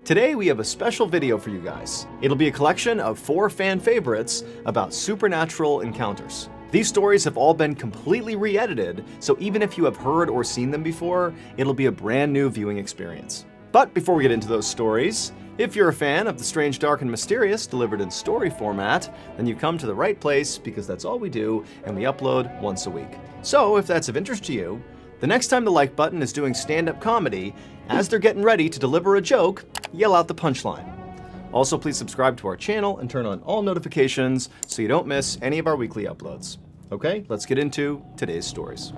Today we have a special video for you guys. It'll be a collection of 4 fan favorites about supernatural encounters. These stories have all been completely re-edited, so even if you have heard or seen them before, it'll be a brand new viewing experience. But before we get into those stories, if you're a fan of the strange, dark, and mysterious delivered in story format, then you've come to the right place because that's all we do and we upload once a week. So if that's of interest to you, the next time the like button is doing stand-up comedy, as they're getting ready to deliver a joke, yell out the punchline. Also, please subscribe to our channel and turn on all notifications so you don't miss any of our weekly uploads. Okay, let's get into today's stories.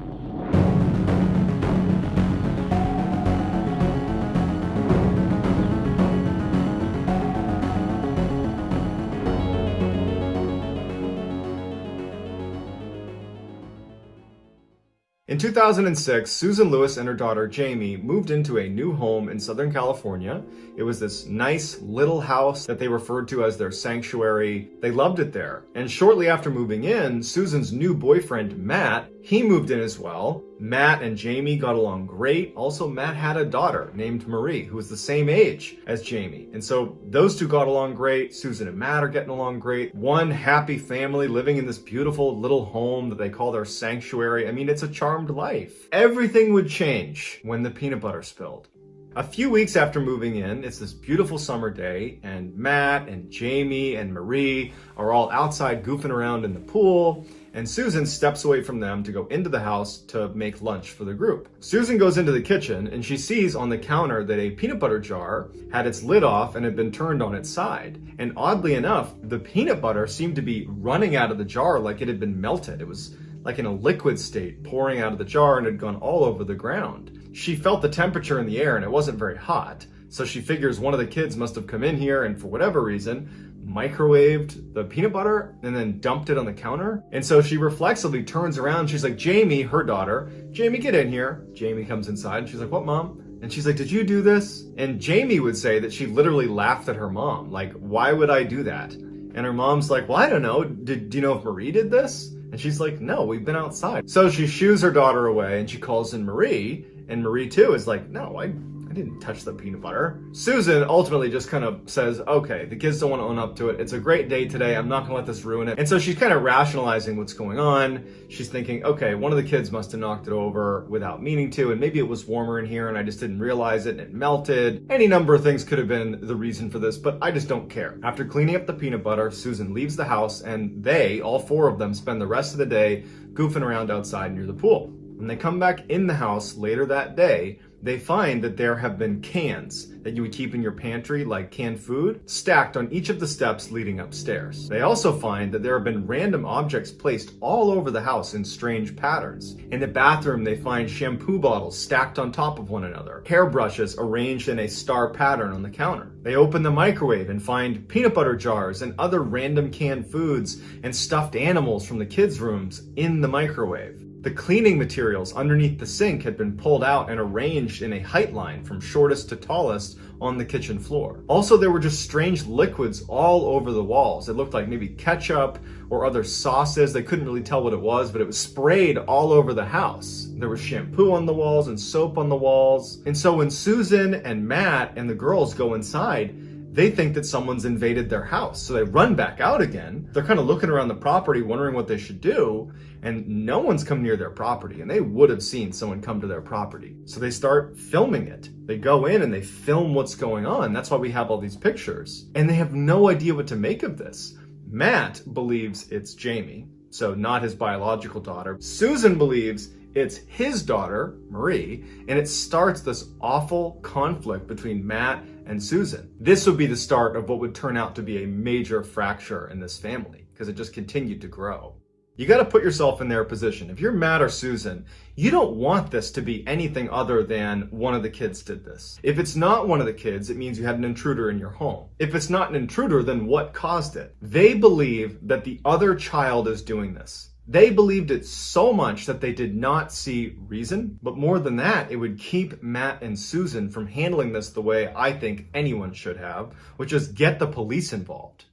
In 2006, Susan Lewis and her daughter Jamie moved into a new home in Southern California. It was this nice little house that they referred to as their sanctuary. They loved it there. And shortly after moving in, Susan's new boyfriend, Matt, he moved in as well. Matt and Jamie got along great. Also, Matt had a daughter named Marie, who was the same age as Jamie. And so those two got along great. Susan and Matt are getting along great. One happy family living in this beautiful little home that they call their sanctuary. I mean, it's a charmed life. Everything would change when the peanut butter spilled. A few weeks after moving in, it's this beautiful summer day, and Matt and Jamie and Marie are all outside goofing around in the pool, and Susan steps away from them to go into the house to make lunch for the group. Susan goes into the kitchen, and she sees on the counter that a peanut butter jar had its lid off and had been turned on its side. And oddly enough, the peanut butter seemed to be running out of the jar like it had been melted. It was like in a liquid state, pouring out of the jar and had gone all over the ground. She felt the temperature in the air and it wasn't very hot. So she figures one of the kids must have come in here and for whatever reason, microwaved the peanut butter and then dumped it on the counter. And so she reflexively turns around. She's like, Jamie, her daughter, Jamie, get in here. Jamie comes inside and she's like, what, Mom? And she's like, did you do this? And Jamie would say that she literally laughed at her mom. Like, why would I do that? And her mom's like, well, I don't know. Do you know if Marie did this? And she's like, no, we've been outside. So she shoos her daughter away and she calls in Marie. And Marie too is like, no, I didn't touch the peanut butter. Susan ultimately just kind of says, okay, the kids don't want to own up to it. It's a great day today. I'm not gonna let this ruin it. And so she's kind of rationalizing what's going on. She's thinking, okay, one of the kids must have knocked it over without meaning to, and maybe it was warmer in here and I just didn't realize it and it melted. Any number of things could have been the reason for this, but I just don't care. After cleaning up the peanut butter, Susan leaves the house and they, all 4 of them, spend the rest of the day goofing around outside near the pool. When they come back in the house later that day, they find that there have been cans that you would keep in your pantry, like canned food, stacked on each of the steps leading upstairs. They also find that there have been random objects placed all over the house in strange patterns. In the bathroom, they find shampoo bottles stacked on top of one another, hairbrushes arranged in a star pattern on the counter. They open the microwave and find peanut butter jars and other random canned foods and stuffed animals from the kids' rooms in the microwave. The cleaning materials underneath the sink had been pulled out and arranged in a height line from shortest to tallest on the kitchen floor. Also, there were just strange liquids all over the walls. It looked like maybe ketchup or other sauces. They couldn't really tell what it was, but it was sprayed all over the house. There was shampoo on the walls and soap on the walls. And so when Susan and Matt and the girls go inside, they think that someone's invaded their house. So they run back out again. They're kind of looking around the property, wondering what they should do. And no one's come near their property. And they would have seen someone come to their property. So they start filming it. They go in and they film what's going on. That's why we have all these pictures. And they have no idea what to make of this. Matt believes it's Jamie, so not his biological daughter. Susan believes it's his daughter, Marie, and it starts this awful conflict between Matt and Susan. This would be the start of what would turn out to be a major fracture in this family, because it just continued to grow. You got to put yourself in their position. If you're Matt or Susan, you don't want this to be anything other than one of the kids did this. If it's not one of the kids, it means you had an intruder in your home. If it's not an intruder, then what caused it? They believe that the other child is doing this. They believed it so much that they did not see reason. But more than that, it would keep Matt and Susan from handling this the way I think anyone should have, which is get the police involved.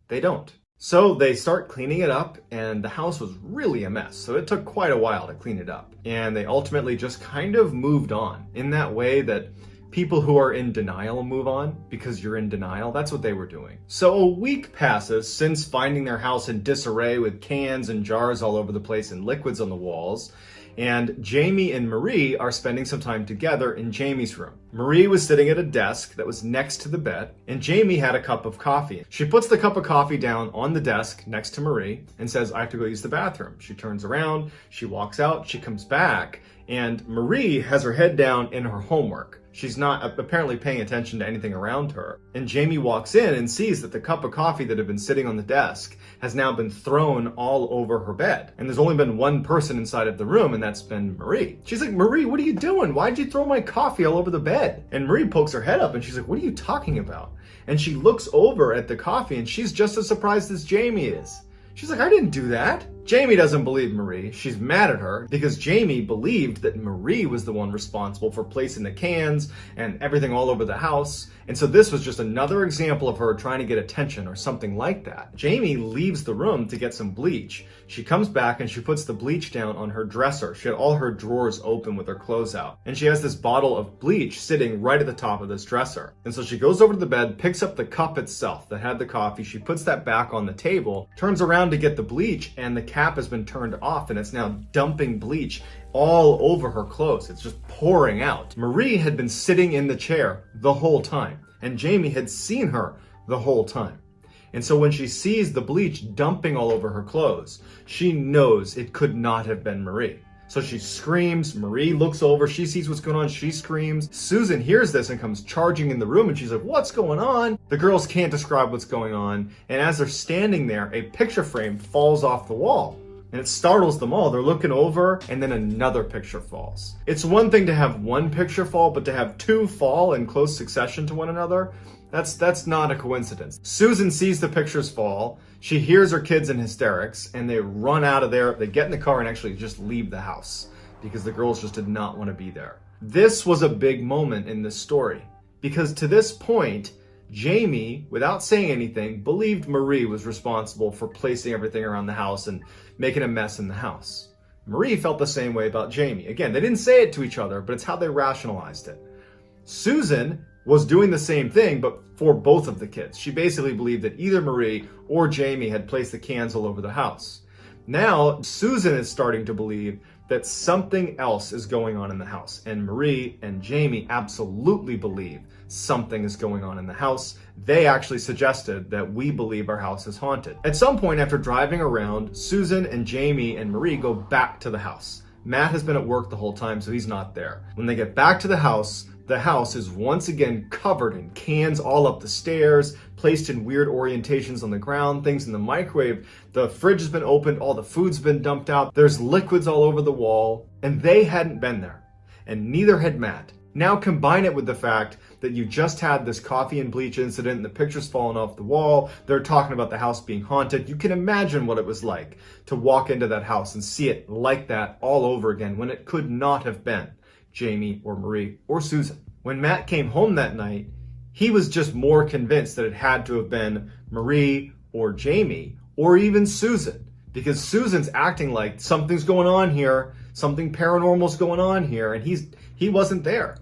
They don't. So they start cleaning it up, and the house was really a mess. So it took quite a while to clean it up. And they ultimately just kind of moved on in that way that people who are in denial move on because you're in denial. That's what they were doing. So a week passes since finding their house in disarray with cans and jars all over the place and liquids on the walls. And Jamie and Marie are spending some time together in Jamie's room. Marie was sitting at a desk that was next to the bed, and Jamie had a cup of coffee. She puts the cup of coffee down on the desk next to Marie and says, I have to go use the bathroom. She turns around, she walks out, she comes back, and Marie has her head down in her homework. She's not apparently paying attention to anything around her. And Jamie walks in and sees that the cup of coffee that had been sitting on the desk has now been thrown all over her bed. And there's only been one person inside of the room, and that's been Marie. She's like, Marie, what are you doing? Why'd you throw my coffee all over the bed? And Marie pokes her head up and she's like, what are you talking about? And she looks over at the coffee and she's just as surprised as Jamie is. She's like, I didn't do that. Jamie doesn't believe Marie. She's mad at her because Jamie believed that Marie was the one responsible for placing the cans and everything all over the house. And so this was just another example of her trying to get attention or something like that. Jamie leaves the room to get some bleach. She comes back and she puts the bleach down on her dresser. She had all her drawers open with her clothes out. And she has this bottle of bleach sitting right at the top of this dresser. And so she goes over to the bed, picks up the cup itself that had the coffee. She puts that back on the table, turns around to get the bleach, and the cap has been turned off and it's now dumping bleach all over her clothes. It's just pouring out. Marie had been sitting in the chair the whole time, and Jamie had seen her the whole time. And so when she sees the bleach dumping all over her clothes, she knows it could not have been Marie. So she screams. Marie looks over. She sees what's going on. She screams. Susan hears this and comes charging in the room and she's like, what's going on? The girls can't describe what's going on. And as they're standing there, a picture frame falls off the wall. And it startles them all. They're looking over and then another picture falls. It's one thing to have one picture fall, but to have two fall in close succession to one another, that's not a coincidence. Susan sees the pictures fall. She hears her kids in hysterics and they run out of there. They get in the car and actually just leave the house because the girls just did not want to be there. This was a big moment in this story because to this point, Jamie, without saying anything, believed Marie was responsible for placing everything around the house and making a mess in the house. Marie felt the same way about Jamie. Again, they didn't say it to each other, but it's how they rationalized it. Susan was doing the same thing, but for both of the kids. She basically believed that either Marie or Jamie had placed the cans all over the house. Now, Susan is starting to believe that something else is going on in the house, and Marie and Jamie absolutely believe something is going on in the house. They actually suggested that we believe our house is haunted. At some point after driving around, Susan and Jamie and Marie go back to the house. Matt has been at work the whole time, so he's not there. When they get back to the house is once again covered in cans all up the stairs, placed in weird orientations on the ground, things in the microwave. The fridge has been opened, all the food's been dumped out. There's liquids all over the wall, and they hadn't been there, and neither had Matt. Now combine it with the fact that you just had this coffee and bleach incident and the picture's fallen off the wall. They're talking about the house being haunted. You can imagine what it was like to walk into that house and see it like that all over again when it could not have been Jamie or Marie or Susan. When Matt came home that night, he was just more convinced that it had to have been Marie or Jamie or even Susan, because Susan's acting like something's going on here, something paranormal's going on here, and he wasn't there.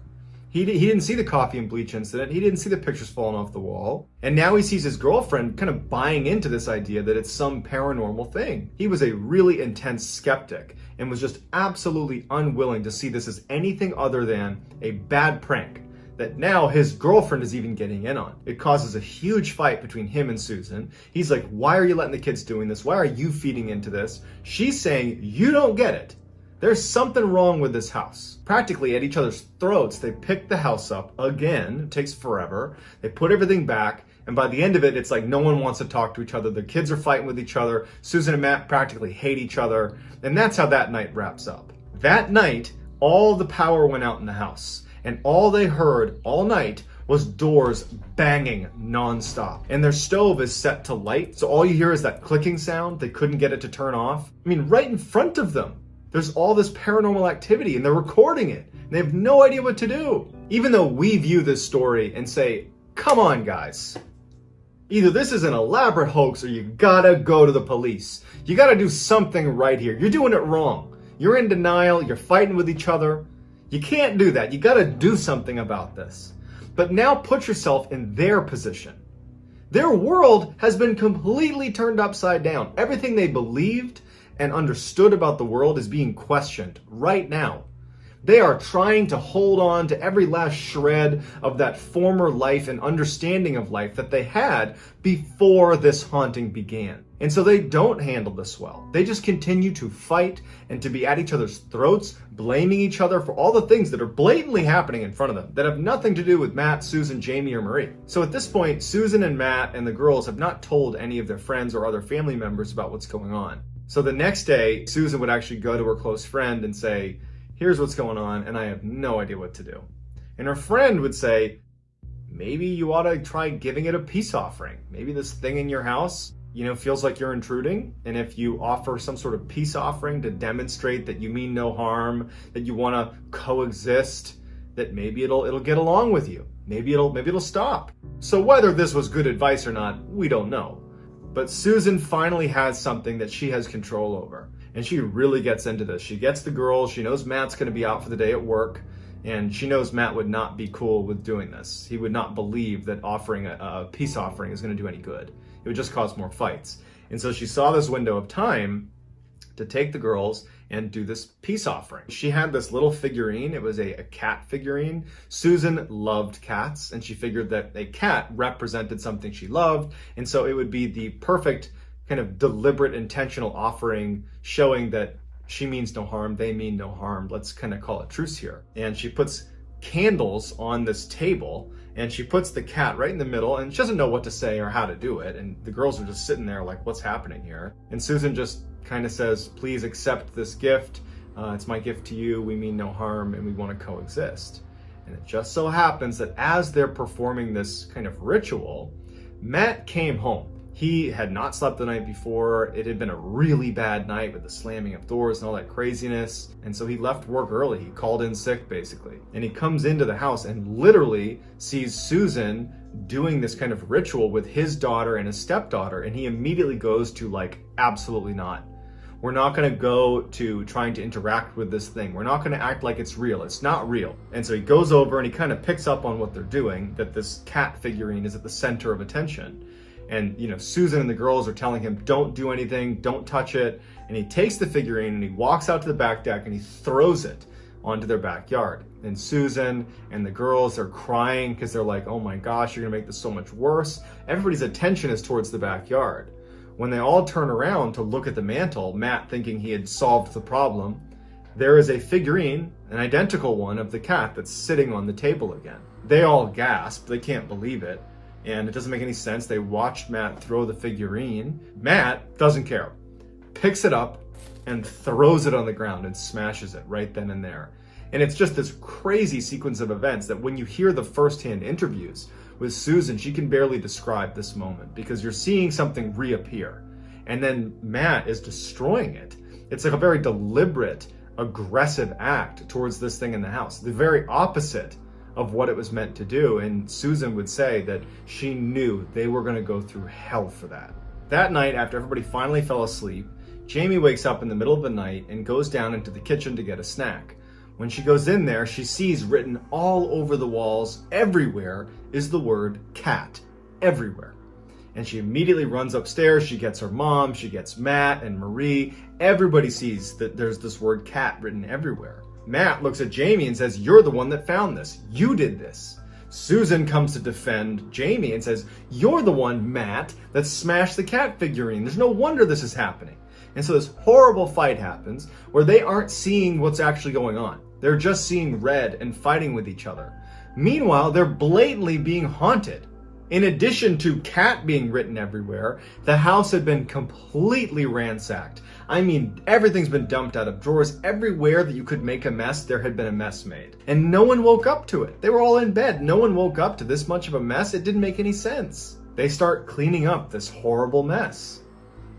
He didn't see the coffee and bleach incident. He didn't see the pictures falling off the wall. And now he sees his girlfriend kind of buying into this idea that it's some paranormal thing. He was a really intense skeptic and was just absolutely unwilling to see this as anything other than a bad prank that now his girlfriend is even getting in on. It causes a huge fight between him and Susan. He's like, why are you letting the kids doing this? Why are you feeding into this? She's saying, you don't get it. There's something wrong with this house. Practically at each other's throats, they pick the house up again. It takes forever. They put everything back. And by the end of it, it's like no one wants to talk to each other. The kids are fighting with each other. Susan and Matt practically hate each other. And that's how that night wraps up. That night, all the power went out in the house. And all they heard all night was doors banging nonstop. And their stove is set to light. So all you hear is that clicking sound. They couldn't get it to turn off. I mean, right in front of them. There's all this paranormal activity and they're recording it. And they have no idea what to do. Even though we view this story and say, come on guys. Either this is an elaborate hoax or you gotta go to the police. You gotta do something right here. You're doing it wrong. You're in denial. You're fighting with each other. You can't do that. You gotta do something about this. But now put yourself in their position. Their world has been completely turned upside down. Everything they believed and understood about the world is being questioned right now. They are trying to hold on to every last shred of that former life and understanding of life that they had before this haunting began. And so they don't handle this well. They just continue to fight and to be at each other's throats, blaming each other for all the things that are blatantly happening in front of them that have nothing to do with Matt, Susan, Jamie, or Marie. So at this point, Susan and Matt and the girls have not told any of their friends or other family members about what's going on. So the next day, Susan would actually go to her close friend and say, here's what's going on, and I have no idea what to do. And her friend would say, maybe you ought to try giving it a peace offering. Maybe this thing in your house, feels like you're intruding. And if you offer some sort of peace offering to demonstrate that you mean no harm, that you want to coexist, that maybe it'll get along with you. Maybe it'll stop. So whether this was good advice or not, we don't know. But Susan finally has something that she has control over. And she really gets into this. She gets the girls. She knows Matt's going to be out for the day at work. And she knows Matt would not be cool with doing this. He would not believe that offering a peace offering is going to do any good. It would just cause more fights. And so she saw this window of time to take the girls and do this peace offering. She had this little figurine. It was a cat figurine. Susan loved cats, and she figured that a cat represented something she loved. And so it would be the perfect kind of deliberate, intentional offering showing that she means no harm, they mean no harm. Let's kind of call a truce here. And she puts candles on this table, and she puts the cat right in the middle, and she doesn't know what to say or how to do it. And the girls are just sitting there like, what's happening here? And Susan just kind of says, please accept this gift. It's my gift to you. We mean no harm, and we want to coexist. And it just so happens that as they're performing this kind of ritual, Matt came home. He had not slept the night before. It had been a really bad night with the slamming of doors and all that craziness. And so he left work early. He called in sick, basically. And he comes into the house and literally sees Susan doing this kind of ritual with his daughter and his stepdaughter. And he immediately goes to like, absolutely not. We're not going to go to trying to interact with this thing. We're not going to act like it's real. It's not real. And so he goes over and he kind of picks up on what they're doing, that this cat figurine is at the center of attention. And, Susan and the girls are telling him, don't do anything, don't touch it. And he takes the figurine and he walks out to the back deck and he throws it onto their backyard. And Susan and the girls are crying because they're like, oh my gosh, you're gonna make this so much worse. Everybody's attention is towards the backyard. When they all turn around to look at the mantle, Matt thinking he had solved the problem, there is a figurine, an identical one of the cat that's sitting on the table again. They all gasp, they can't believe it. And it doesn't make any sense. They watched Matt throw the figurine. Matt doesn't care, picks it up and throws it on the ground and smashes it right then and there. And it's just this crazy sequence of events that when you hear the firsthand interviews with Susan, she can barely describe this moment because you're seeing something reappear and then Matt is destroying it. It's like a very deliberate, aggressive act towards this thing in the house, the very opposite of what it was meant to do. And Susan would say that she knew they were going to go through hell for that. That night, after everybody finally fell asleep, Jamie wakes up in the middle of the night and goes down into the kitchen to get a snack. When she goes in there, she sees written all over the walls, everywhere, is the word cat. Everywhere. And she immediately runs upstairs. She gets her mom, she gets Matt and Marie. Everybody sees that there's this word cat written everywhere. Matt looks at Jamie and says, you're the one that found this. You did this. Susan comes to defend Jamie and says, you're the one, Matt, that smashed the cat figurine. There's no wonder this is happening. And so this horrible fight happens where they aren't seeing what's actually going on. They're just seeing red and fighting with each other. Meanwhile, they're blatantly being haunted. In addition to cat being written everywhere, the house had been completely ransacked. I mean, everything's been dumped out of drawers. Everywhere that you could make a mess, there had been a mess made. And no one woke up to it. They were all in bed. No one woke up to this much of a mess. It didn't make any sense. They start cleaning up this horrible mess.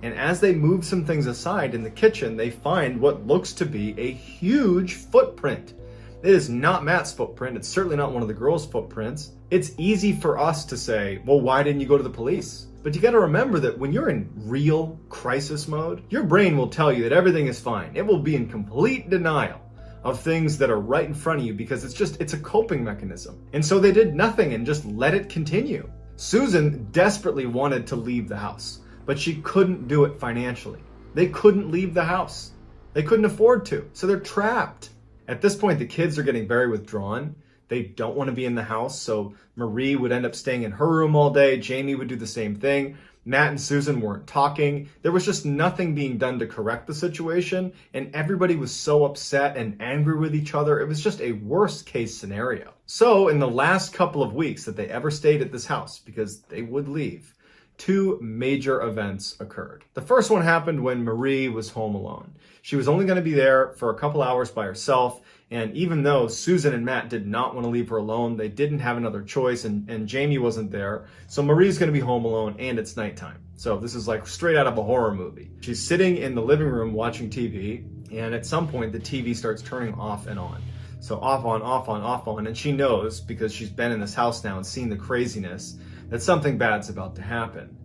And as they move some things aside in the kitchen, they find what looks to be a huge footprint. It is not Matt's footprint. It's certainly not one of the girls' footprints. It's easy for us to say, well, why didn't you go to the police? But you got to remember that when you're in real crisis mode, your brain will tell you that everything is fine. It will be in complete denial of things that are right in front of you because it's a coping mechanism. And so they did nothing and just let it continue. Susan desperately wanted to leave the house, but she couldn't do it financially. They couldn't leave the house. They couldn't afford to, so they're trapped. At this point, the kids are getting very withdrawn. They don't want to be in the house, so Marie would end up staying in her room all day. Jamie would do the same thing. Matt and Susan weren't talking. There was just nothing being done to correct the situation, and everybody was so upset and angry with each other. It was just a worst case scenario. So in the last couple of weeks that they ever stayed at this house, because they would leave, two major events occurred. The first one happened when Marie was home alone. She was only going to be there for a couple hours by herself, and even though Susan and Matt did not want to leave her alone, they didn't have another choice, and Jamie wasn't there. So Marie's going to be home alone, and it's nighttime. So this is like straight out of a horror movie. She's sitting in the living room watching TV, and at some point the TV starts turning off and on. So off on, off on, off on, and she knows, because she's been in this house now and seen the craziness, that something bad's about to happen.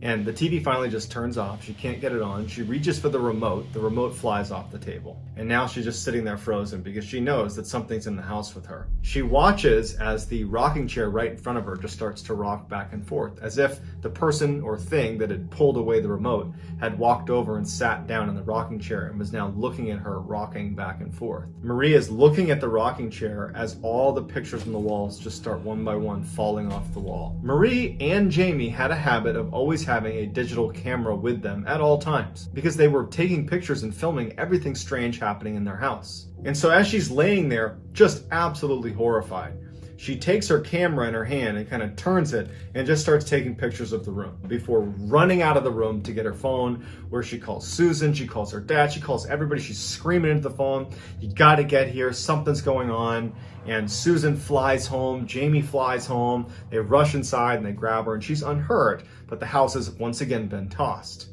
And the TV finally just turns off. She can't get it on. She reaches for the remote flies off the table. And now she's just sitting there frozen because she knows that something's in the house with her. She watches as the rocking chair right in front of her just starts to rock back and forth, as if the person or thing that had pulled away the remote had walked over and sat down in the rocking chair and was now looking at her rocking back and forth. Marie is looking at the rocking chair as all the pictures on the walls just start one by one falling off the wall. Marie and Jamie had a habit of always having a digital camera with them at all times because they were taking pictures and filming everything strange happening in their house. And so as she's laying there, just absolutely horrified, she takes her camera in her hand and kind of turns it and just starts taking pictures of the room before running out of the room to get her phone, where she calls Susan, she calls her dad, she calls everybody. She's screaming into the phone, "You got to get here, something's going on." And Susan flies home, Jamie flies home, they rush inside and they grab her, and she's unhurt, but the house has once again been tossed.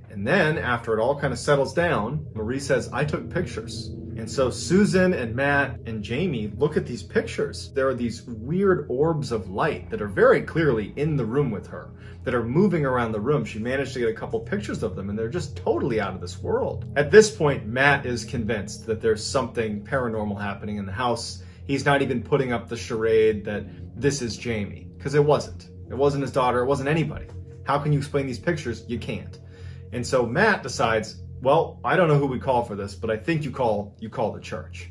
And then after it all kind of settles down, Marie says, "I took pictures." And so Susan and Matt and Jamie look at these pictures. There are these weird orbs of light that are very clearly in the room with her, that are moving around the room. She managed to get a couple pictures of them, and they're just totally out of this world. At this point, Matt is convinced that there's something paranormal happening in the house. He's not even putting up the charade that this is Jamie, because it wasn't. It wasn't his daughter, it wasn't anybody. How can you explain these pictures? You can't. And so Matt decides, well, I don't know who we call for this, but I think you call the church.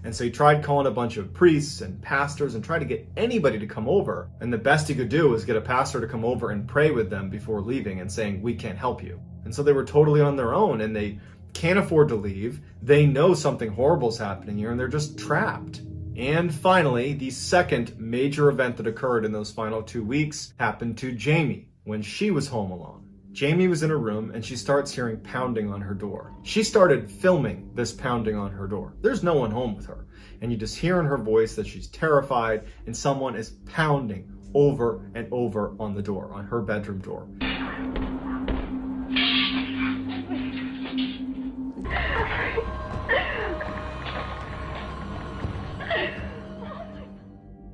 And so he tried calling a bunch of priests and pastors and tried to get anybody to come over. And the best he could do was get a pastor to come over and pray with them before leaving and saying, "We can't help you." And so they were totally on their own, and they can't afford to leave. They know something horrible is happening here, and they're just trapped. And finally, the second major event that occurred in those final 2 weeks happened to Jamie when she was home alone. Jamie was in her room and she starts hearing pounding on her door. She started filming this pounding on her door. There's no one home with her. And you just hear in her voice that she's terrified and someone is pounding over and over on the door, on her bedroom door.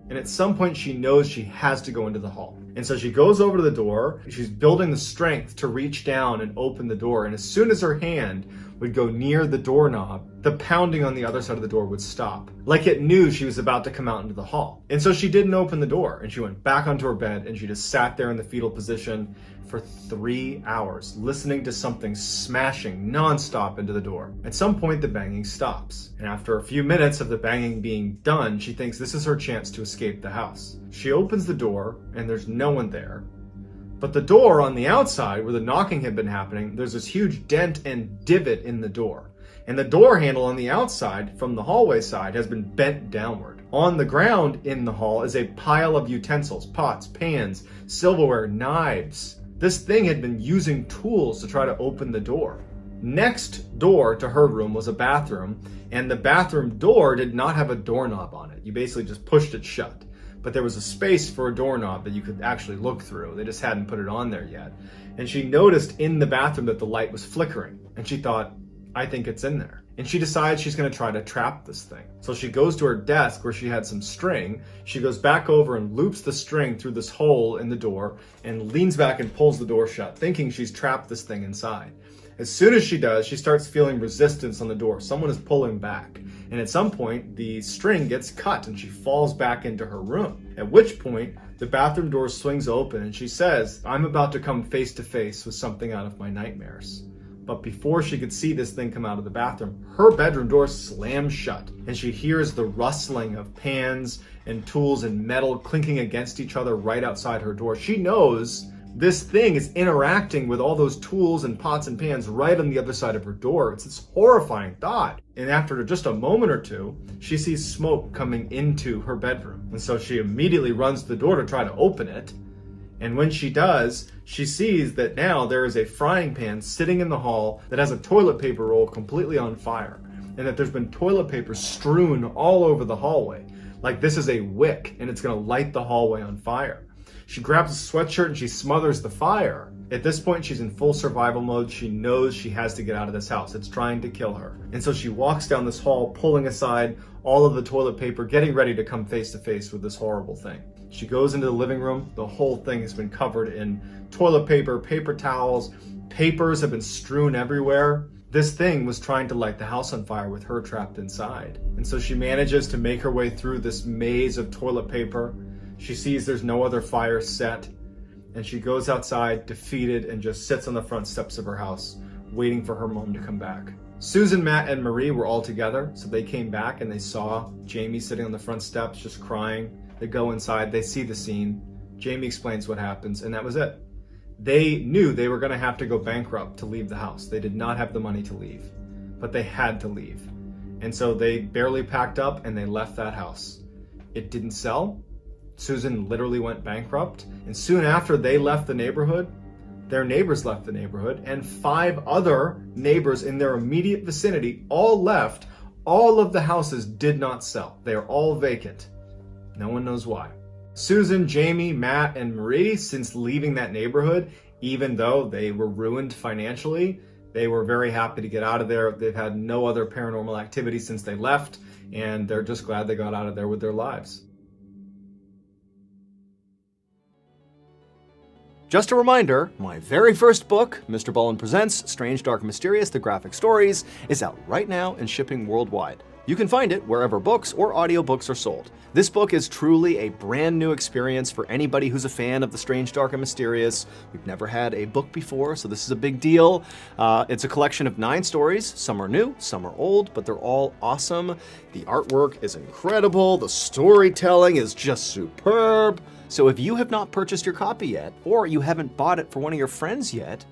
And at some point she knows she has to go into the hall. And so she goes over to the door. She's building the strength to reach down and open the door. And as soon as her hand would go near the doorknob, the pounding on the other side of the door would stop. Like it knew she was about to come out into the hall. And so she didn't open the door, and she went back onto her bed and she just sat there in the fetal position for 3 hours, listening to something smashing nonstop into the door. At some point, the banging stops. And after a few minutes of the banging being done, she thinks this is her chance to escape the house. She opens the door and there's no one there. But the door on the outside, where the knocking had been happening, there's this huge dent and divot in the door. And the door handle on the outside, from the hallway side, has been bent downward. On the ground in the hall is a pile of utensils, pots, pans, silverware, knives. This thing had been using tools to try to open the door. Next door to her room was a bathroom, and the bathroom door did not have a doorknob on it. You basically just pushed it shut. But there was a space for a doorknob that you could actually look through. They just hadn't put it on there yet. And she noticed in the bathroom that the light was flickering. And she thought, I think it's in there. And she decides she's gonna try to trap this thing. So she goes to her desk where she had some string. She goes back over and loops the string through this hole in the door and leans back and pulls the door shut, thinking she's trapped this thing inside. As soon as she does, she starts feeling resistance on the door. Someone is pulling back. And at some point, the string gets cut and she falls back into her room. At which point, the bathroom door swings open and she says, "I'm about to come face to face with something out of my nightmares." But before she could see this thing come out of the bathroom, her bedroom door slams shut and she hears the rustling of pans and tools and metal clinking against each other right outside her door. She knows this thing is interacting with all those tools and pots and pans right on the other side of her door. It's this horrifying thought. And after just a moment or two, she sees smoke coming into her bedroom. And so she immediately runs to the door to try to open it. And when she does, she sees that now there is a frying pan sitting in the hall that has a toilet paper roll completely on fire. And that there's been toilet paper strewn all over the hallway. Like this is a wick and it's gonna light the hallway on fire. She grabs a sweatshirt and she smothers the fire. At this point, she's in full survival mode. She knows she has to get out of this house. It's trying to kill her. And so she walks down this hall, pulling aside all of the toilet paper, getting ready to come face to face with this horrible thing. She goes into the living room. The whole thing has been covered in toilet paper, paper towels. Papers have been strewn everywhere. This thing was trying to light the house on fire with her trapped inside. And so she manages to make her way through this maze of toilet paper. She sees there's no other fire set, and she goes outside defeated and just sits on the front steps of her house, waiting for her mom to come back. Susan, Matt, and Marie were all together, so they came back and they saw Jamie sitting on the front steps just crying. They go inside, they see the scene. Jamie explains what happens, and that was it. They knew they were gonna have to go bankrupt to leave the house. They did not have the money to leave, but they had to leave. And so they barely packed up and they left that house. It didn't sell. Susan literally went bankrupt, and soon after they left the neighborhood, their neighbors left the neighborhood, and 5 other neighbors in their immediate vicinity all left. All of the houses did not sell. They are all vacant. No one knows why. Susan, Jamie, Matt, and Marie, since leaving that neighborhood, even though they were ruined financially, they were very happy to get out of there. They've had no other paranormal activity since they left, and they're just glad they got out of there with their lives. Just a reminder, my very first book, MrBallen Presents Strange, Dark, and Mysterious, The Graphic Stories, is out right now and shipping worldwide. You can find it wherever books or audiobooks are sold. This book is truly a brand new experience for anybody who's a fan of the strange, dark, and mysterious. We've never had a book before, so this is a big deal. It's a collection of 9 stories. Some are new, some are old, but they're all awesome. The artwork is incredible. The storytelling is just superb. So if you have not purchased your copy yet, or you haven't bought it for one of your friends yet,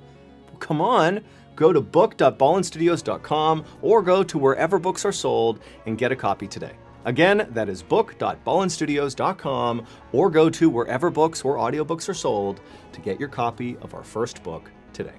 come on, go to book.ballenstudios.com or go to wherever books are sold and get a copy today. Again, that is book.ballenstudios.com or go to wherever books or audiobooks are sold to get your copy of our first book today.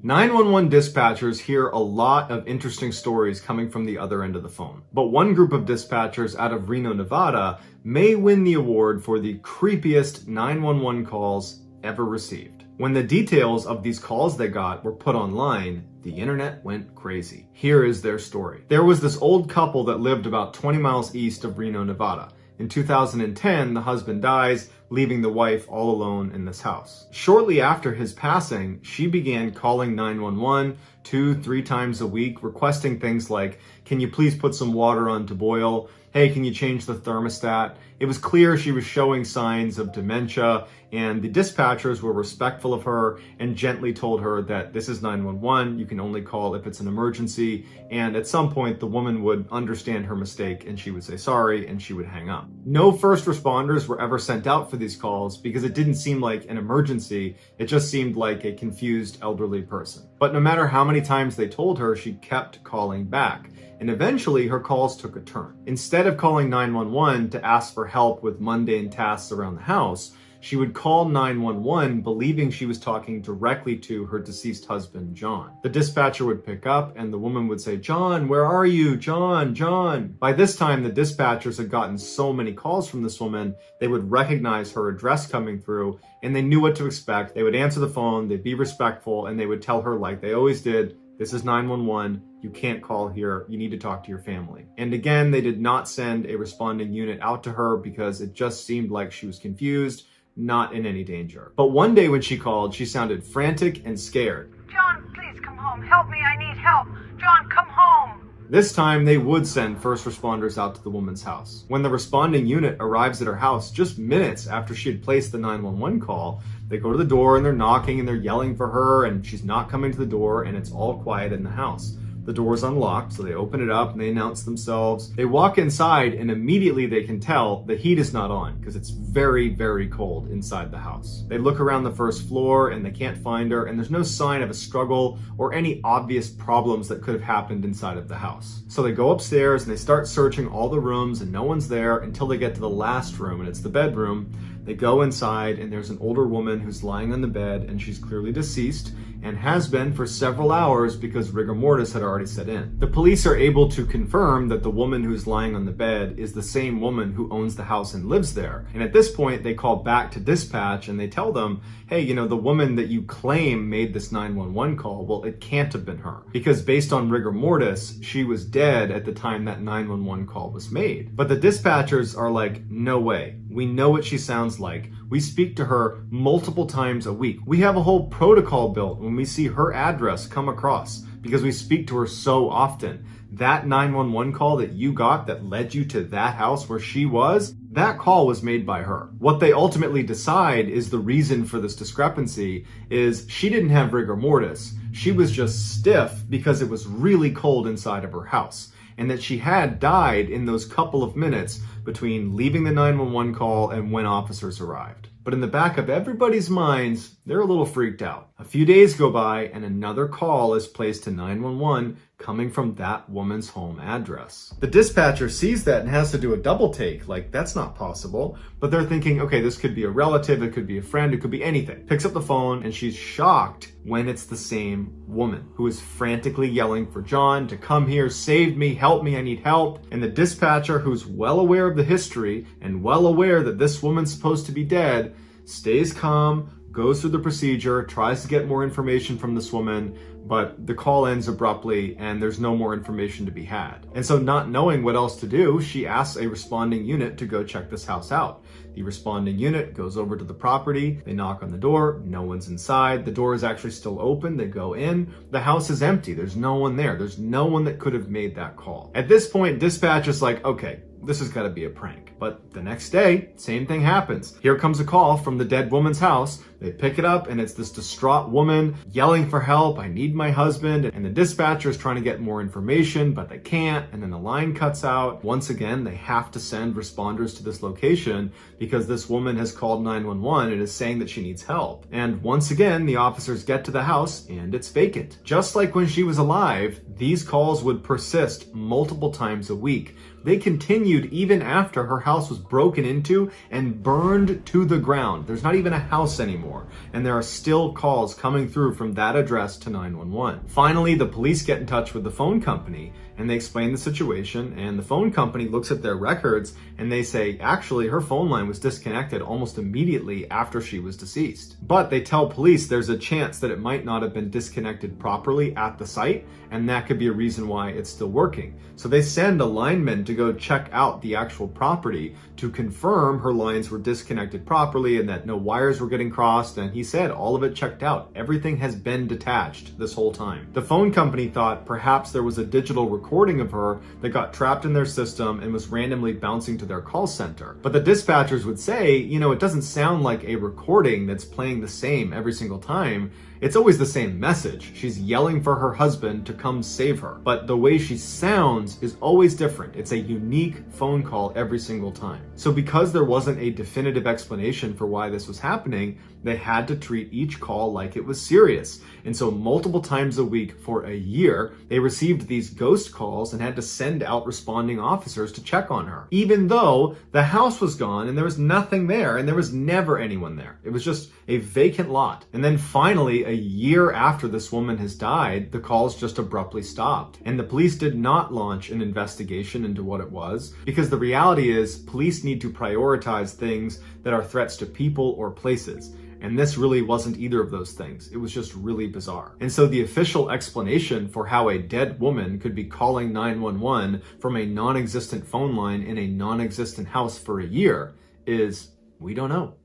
"911 dispatchers hear a lot of interesting stories coming from the other end of the phone. But one group of dispatchers out of Reno, Nevada may win the award for the creepiest 911 calls ever received. When the details of these calls they got were put online, the internet went crazy. Here is their story. There was this old couple that lived about 20 miles east of Reno, Nevada. In 2010, the husband dies, leaving the wife all alone in this house. Shortly after his passing, she began calling 911 2-3 times a week, requesting things like, "Can you please put some water on to boil? Hey, can you change the thermostat?" It was clear she was showing signs of dementia, and the dispatchers were respectful of her and gently told her that this is 911, you can only call if it's an emergency, and at some point the woman would understand her mistake and she would say sorry and she would hang up. No first responders were ever sent out for these calls because it didn't seem like an emergency, it just seemed like a confused elderly person. But no matter how many times they told her, she kept calling back. And eventually her calls took a turn. Instead of calling 911 to ask for help with mundane tasks around the house, she would call 911 believing she was talking directly to her deceased husband, John. The dispatcher would pick up and the woman would say, "John, where are you? John, John." By this time, the dispatchers had gotten so many calls from this woman, they would recognize her address coming through and they knew what to expect. They would answer the phone, they'd be respectful, and they would tell her, like they always did, this is 911. You can't call here. You need to talk to your family. And again, they did not send a responding unit out to her because it just seemed like she was confused, not in any danger. But one day when she called, she sounded frantic and scared. John, please come home. Help me, I need help. John, come home. This time, they would send first responders out to the woman's house. When the responding unit arrives at her house just minutes after she had placed the 911 call, they go to the door and they're knocking and they're yelling for her, and she's not coming to the door, and it's all quiet in the house. The door is unlocked, so they open it up and they announce themselves. They walk inside and immediately they can tell the heat is not on because it's very, very cold inside the house. They look around the first floor and they can't find her, and there's no sign of a struggle or any obvious problems that could have happened inside of the house. So they go upstairs and they start searching all the rooms and no one's there until they get to the last room, and it's the bedroom. They go inside and there's an older woman who's lying on the bed, and she's clearly deceased and has been for several hours because rigor mortis had already set in. The police are able to confirm that the woman who's lying on the bed is the same woman who owns the house and lives there. And at this point, they call back to dispatch and they tell them, hey, you know, the woman that you claim made this 911 call, well, it can't have been her, because based on rigor mortis, she was dead at the time that 911 call was made. But the dispatchers are like, no way. We know what she sounds like. We speak to her multiple times a week. We have a whole protocol built when we see her address come across because we speak to her so often. That 911 call that you got that led you to that house where she was, that call was made by her. What they ultimately decide is the reason for this discrepancy is she didn't have rigor mortis. She was just stiff because it was really cold inside of her house, and that she had died in those couple of minutes between leaving the 911 call and when officers arrived. But in the back of everybody's minds, they're a little freaked out. A few days go by and another call is placed to 911 coming from that woman's home address. The dispatcher sees that and has to do a double take, like that's not possible. But they're thinking, okay, this could be a relative, it could be a friend, it could be anything. Picks up the phone and she's shocked when it's the same woman who is frantically yelling for John to come here, save me, help me, I need help. And the dispatcher, who's well aware of the history and well aware that this woman's supposed to be dead, stays calm, goes through the procedure, tries to get more information from this woman, but the call ends abruptly and there's no more information to be had. And so, not knowing what else to do, she asks a responding unit to go check this house out. The responding unit goes over to the property, they knock on the door, no one's inside, the door is actually still open, they go in, the house is empty, there's no one there, there's no one that could have made that call. At this point, dispatch is like, okay, this has got to be a prank. But the next day, same thing happens. Here comes a call from the dead woman's house. They pick it up and it's this distraught woman yelling for help. I need my husband. And the dispatcher is trying to get more information, but they can't. And then the line cuts out. Once again, they have to send responders to this location because this woman has called 911 and is saying that she needs help. And once again, the officers get to the house and it's vacant. Just like when she was alive, these calls would persist multiple times a week. They continued even after her house was broken into and burned to the ground. There's not even a house anymore, and there are still calls coming through from that address to 911. Finally, the police get in touch with the phone company and they explain the situation, and the phone company looks at their records and they say, actually, her phone line was disconnected almost immediately after she was deceased. But they tell police there's a chance that it might not have been disconnected properly at the site, and that could be a reason why it's still working. So they send a lineman to go check out the actual property to confirm her lines were disconnected properly and that no wires were getting crossed, and he said all of it checked out. Everything has been detached this whole time. The phone company thought perhaps there was a digital recording of her that got trapped in their system and was randomly bouncing to their call center. But the dispatchers would say, you know, it doesn't sound like a recording that's playing the same every single time. It's always the same message. She's yelling for her husband to come save her. But the way she sounds is always different. It's a unique phone call every single time. So because there wasn't a definitive explanation for why this was happening, they had to treat each call like it was serious. And so multiple times a week for a year, they received these ghost calls and had to send out responding officers to check on her, even though the house was gone and there was nothing there and there was never anyone there. It was just a vacant lot. And then finally, a year after this woman has died, the calls just abruptly stopped. And the police did not launch an investigation into what it was, because the reality is police need to prioritize things that are threats to people or places. And this really wasn't either of those things. It was just really bizarre. And so the official explanation for how a dead woman could be calling 911 from a non-existent phone line in a non-existent house for a year is, we don't know.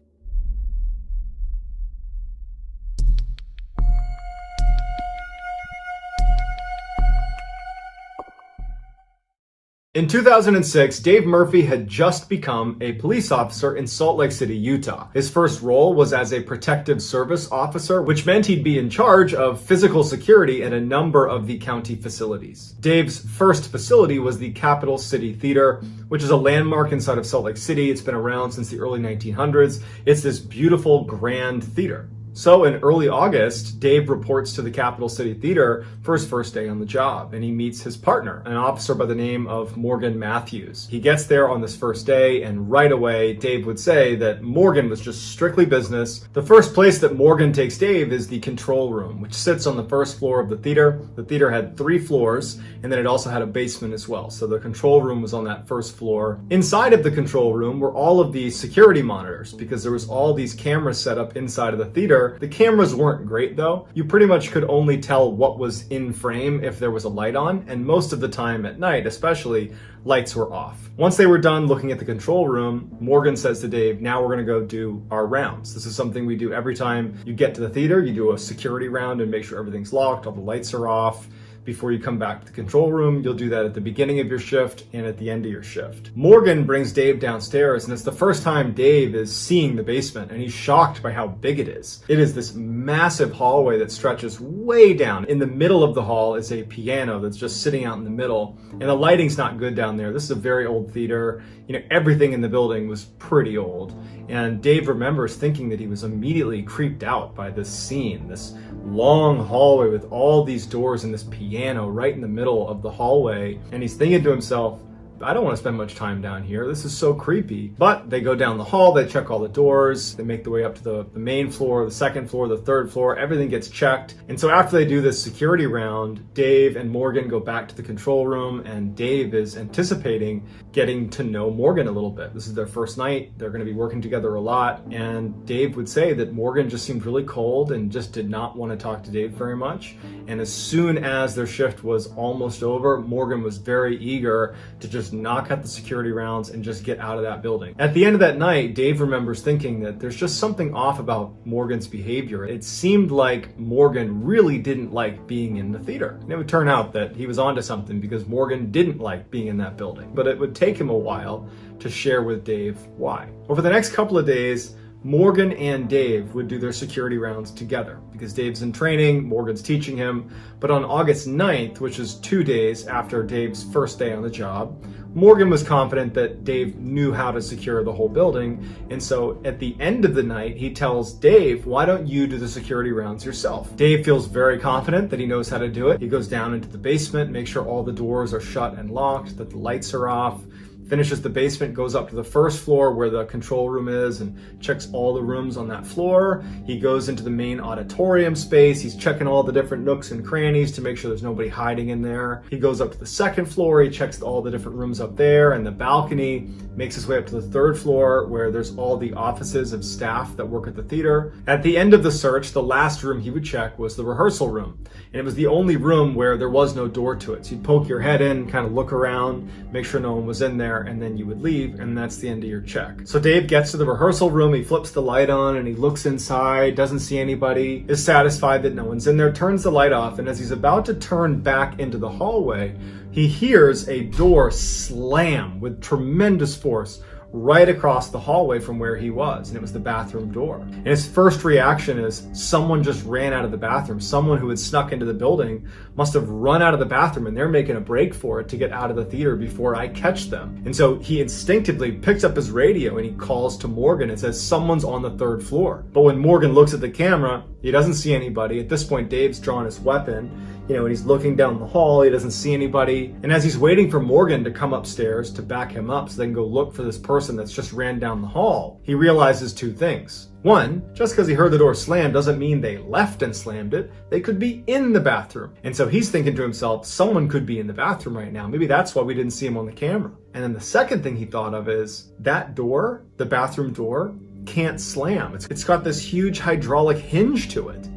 In 2006, Dave Murphy had just become a police officer in Salt Lake City, Utah. His first role was as a protective service officer, which meant he'd be in charge of physical security at a number of the county facilities. Dave's first facility was the Capital City Theater, which is a landmark inside of Salt Lake City. It's been around since the early 1900s. It's this beautiful, grand theater. So in early August, Dave reports to the Capital City Theater for his first day on the job, and he meets his partner, an officer by the name of Morgan Matthews. He gets there on this first day, and right away, Dave would say that Morgan was just strictly business. The first place that Morgan takes Dave is the control room, which sits on the first floor of the theater. The theater had 3 floors, and then it also had a basement as well. So the control room was on that first floor. Inside of the control room were all of the security monitors, because there was all these cameras set up inside of the theater. The cameras weren't great though. You pretty much could only tell what was in frame if there was a light on, and most of the time at night especially, lights were off. Once they were done looking at the control room, Morgan says to Dave, now we're gonna go do our rounds. This is something we do every time you get to the theater. You do a security round and make sure everything's locked, all the lights are off. Before you come back to the control room, you'll do that at the beginning of your shift and at the end of your shift. Morgan brings Dave downstairs, and it's the first time Dave is seeing the basement, and he's shocked by how big it is. It is this massive hallway that stretches way down. In the middle of the hall is a piano that's just sitting out in the middle, and the lighting's not good down there. This is a very old theater. You know, everything in the building was pretty old. And Dave remembers thinking that he was immediately creeped out by this scene, this long hallway with all these doors and this piano right in the middle of the hallway. And he's thinking to himself, I don't want to spend much time down here. This is so creepy. But they go down the hall, they check all the doors, they make their way up to the main floor, the second floor, the third floor, everything gets checked. And so after they do this security round, Dave and Morgan go back to the control room, and Dave is anticipating getting to know Morgan a little bit. This is their first night. They're going to be working together a lot. And Dave would say that Morgan just seemed really cold and just did not want to talk to Dave very much. And as soon as their shift was almost over, Morgan was very eager to just knock out the security rounds and just get out of that building. At the end of that night, Dave remembers thinking that there's just something off about Morgan's behavior. It seemed like Morgan really didn't like being in the theater. And it would turn out that he was onto something, because Morgan didn't like being in that building. But it would take him a while to share with Dave why. Over the next couple of days, Morgan and Dave would do their security rounds together, because Dave's in training, Morgan's teaching him. But on August 9th, which is 2 days after Dave's first day on the job, Morgan was confident that Dave knew how to secure the whole building. And so at the end of the night, he tells Dave, why don't you do the security rounds yourself? Dave feels very confident that he knows how to do it. He goes down into the basement, makes sure all the doors are shut and locked, that the lights are off, finishes the basement, goes up to the first floor where the control room is and checks all the rooms on that floor. He goes into the main auditorium space. He's checking all the different nooks and crannies to make sure there's nobody hiding in there. He goes up to the second floor. He checks all the different rooms up there and the balcony, makes his way up to the third floor where there's all the offices of staff that work at the theater. At the end of the search, the last room he would check was the rehearsal room. And it was the only room where there was no door to it. So you'd poke your head in, kind of look around, make sure no one was in there, and then you would leave, and that's the end of your check. So Dave gets to the rehearsal room, he flips the light on, and he looks inside, doesn't see anybody, is satisfied that no one's in there, turns the light off, and as he's about to turn back into the hallway, he hears a door slam with tremendous force right across the hallway from where he was, and it was the bathroom door. And his first reaction is someone just ran out of the bathroom. Someone who had snuck into the building must have run out of the bathroom, and they're making a break for it to get out of the theater before I catch them. And so he instinctively picks up his radio and he calls to Morgan and says, someone's on the third floor. But when Morgan looks at the camera, he doesn't see anybody. At this point, Dave's drawn his weapon, and he's looking down the hall, he doesn't see anybody. And as he's waiting for Morgan to come upstairs to back him up so they can go look for this person that's just ran down the hall, he realizes 2 things. One, just because he heard the door slam doesn't mean they left and slammed it. They could be in the bathroom. And so he's thinking to himself, someone could be in the bathroom right now. Maybe that's why we didn't see him on the camera. And then the second thing he thought of is that door, the bathroom door, can't slam. It's got this huge hydraulic hinge to it.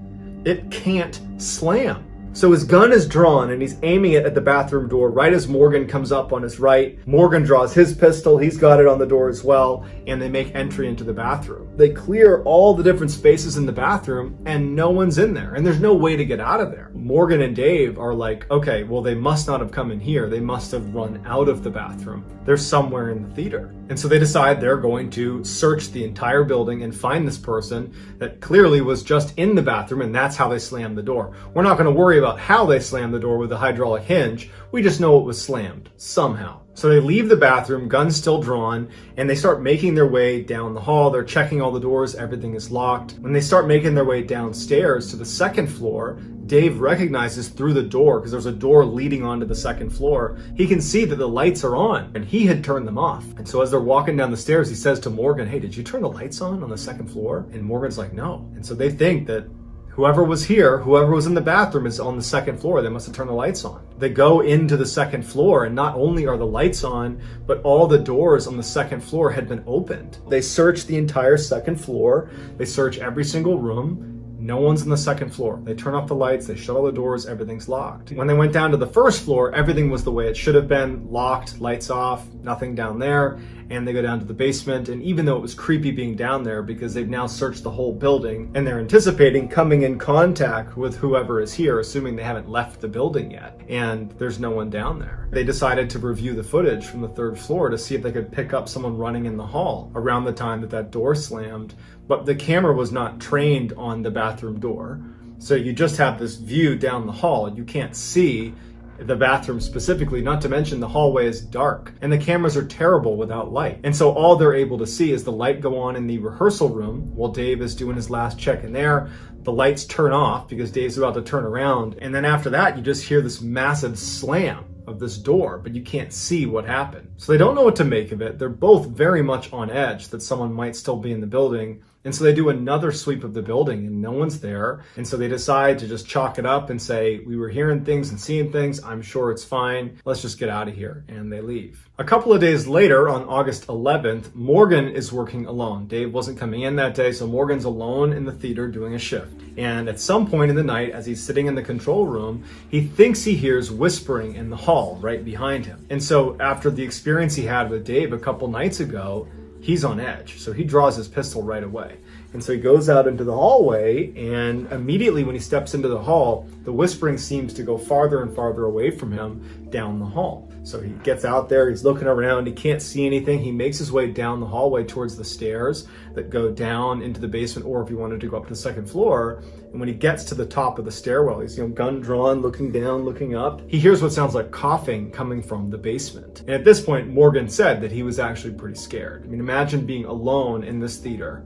It can't slam. So his gun is drawn and he's aiming it at the bathroom door right as Morgan comes up on his right. Morgan draws his pistol, he's got it on the door as well, and they make entry into the bathroom. They clear all the different spaces in the bathroom and no one's in there, and there's no way to get out of there. Morgan and Dave are like, okay, well, they must not have come in here. They must have run out of the bathroom. They're somewhere in the theater. And so they decide they're going to search the entire building and find this person that clearly was just in the bathroom, and that's how they slammed the door. We're not going to worry about how they slammed the door with the hydraulic hinge. We just know it was slammed somehow. So they leave the bathroom, guns still drawn, and they start making their way down the hall. They're checking all the doors, everything is locked. When they start making their way downstairs to the second floor, Dave recognizes through the door, because there's a door leading onto the second floor, he can see that the lights are on, and he had turned them off. And so as they're walking down the stairs, he says to Morgan, hey, did you turn the lights on the second floor? And Morgan's like, no. And so they think that whoever was here, whoever was in the bathroom is on the second floor. They must have turned the lights on. They go into the second floor, and not only are the lights on, but all the doors on the second floor had been opened. They search the entire second floor. They search every single room. No one's on the second floor. They turn off the lights, they shut all the doors, everything's locked. When they went down to the first floor, everything was the way it should have been, locked, lights off, nothing down there. And they go down to the basement, and even though it was creepy being down there because they've now searched the whole building and they're anticipating coming in contact with whoever is here, assuming they haven't left the building yet, and there's no one down there. They decided to review the footage from the third floor to see if they could pick up someone running in the hall around the time that that door slammed, but the camera was not trained on the bathroom door. So you just have this view down the hall. You can't see the bathroom specifically, not to mention the hallway is dark and the cameras are terrible without light. And so all they're able to see is the light go on in the rehearsal room while Dave is doing his last check in there. The lights turn off because Dave's about to turn around. And then after that, you just hear this massive slam of this door, but you can't see what happened. So they don't know what to make of it. They're both very much on edge that someone might still be in the building. And so they do another sweep of the building and no one's there. And so they decide to just chalk it up and say, we were hearing things and seeing things. I'm sure it's fine. Let's just get out of here. And they leave. A couple of days later, on August 11th, Morgan is working alone. Dave wasn't coming in that day, so Morgan's alone in the theater doing a shift. And at some point in the night, as he's sitting in the control room, he thinks he hears whispering in the hall right behind him. And so after the experience he had with Dave a couple nights ago, he's on edge. So he draws his pistol right away. And so he goes out into the hallway, and immediately when he steps into the hall, the whispering seems to go farther and farther away from him down the hall. So he gets out there, he's looking around, he can't see anything. He makes his way down the hallway towards the stairs that go down into the basement, or if he wanted to go up to the second floor. And when he gets to the top of the stairwell, he's, gun drawn, looking down, looking up. He hears what sounds like coughing coming from the basement. And at this point, Morgan said that he was actually pretty scared. I mean, imagine being alone in this theater.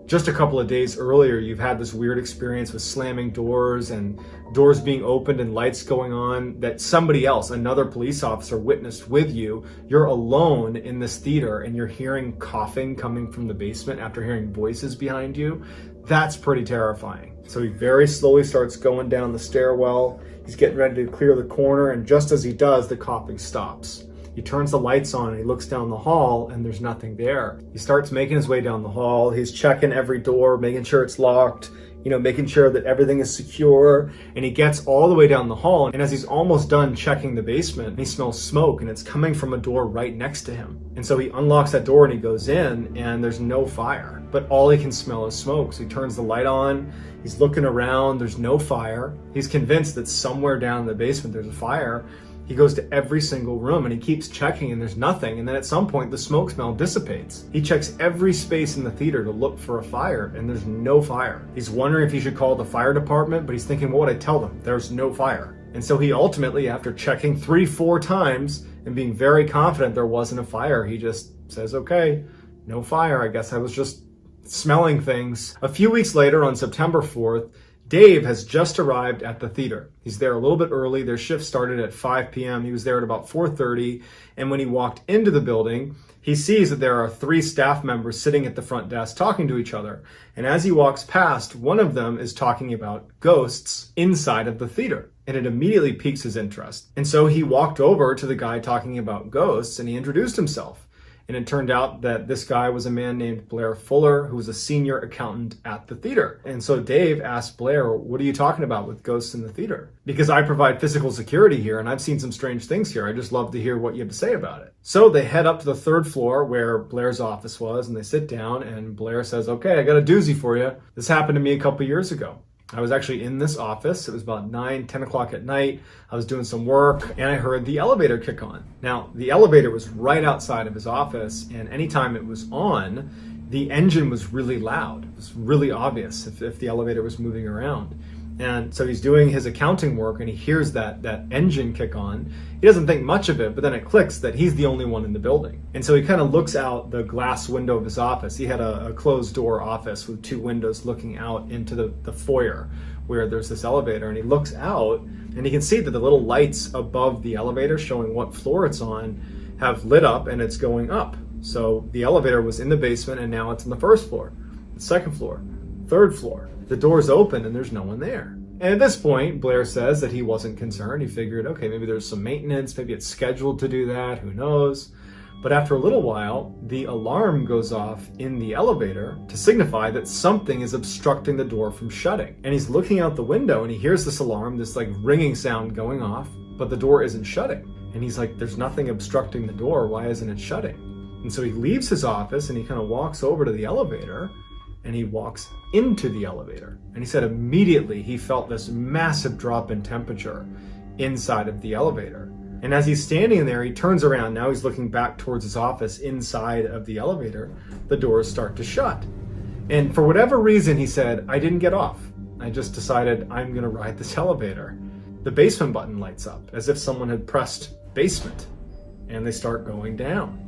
Just a couple of days earlier, you've had this weird experience with slamming doors and doors being opened and lights going on that somebody else, another police officer, witnessed with you. You're alone in this theater and you're hearing coughing coming from the basement after hearing voices behind you. That's pretty terrifying. So he very slowly starts going down the stairwell. He's getting ready to clear the corner, and just as he does, the coughing stops. He turns the lights on and he looks down the hall and there's nothing there. He starts making his way down the hall. He's checking every door, making sure it's locked, making sure that everything is secure. And he gets all the way down the hall. And as he's almost done checking the basement, he smells smoke and it's coming from a door right next to him. And so he unlocks that door and he goes in, and there's no fire, but all he can smell is smoke. So he turns the light on. He's looking around. There's no fire. He's convinced that somewhere down in the basement there's a fire. He goes to every single room and he keeps checking and there's nothing. And then at some point the smoke smell dissipates. He checks every space in the theater to look for a fire, and there's no fire. He's wondering if he should call the fire department, but he's thinking, what would I tell them? There's no fire. And so he ultimately, after checking 3-4 times and being very confident there wasn't a fire, he just says, okay, no fire. I guess I was just smelling things. A few weeks later, on September 4th, Dave has just arrived at the theater. He's there a little bit early. Their shift started at 5 p.m. He was there at about 4:30. And when he walked into the building, he sees that there are 3 staff members sitting at the front desk talking to each other. And as he walks past, one of them is talking about ghosts inside of the theater. And it immediately piques his interest. And so he walked over to the guy talking about ghosts and he introduced himself. And it turned out that this guy was a man named Blair Fuller, who was a senior accountant at the theater. And so Dave asked Blair, what are you talking about with ghosts in the theater? Because I provide physical security here and I've seen some strange things here. I'd just love to hear what you have to say about it. So they head up to the 3rd floor where Blair's office was, and they sit down, and Blair says, okay, I got a doozy for you. This happened to me a couple years ago. I was actually in this office. It was about 10 o'clock at night. I was doing some work and I heard the elevator kick on. Now, the elevator was right outside of his office, and anytime it was on, the engine was really loud. It was really obvious if the elevator was moving around. And so he's doing his accounting work and he hears that engine kick on. He doesn't think much of it, but then it clicks that he's the only one in the building. And so he kind of looks out the glass window of his office. He had a closed door office with 2 windows looking out into the foyer where there's this elevator. And he looks out and he can see that the little lights above the elevator showing what floor it's on have lit up and it's going up. So the elevator was in the basement and now it's on the 1st floor, the 2nd floor, 3rd floor. The door's open and there's no one there. And at this point, Blair says that he wasn't concerned. He figured, okay, maybe there's some maintenance, maybe it's scheduled to do that, who knows. But after a little while, the alarm goes off in the elevator to signify that something is obstructing the door from shutting. And he's looking out the window and he hears this alarm, this like ringing sound going off, but the door isn't shutting. And he's like, there's nothing obstructing the door, why isn't it shutting? And so he leaves his office and he kind of walks over to the elevator and he walks into the elevator. And he said immediately he felt this massive drop in temperature inside of the elevator. And as he's standing there, he turns around. Now he's looking back towards his office inside of the elevator. The doors start to shut. And for whatever reason, he said, I didn't get off. I just decided I'm gonna ride this elevator. The basement button lights up as if someone had pressed basement, and they start going down.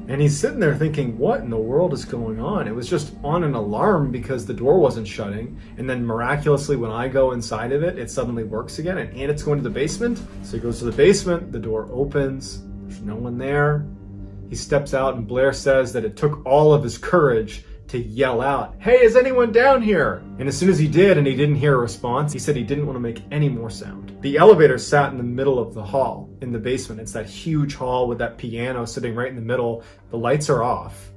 And he's sitting there thinking, what in the world is going on? It was just on an alarm because the door wasn't shutting. And then miraculously, when I go inside of it, it suddenly works again and it's going to the basement. So he goes to the basement, the door opens, there's no one there. He steps out and Blair says that it took all of his courage to yell out, hey, is anyone down here? And as soon as he did and he didn't hear a response, he said he didn't want to make any more sound. The elevator sat in the middle of the hall in the basement. It's that huge hall with that piano sitting right in the middle. The lights are off.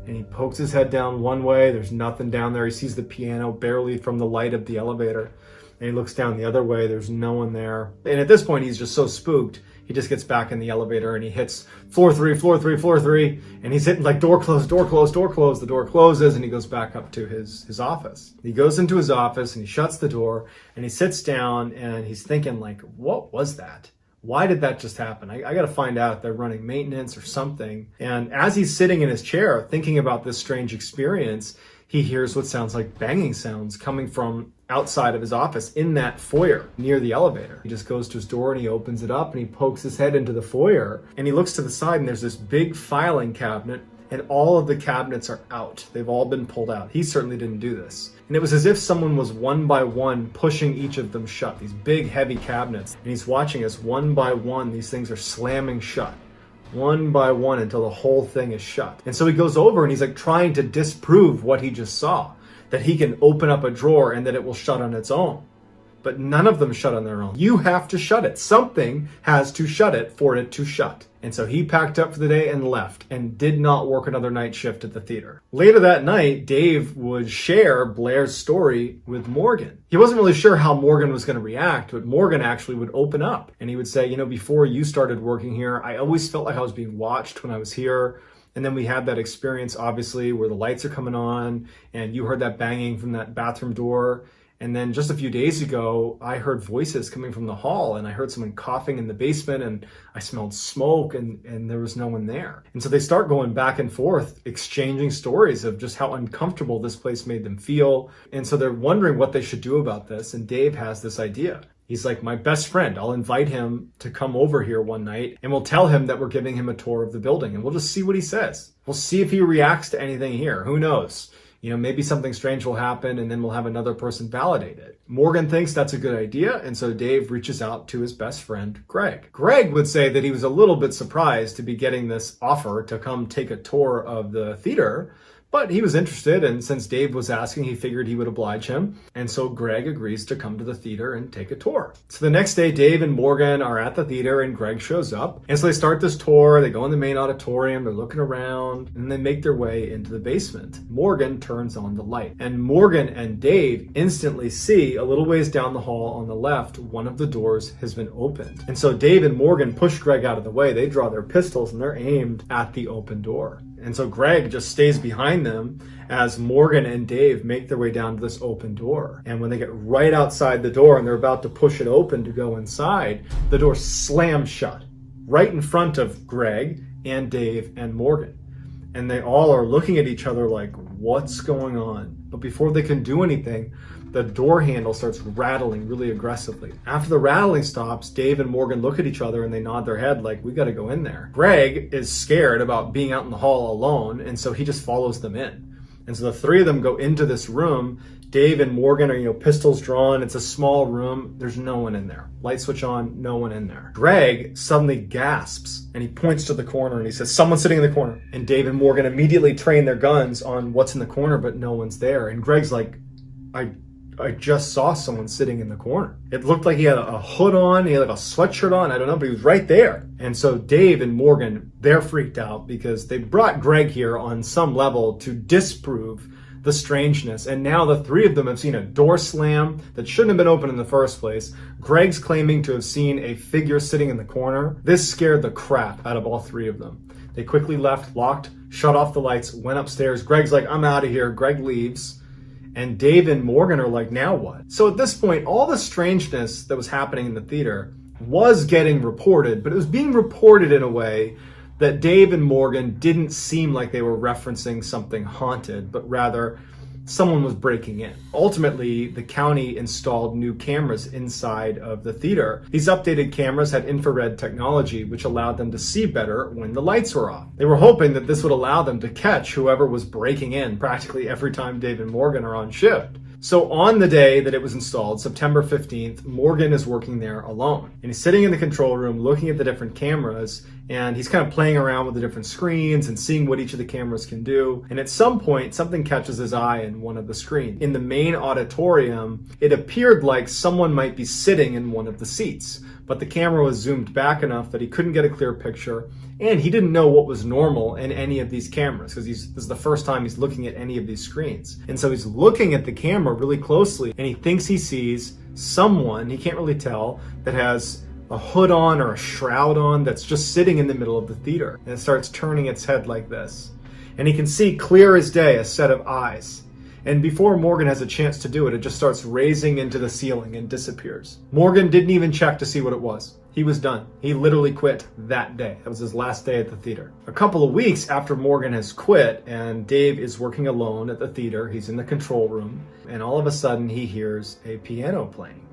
And he pokes his head down one way. There's nothing down there. He sees the piano barely from the light of the elevator. And he looks down the other way. There's no one there. And at this point, he's just so spooked. He just gets back in the elevator and he hits floor 3, floor 3, floor 3. And he's hitting like door closed, door closed, door closed. The door closes and he goes back up to his office. He goes into his office and he shuts the door and he sits down and he's thinking like, what was that? Why did that just happen? I got to find out if they're running maintenance or something. And as he's sitting in his chair thinking about this strange experience, he hears what sounds like banging sounds coming from outside of his office in that foyer near the elevator. He just goes to his door and he opens it up and he pokes his head into the foyer and he looks to the side and there's this big filing cabinet and all of the cabinets are out. They've all been pulled out. He certainly didn't do this. And it was as if someone was one by one pushing each of them shut, these big heavy cabinets. And he's watching as one by one these things are slamming shut. One by one until the whole thing is shut. And so he goes over and he's like trying to disprove what he just saw, that he can open up a drawer and that it will shut on its own. But none of them shut on their own. You have to shut it. Something has to shut it for it to shut. And so he packed up for the day and left and did not work another night shift at the theater. Later that night, Dave would share Blair's story with Morgan. He wasn't really sure how Morgan was going to react, but Morgan actually would open up and he would say, you know, before you started working here, I always felt like I was being watched when I was here. And then we had that experience, obviously, where the lights are coming on and you heard that banging from that bathroom door. And then just a few days ago, I heard voices coming from the hall and I heard someone coughing in the basement and I smelled smoke and there was no one there. And so they start going back and forth, exchanging stories of just how uncomfortable this place made them feel. And so they're wondering what they should do about this. And Dave has this idea. He's like, my best friend, I'll invite him to come over here one night and we'll tell him that we're giving him a tour of the building and we'll just see what he says. We'll see if he reacts to anything here. Who knows? You know, maybe something strange will happen and then we'll have another person validate it. Morgan thinks that's a good idea. And so Dave reaches out to his best friend, Greg. Greg would say that he was a little bit surprised to be getting this offer to come take a tour of the theater, But he was interested, and since Dave was asking, he figured he would oblige him. And so Greg agrees to come to the theater and take a tour. So the next day, Dave and Morgan are at the theater and Greg shows up. And so they start this tour, they go in the main auditorium, they're looking around, and they make their way into the basement. Morgan turns on the light. And Morgan and Dave instantly see a little ways down the hall on the left, one of the doors has been opened. And so Dave and Morgan push Greg out of the way. They draw their pistols and they're aimed at the open door. And so Greg just stays behind them as Morgan and Dave make their way down to this open door. And when they get right outside the door and they're about to push it open to go inside, the door slams shut right in front of Greg and Dave and Morgan. And they all are looking at each other like, what's going on? But before they can do anything, the door handle starts rattling really aggressively. After the rattling stops, Dave and Morgan look at each other and they nod their head like, we gotta go in there. Greg is scared about being out in the hall alone, and so he just follows them in. And so the three of them go into this room. Dave and Morgan are, pistols drawn. It's a small room. There's no one in there. Light switch on, no one in there. Greg suddenly gasps and he points to the corner and he says, someone's sitting in the corner. And Dave and Morgan immediately train their guns on what's in the corner, but no one's there. And Greg's like, I just saw someone sitting in the corner. It looked like he had a hood on, he had like a sweatshirt on, I don't know, but he was right there. And so Dave and Morgan, they're freaked out because they brought Greg here on some level to disprove the strangeness. And now the three of them have seen a door slam that shouldn't have been open in the first place. Greg's claiming to have seen a figure sitting in the corner. This scared the crap out of all three of them. They quickly left, locked, shut off the lights, went upstairs. Greg's like, I'm out of here. Greg leaves. And Dave and Morgan are like, now what? So at this point, all the strangeness that was happening in the theater was getting reported, but it was being reported in a way that Dave and Morgan didn't seem like they were referencing something haunted, but rather someone was breaking in. Ultimately, the county installed new cameras inside of the theater. These updated cameras had infrared technology, which allowed them to see better when the lights were off. They were hoping that this would allow them to catch whoever was breaking in practically every time Dave and Morgan are on shift. So on the day that it was installed, September 15th, Morgan is working there alone. And he's sitting in the control room looking at the different cameras, and he's kind of playing around with the different screens and seeing what each of the cameras can do. And at some point, something catches his eye in one of the screens. In the main auditorium, it appeared like someone might be sitting in one of the seats, but the camera was zoomed back enough that he couldn't get a clear picture, and he didn't know what was normal in any of these cameras because this is the first time he's looking at any of these screens. And so he's looking at the camera really closely, and he thinks he sees someone, he can't really tell, that has a hood on or a shroud on that's just sitting in the middle of the theater. And it starts turning its head like this. And he can see clear as day a set of eyes. And before Morgan has a chance to do it, it just starts raising into the ceiling and disappears. Morgan didn't even check to see what it was. He was done. He literally quit that day. That was his last day at the theater. A couple of weeks after Morgan has quit and Dave is working alone at the theater, he's in the control room, and all of a sudden he hears a piano playing.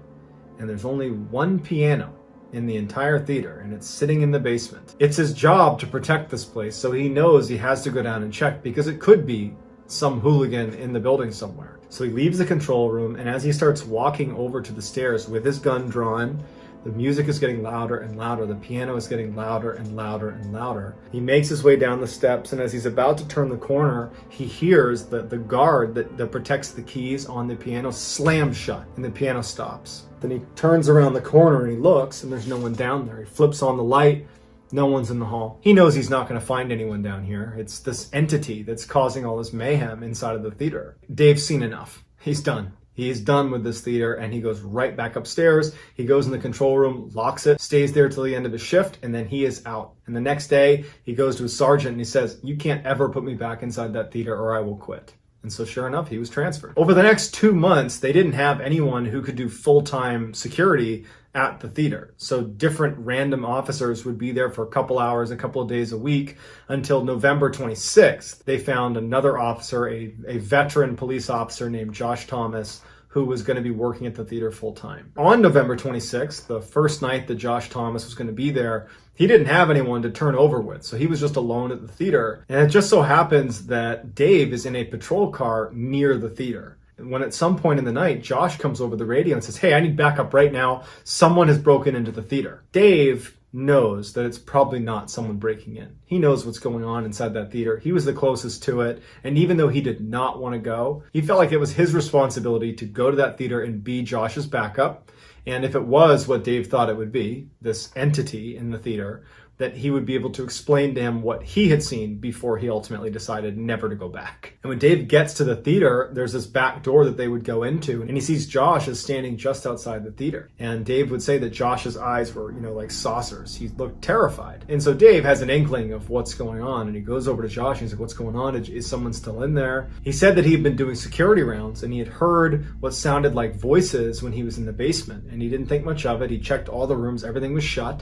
And there's only one piano in the entire theater, and it's sitting in the basement. It's his job to protect this place, so he knows he has to go down and check because it could be some hooligan in the building somewhere. So he leaves the control room, and as he starts walking over to the stairs with his gun drawn, the music is getting louder and louder. The piano is getting louder and louder and louder. He makes his way down the steps, and as he's about to turn the corner, he hears the guard that protects the keys on the piano slam shut, and the piano stops. Then he turns around the corner and he looks, and there's no one down there. He flips on the light. No one's in the hall. He knows he's not going to find anyone down here. It's this entity that's causing all this mayhem inside of the theater. Dave's seen enough. He's done. He's done with this theater, and he goes right back upstairs. He goes in the control room, locks it, stays there till the end of his shift, and then he is out. And the next day, he goes to his sergeant and he says, you can't ever put me back inside that theater or I will quit. And so sure enough, he was transferred. Over the next 2 months, they didn't have anyone who could do full-time security at the theater. So different random officers would be there for a couple hours, a couple of days a week until November 26th. They found another officer, a veteran police officer named Josh Thomas, who was going to be working at the theater full time. On November 26th, the first night that Josh Thomas was going to be there, he didn't have anyone to turn over with, so he was just alone at the theater. And it just so happens that Dave is in a patrol car near the theater. When at some point in the night, Josh comes over the radio and says, hey, I need backup right now. Someone has broken into the theater. Dave knows that it's probably not someone breaking in. He knows what's going on inside that theater. He was the closest to it. And even though he did not want to go, he felt like it was his responsibility to go to that theater and be Josh's backup. And if it was what Dave thought it would be, this entity in the theater, that he would be able to explain to him what he had seen before he ultimately decided never to go back. And when Dave gets to the theater, there's this back door that they would go into, and he sees Josh is standing just outside the theater. And Dave would say that Josh's eyes were, like saucers. He looked terrified. And so Dave has an inkling of what's going on, and he goes over to Josh and he's like, what's going on? Is someone still in there? He said that he had been doing security rounds, and he had heard what sounded like voices when he was in the basement, and he didn't think much of it. He checked all the rooms, everything was shut.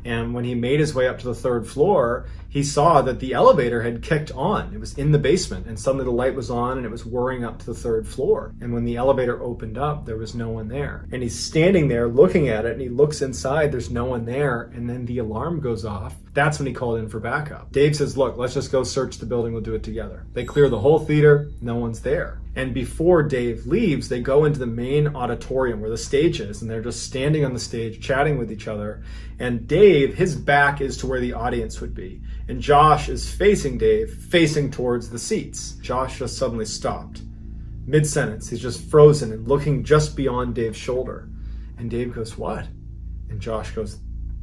And when he made his way up to the 3rd floor, he saw that the elevator had kicked on. It was in the basement, and suddenly the light was on and it was whirring up to the 3rd floor. And when the elevator opened up, there was no one there. And he's standing there looking at it, and he looks inside, there's no one there, and then the alarm goes off. That's when he called in for backup. Dave says, look, let's just go search the building, we'll do it together. They clear the whole theater, no one's there. And before Dave leaves, they go into the main auditorium where the stage is, and they're just standing on the stage chatting with each other. And Dave, his back is to where the audience would be. And Josh is facing Dave, facing towards the seats. Josh just suddenly stopped. Mid-sentence, he's just frozen and looking just beyond Dave's shoulder. And Dave goes, what? And Josh goes,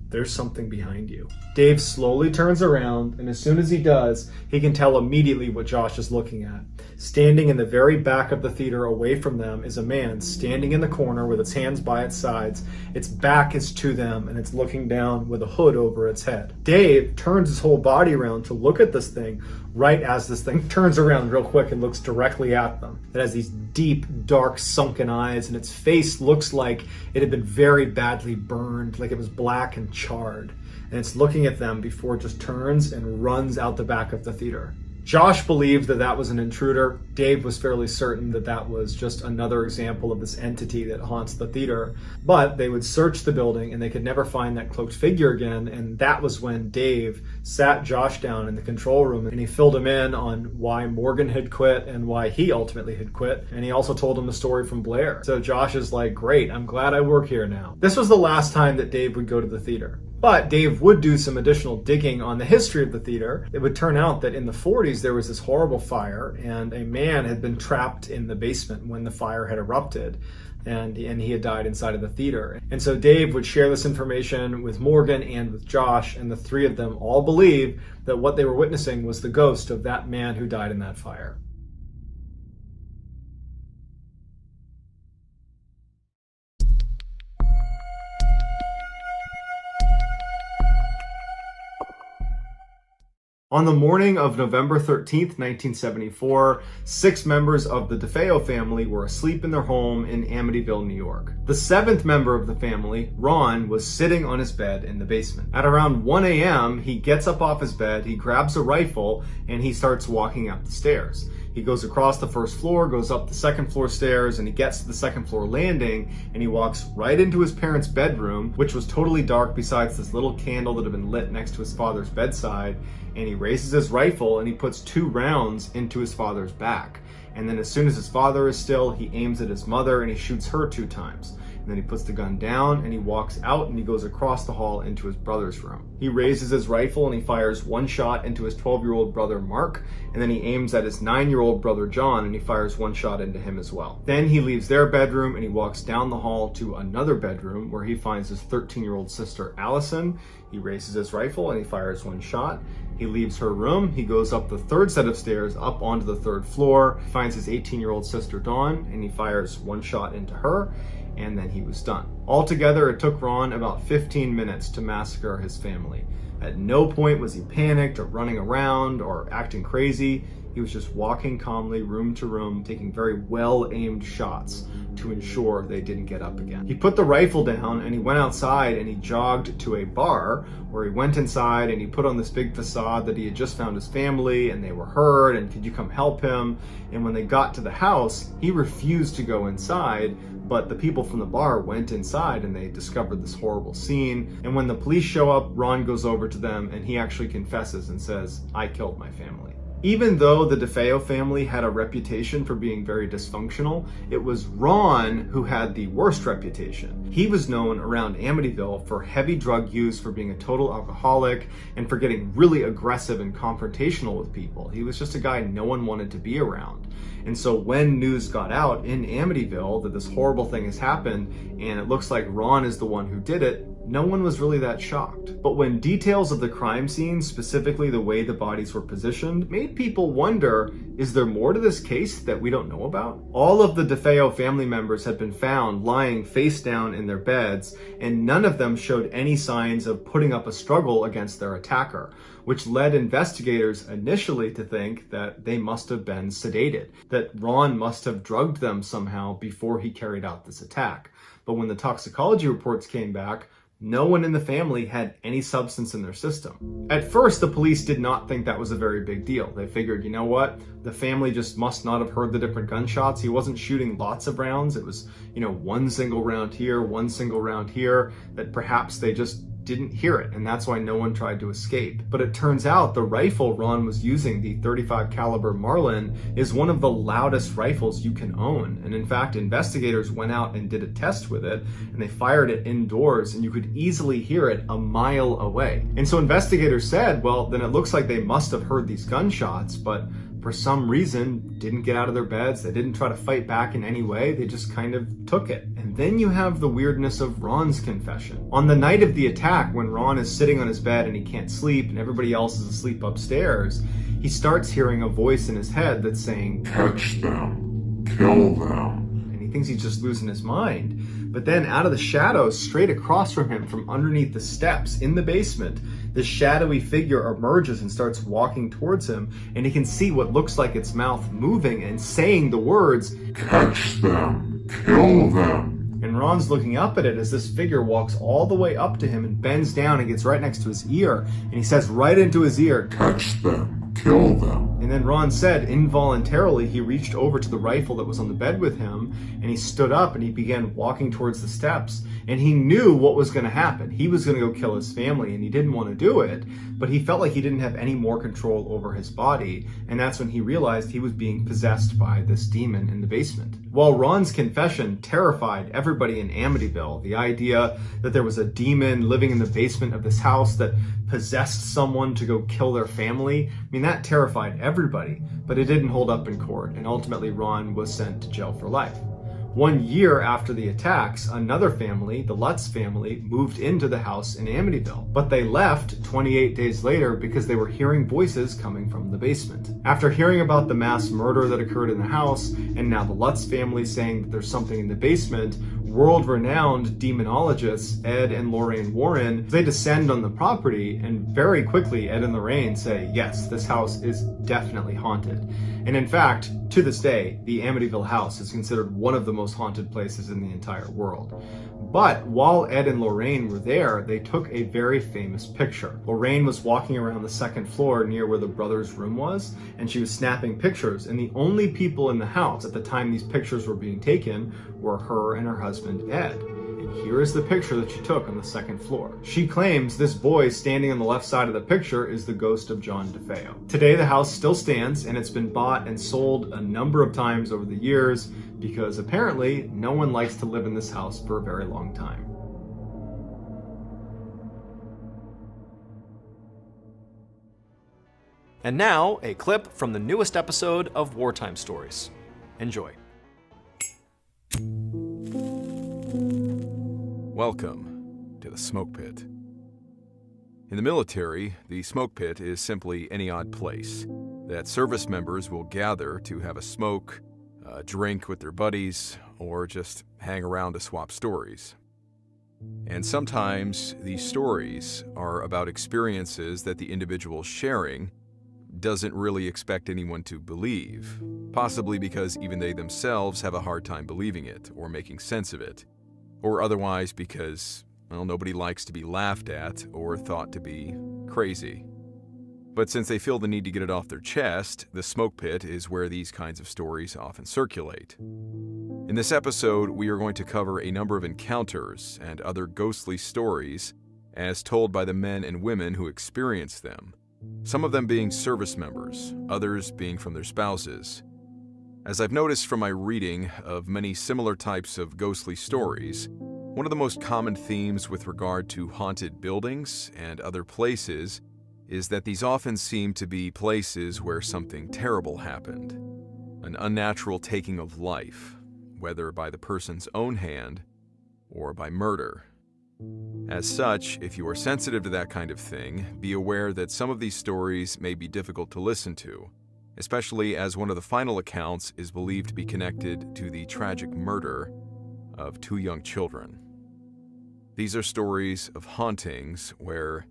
there's something behind you. Dave slowly turns around, and as soon as he does, he can tell immediately what Josh is looking at. Standing in the very back of the theater away from them is a man standing in the corner with its hands by its sides. Its back is to them, and it's looking down with a hood over its head. Dave turns his whole body around to look at this thing right as this thing turns around real quick and looks directly at them. It has these deep, dark, sunken eyes, and its face looks like it had been very badly burned, like it was black and charred. And it's looking at them before it just turns and runs out the back of the theater. Josh believed that that was an intruder. Dave was fairly certain that that was just another example of this entity that haunts the theater. But they would search the building and they could never find that cloaked figure again. And that was when Dave sat Josh down in the control room and he filled him in on why Morgan had quit and why he ultimately had quit. And he also told him the story from Blair. So Josh is like, great, I'm glad I work here now. This was the last time that Dave would go to the theater. But Dave would do some additional digging on the history of the theater. It would turn out that in the 40s, there was this horrible fire, and a man had been trapped in the basement when the fire had erupted, and he had died inside of the theater. And so Dave would share this information with Morgan and with Josh, and the three of them all believed that what they were witnessing was the ghost of that man who died in that fire. On the morning of November 13th, 1974, 6 members of the DeFeo family were asleep in their home in Amityville, New York. The 7th member of the family, Ron, was sitting on his bed in the basement. At around 1 a.m., he gets up off his bed, he grabs a rifle, and he starts walking up the stairs. He goes across the 1st floor, goes up the 2nd floor stairs, and he gets to the 2nd floor landing, and he walks right into his parents' bedroom, which was totally dark besides this little candle that had been lit next to his father's bedside, and he raises his rifle and he puts 2 rounds into his father's back. And then as soon as his father is still, he aims at his mother and he shoots her 2 times. And then he puts the gun down and he walks out and he goes across the hall into his brother's room. He raises his rifle and he fires 1 shot into his 12-year-old brother Mark, and then he aims at his 9-year-old brother John and he fires 1 shot into him as well. Then he leaves their bedroom and he walks down the hall to another bedroom where he finds his 13-year-old sister Allison. He raises his rifle and he fires 1 shot. He leaves her room, he goes up the 3rd set of stairs up onto the 3rd floor, finds his 18-year-old sister Dawn, and he fires 1 shot into her, and then he was done. Altogether, it took Ron about 15 minutes to massacre his family. At no point was he panicked or running around or acting crazy. He was just walking calmly room to room, taking very well-aimed shots to ensure they didn't get up again. He put the rifle down and he went outside and he jogged to a bar where he went inside and he put on this big facade that he had just found his family and they were hurt and could you come help him? And when they got to the house, he refused to go inside, but the people from the bar went inside and they discovered this horrible scene. And when the police show up, Ron goes over to them and he actually confesses and says, "I killed my family." Even though the DeFeo family had a reputation for being very dysfunctional, it was Ron who had the worst reputation. He was known around Amityville for heavy drug use, for being a total alcoholic, and for getting really aggressive and confrontational with people. He was just a guy no one wanted to be around. And so when news got out in Amityville that this horrible thing has happened, and it looks like Ron is the one who did it, no one was really that shocked. But when details of the crime scene, specifically the way the bodies were positioned, made people wonder, is there more to this case that we don't know about? All of the DeFeo family members had been found lying face down in their beds, and none of them showed any signs of putting up a struggle against their attacker, which led investigators initially to think that they must have been sedated, that Ron must have drugged them somehow before he carried out this attack. But when the toxicology reports came back, no one in the family had any substance in their system. At first, the police did not think that was a very big deal. They figured, you know what? The family just must not have heard the different gunshots. He wasn't shooting lots of rounds. It was, one single round here, one single round here, that perhaps they just didn't hear it, and that's why no one tried to escape. But it turns out the rifle Ron was using, the .35 caliber Marlin, is one of the loudest rifles you can own. And in fact, investigators went out and did a test with it, and they fired it indoors, and you could easily hear it a mile away. And so investigators said, well, then it looks like they must have heard these gunshots, but for some reason didn't get out of their beds. They didn't try to fight back in any way. They just kind of took it. And then you have the weirdness of Ron's confession. On the night of the attack, when Ron is sitting on his bed and he can't sleep and everybody else is asleep upstairs, he starts hearing a voice in his head that's saying, "Catch them, kill them." And he thinks he's just losing his mind. But then out of the shadows, straight across from him, from underneath the steps in the basement, this shadowy figure emerges and starts walking towards him, and he can see what looks like its mouth moving and saying the words, "Catch them, kill them." And Ron's looking up at it as this figure walks all the way up to him and bends down and gets right next to his ear, and he says right into his ear, "Catch them, kill them." And then Ron said involuntarily he reached over to the rifle that was on the bed with him, and he stood up and he began walking towards the steps. And he knew what was going to happen. He was going to go kill his family, and he didn't want to do it, but he felt like he didn't have any more control over his body, and that's when he realized he was being possessed by this demon in the basement. While Ron's confession terrified everybody in Amityville, the idea that there was a demon living in the basement of this house that possessed someone to go kill their family, that terrified everybody, but it didn't hold up in court, and ultimately Ron was sent to jail for life. 1 year after the attacks, another family, the Lutz family, moved into the house in Amityville, but they left 28 days later because they were hearing voices coming from the basement. After hearing about the mass murder that occurred in the house, and now the Lutz family saying that there's something in the basement, world-renowned demonologists Ed and Lorraine Warren, they descend on the property, and very quickly Ed and Lorraine say, yes, this house is definitely haunted. And in fact, to this day, the Amityville house is considered one of the most haunted places in the entire world. But while Ed and Lorraine were there, they took a very famous picture. Lorraine was walking around the second floor near where the brothers' room was, and she was snapping pictures, and the only people in the house at the time these pictures were being taken were her and her husband, Ed. And here is the picture that she took on the second floor. She claims this boy standing on the left side of the picture is the ghost of John DeFeo. Today, the house still stands, and it's been bought and sold a number of times over the years because apparently no one likes to live in this house for a very long time. And now, a clip from the newest episode of Wartime Stories. Enjoy. Welcome to the smoke pit. In the military, the smoke pit is simply any odd place that service members will gather to have a smoke, a drink with their buddies, or just hang around to swap stories. And sometimes these stories are about experiences that the individual sharing doesn't really expect anyone to believe, possibly because even they themselves have a hard time believing it or making sense of it, or otherwise because, well, nobody likes to be laughed at or thought to be crazy. But since they feel the need to get it off their chest, the smoke pit is where these kinds of stories often circulate. In this episode, we are going to cover a number of encounters and other ghostly stories as told by the men and women who experience them, some of them being service members, others being from their spouses. As I've noticed from my reading of many similar types of ghostly stories, one of the most common themes with regard to haunted buildings and other places is that these often seem to be places where something terrible happened, an unnatural taking of life, whether by the person's own hand or by murder. As such, if you are sensitive to that kind of thing, be aware that some of these stories may be difficult to listen to, especially as one of the final accounts is believed to be connected to the tragic murder of 2 young children. These are stories of hauntings where,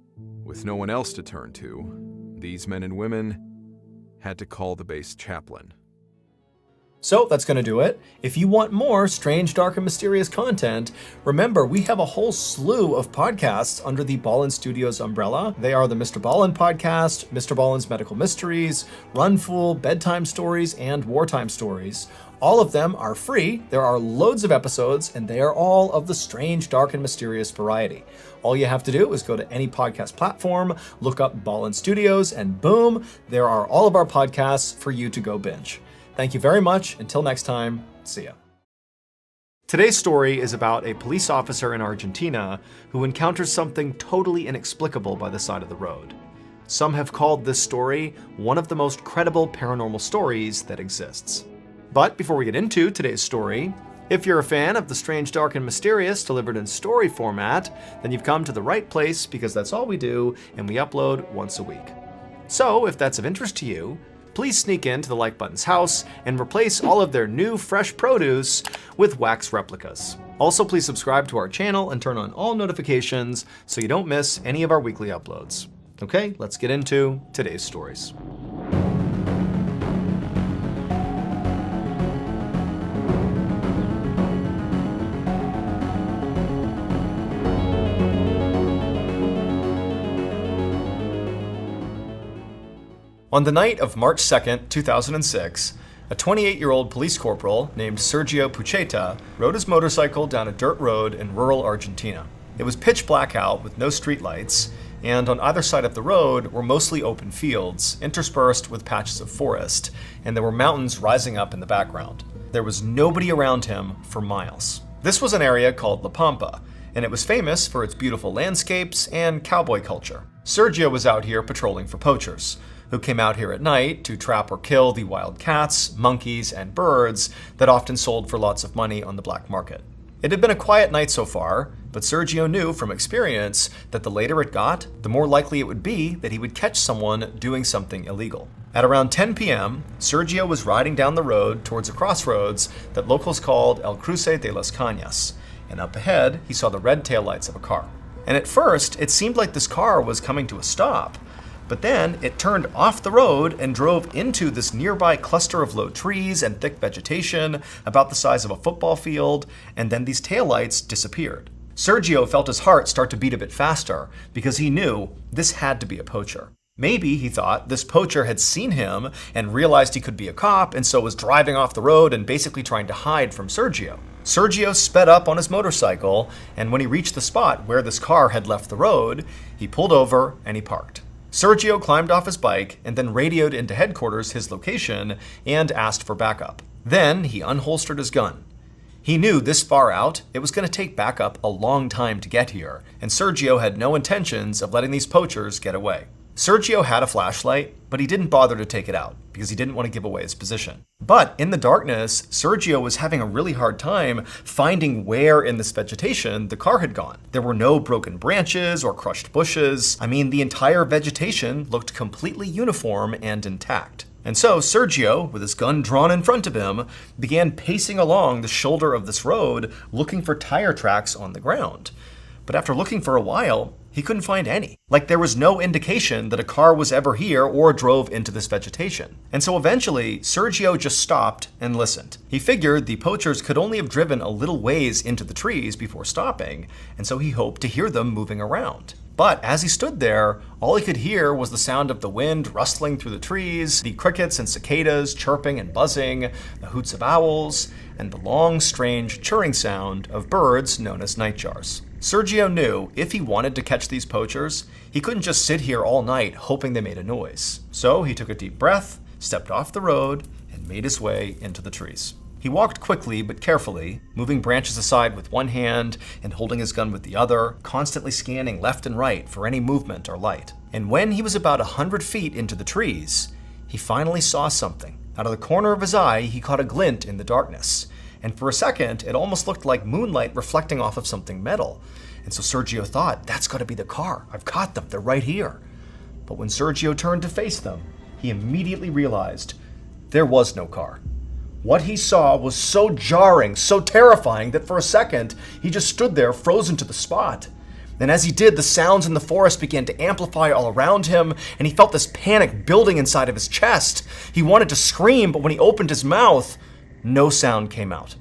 with no one else to turn to, these men and women had to call the base chaplain. So that's going to do it. If you want more strange, dark, and mysterious content, remember we have a whole slew of podcasts under the Ballen Studios umbrella. They are the MrBallen podcast, MrBallen's Medical Mysteries, Run Fool, Bedtime Stories, and Wartime Stories. All of them are free. There are loads of episodes, and they are all of the strange, dark, and mysterious variety. All you have to do is go to any podcast platform, look up Ballen Studios, and boom, there are all of our podcasts for you to go binge. Thank you very much. Until next time, see ya. Today's story is about a police officer in Argentina who encounters something totally inexplicable by the side of the road. Some have called this story one of the most credible paranormal stories that exists. But before we get into today's story, if you're a fan of the strange, dark, and mysterious delivered in story format, then you've come to the right place because that's all we do and we upload once a week. So if that's of interest to you, please sneak into the like button's house and replace all of their new fresh produce with wax replicas. Also, please subscribe to our channel and turn on all notifications so you don't miss any of our weekly uploads. Okay, let's get into today's stories. On the night of March 2nd, 2006, a 28-year-old police corporal named Sergio Pucheta rode his motorcycle down a dirt road in rural Argentina. It was pitch black out with no streetlights, and on either side of the road were mostly open fields, interspersed with patches of forest, and there were mountains rising up in the background. There was nobody around him for miles. This was an area called La Pampa, and it was famous for its beautiful landscapes and cowboy culture. Sergio was out here patrolling for poachers, who came out here at night to trap or kill the wild cats, monkeys, and birds that often sold for lots of money on the black market. It had been a quiet night so far, but Sergio knew from experience that the later it got, the more likely it would be that he would catch someone doing something illegal. At around 10 p.m., Sergio was riding down the road towards a crossroads that locals called El Cruce de las Cañas, and up ahead he saw the red taillights of a car. And at first, it seemed like this car was coming to a stop, but then it turned off the road and drove into this nearby cluster of low trees and thick vegetation about the size of a football field, and then these taillights disappeared. Sergio felt his heart start to beat a bit faster because he knew this had to be a poacher. Maybe, he thought, this poacher had seen him and realized he could be a cop and so was driving off the road and basically trying to hide from Sergio. Sergio sped up on his motorcycle, and when he reached the spot where this car had left the road, he pulled over and he parked. Sergio climbed off his bike and then radioed into headquarters his location and asked for backup. Then he unholstered his gun. He knew this far out, it was going to take backup a long time to get here, and Sergio had no intentions of letting these poachers get away. Sergio had a flashlight, but he didn't bother to take it out because he didn't want to give away his position. But in the darkness, Sergio was having a really hard time finding where in this vegetation the car had gone. There were no broken branches or crushed bushes. I mean, the entire vegetation looked completely uniform and intact. And so Sergio, with his gun drawn in front of him, began pacing along the shoulder of this road, looking for tire tracks on the ground. But after looking for a while, he couldn't find any. Like there was no indication that a car was ever here or drove into this vegetation. And so eventually, Sergio just stopped and listened. He figured the poachers could only have driven a little ways into the trees before stopping, and so he hoped to hear them moving around. But as he stood there, all he could hear was the sound of the wind rustling through the trees, the crickets and cicadas chirping and buzzing, the hoots of owls, and the long, strange chirring sound of birds known as nightjars. Sergio knew if he wanted to catch these poachers, he couldn't just sit here all night hoping they made a noise. So he took a deep breath, stepped off the road, and made his way into the trees. He walked quickly but carefully, moving branches aside with one hand and holding his gun with the other, constantly scanning left and right for any movement or light. And when he was about 100 feet into the trees, he finally saw something. Out of the corner of his eye, he caught a glint in the darkness. And for a second, it almost looked like moonlight reflecting off of something metal. And so Sergio thought, that's got to be the car. I've caught them. They're right here. But when Sergio turned to face them, he immediately realized there was no car. What he saw was so jarring, so terrifying that for a second, he just stood there frozen to the spot. And as he did, the sounds in the forest began to amplify all around him, and he felt this panic building inside of his chest. He wanted to scream, but when he opened his mouth, no sound came out.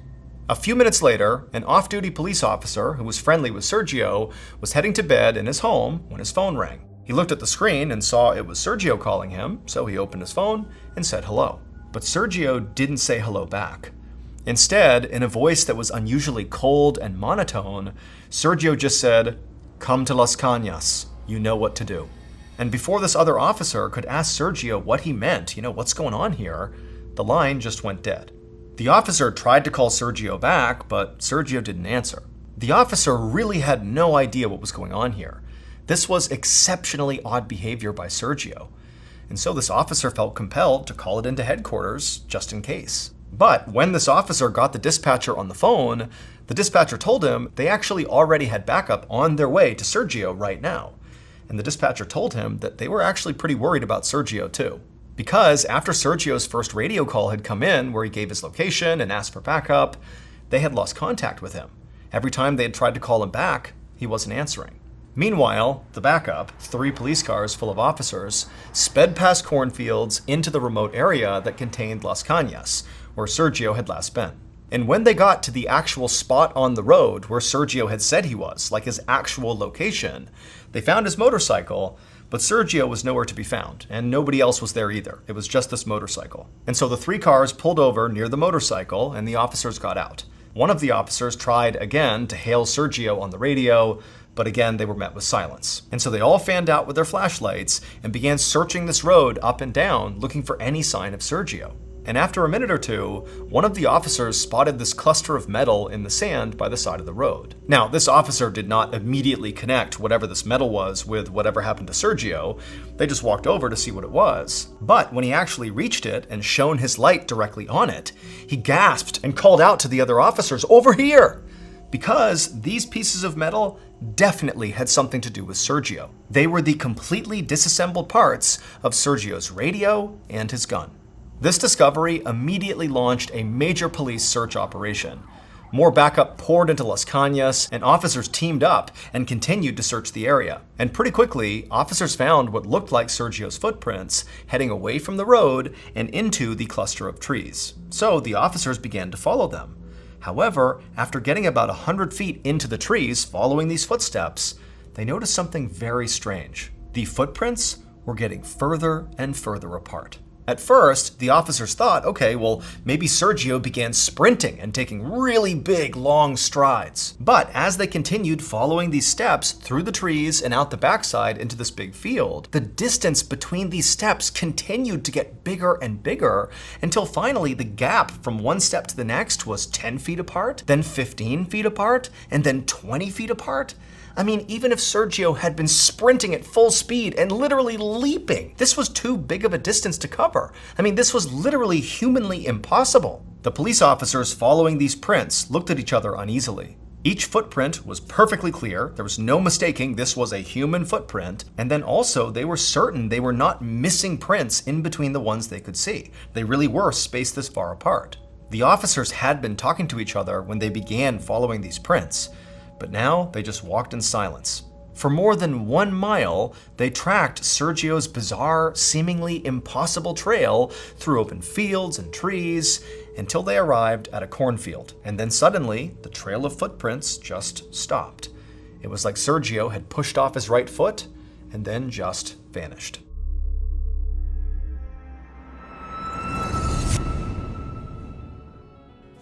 A few minutes later, an off-duty police officer who was friendly with Sergio was heading to bed in his home when his phone rang. He looked at the screen and saw it was Sergio calling him, so he opened his phone and said hello. But Sergio didn't say hello back. Instead, in a voice that was unusually cold and monotone, Sergio just said, "Come to Las Cañas. You know what to do." And before this other officer could ask Sergio what he meant, what's going on here, the line just went dead. The officer tried to call Sergio back, but Sergio didn't answer. The officer really had no idea what was going on here. This was exceptionally odd behavior by Sergio. And so this officer felt compelled to call it into headquarters just in case. But when this officer got the dispatcher on the phone, the dispatcher told him they actually already had backup on their way to Sergio right now. And the dispatcher told him that they were actually pretty worried about Sergio too. Because after Sergio's first radio call had come in, where he gave his location and asked for backup, they had lost contact with him. Every time they had tried to call him back, he wasn't answering. Meanwhile, the backup, 3 police cars full of officers, sped past cornfields into the remote area that contained Las Cañas, where Sergio had last been. And when they got to the actual spot on the road where Sergio had said he was, like his actual location, they found his motorcycle, but Sergio was nowhere to be found, and nobody else was there either. It was just this motorcycle. And so the 3 cars pulled over near the motorcycle, and the officers got out. One of the officers tried again to hail Sergio on the radio, but again they were met with silence. And so they all fanned out with their flashlights and began searching this road up and down, looking for any sign of Sergio. And after a minute or two, one of the officers spotted this cluster of metal in the sand by the side of the road. Now, this officer did not immediately connect whatever this metal was with whatever happened to Sergio. They just walked over to see what it was. But when he actually reached it and shone his light directly on it, he gasped and called out to the other officers, "Over here!" Because these pieces of metal definitely had something to do with Sergio. They were the completely disassembled parts of Sergio's radio and his gun. This discovery immediately launched a major police search operation. More backup poured into Las Cañas, and officers teamed up and continued to search the area. And pretty quickly, officers found what looked like Sergio's footprints heading away from the road and into the cluster of trees. So the officers began to follow them. However, after getting about 100 feet into the trees following these footsteps, they noticed something very strange. The footprints were getting further and further apart. At first, the officers thought, okay, well, maybe Sergio began sprinting and taking really big, long strides. But as they continued following these steps through the trees and out the backside into this big field, the distance between these steps continued to get bigger and bigger until finally the gap from one step to the next was 10 feet apart, then 15 feet apart, and then 20 feet apart. I mean, even if Sergio had been sprinting at full speed and literally leaping, this was too big of a distance to cover. I mean, this was literally humanly impossible. The police officers following these prints looked at each other uneasily. Each footprint was perfectly clear. There was no mistaking this was a human footprint. And then also, they were certain they were not missing prints in between the ones they could see. They really were spaced this far apart. The officers had been talking to each other when they began following these prints. But now they just walked in silence. For more than 1 mile, they tracked Sergio's bizarre, seemingly impossible trail through open fields and trees until they arrived at a cornfield. And then suddenly, the trail of footprints just stopped. It was like Sergio had pushed off his right foot and then just vanished.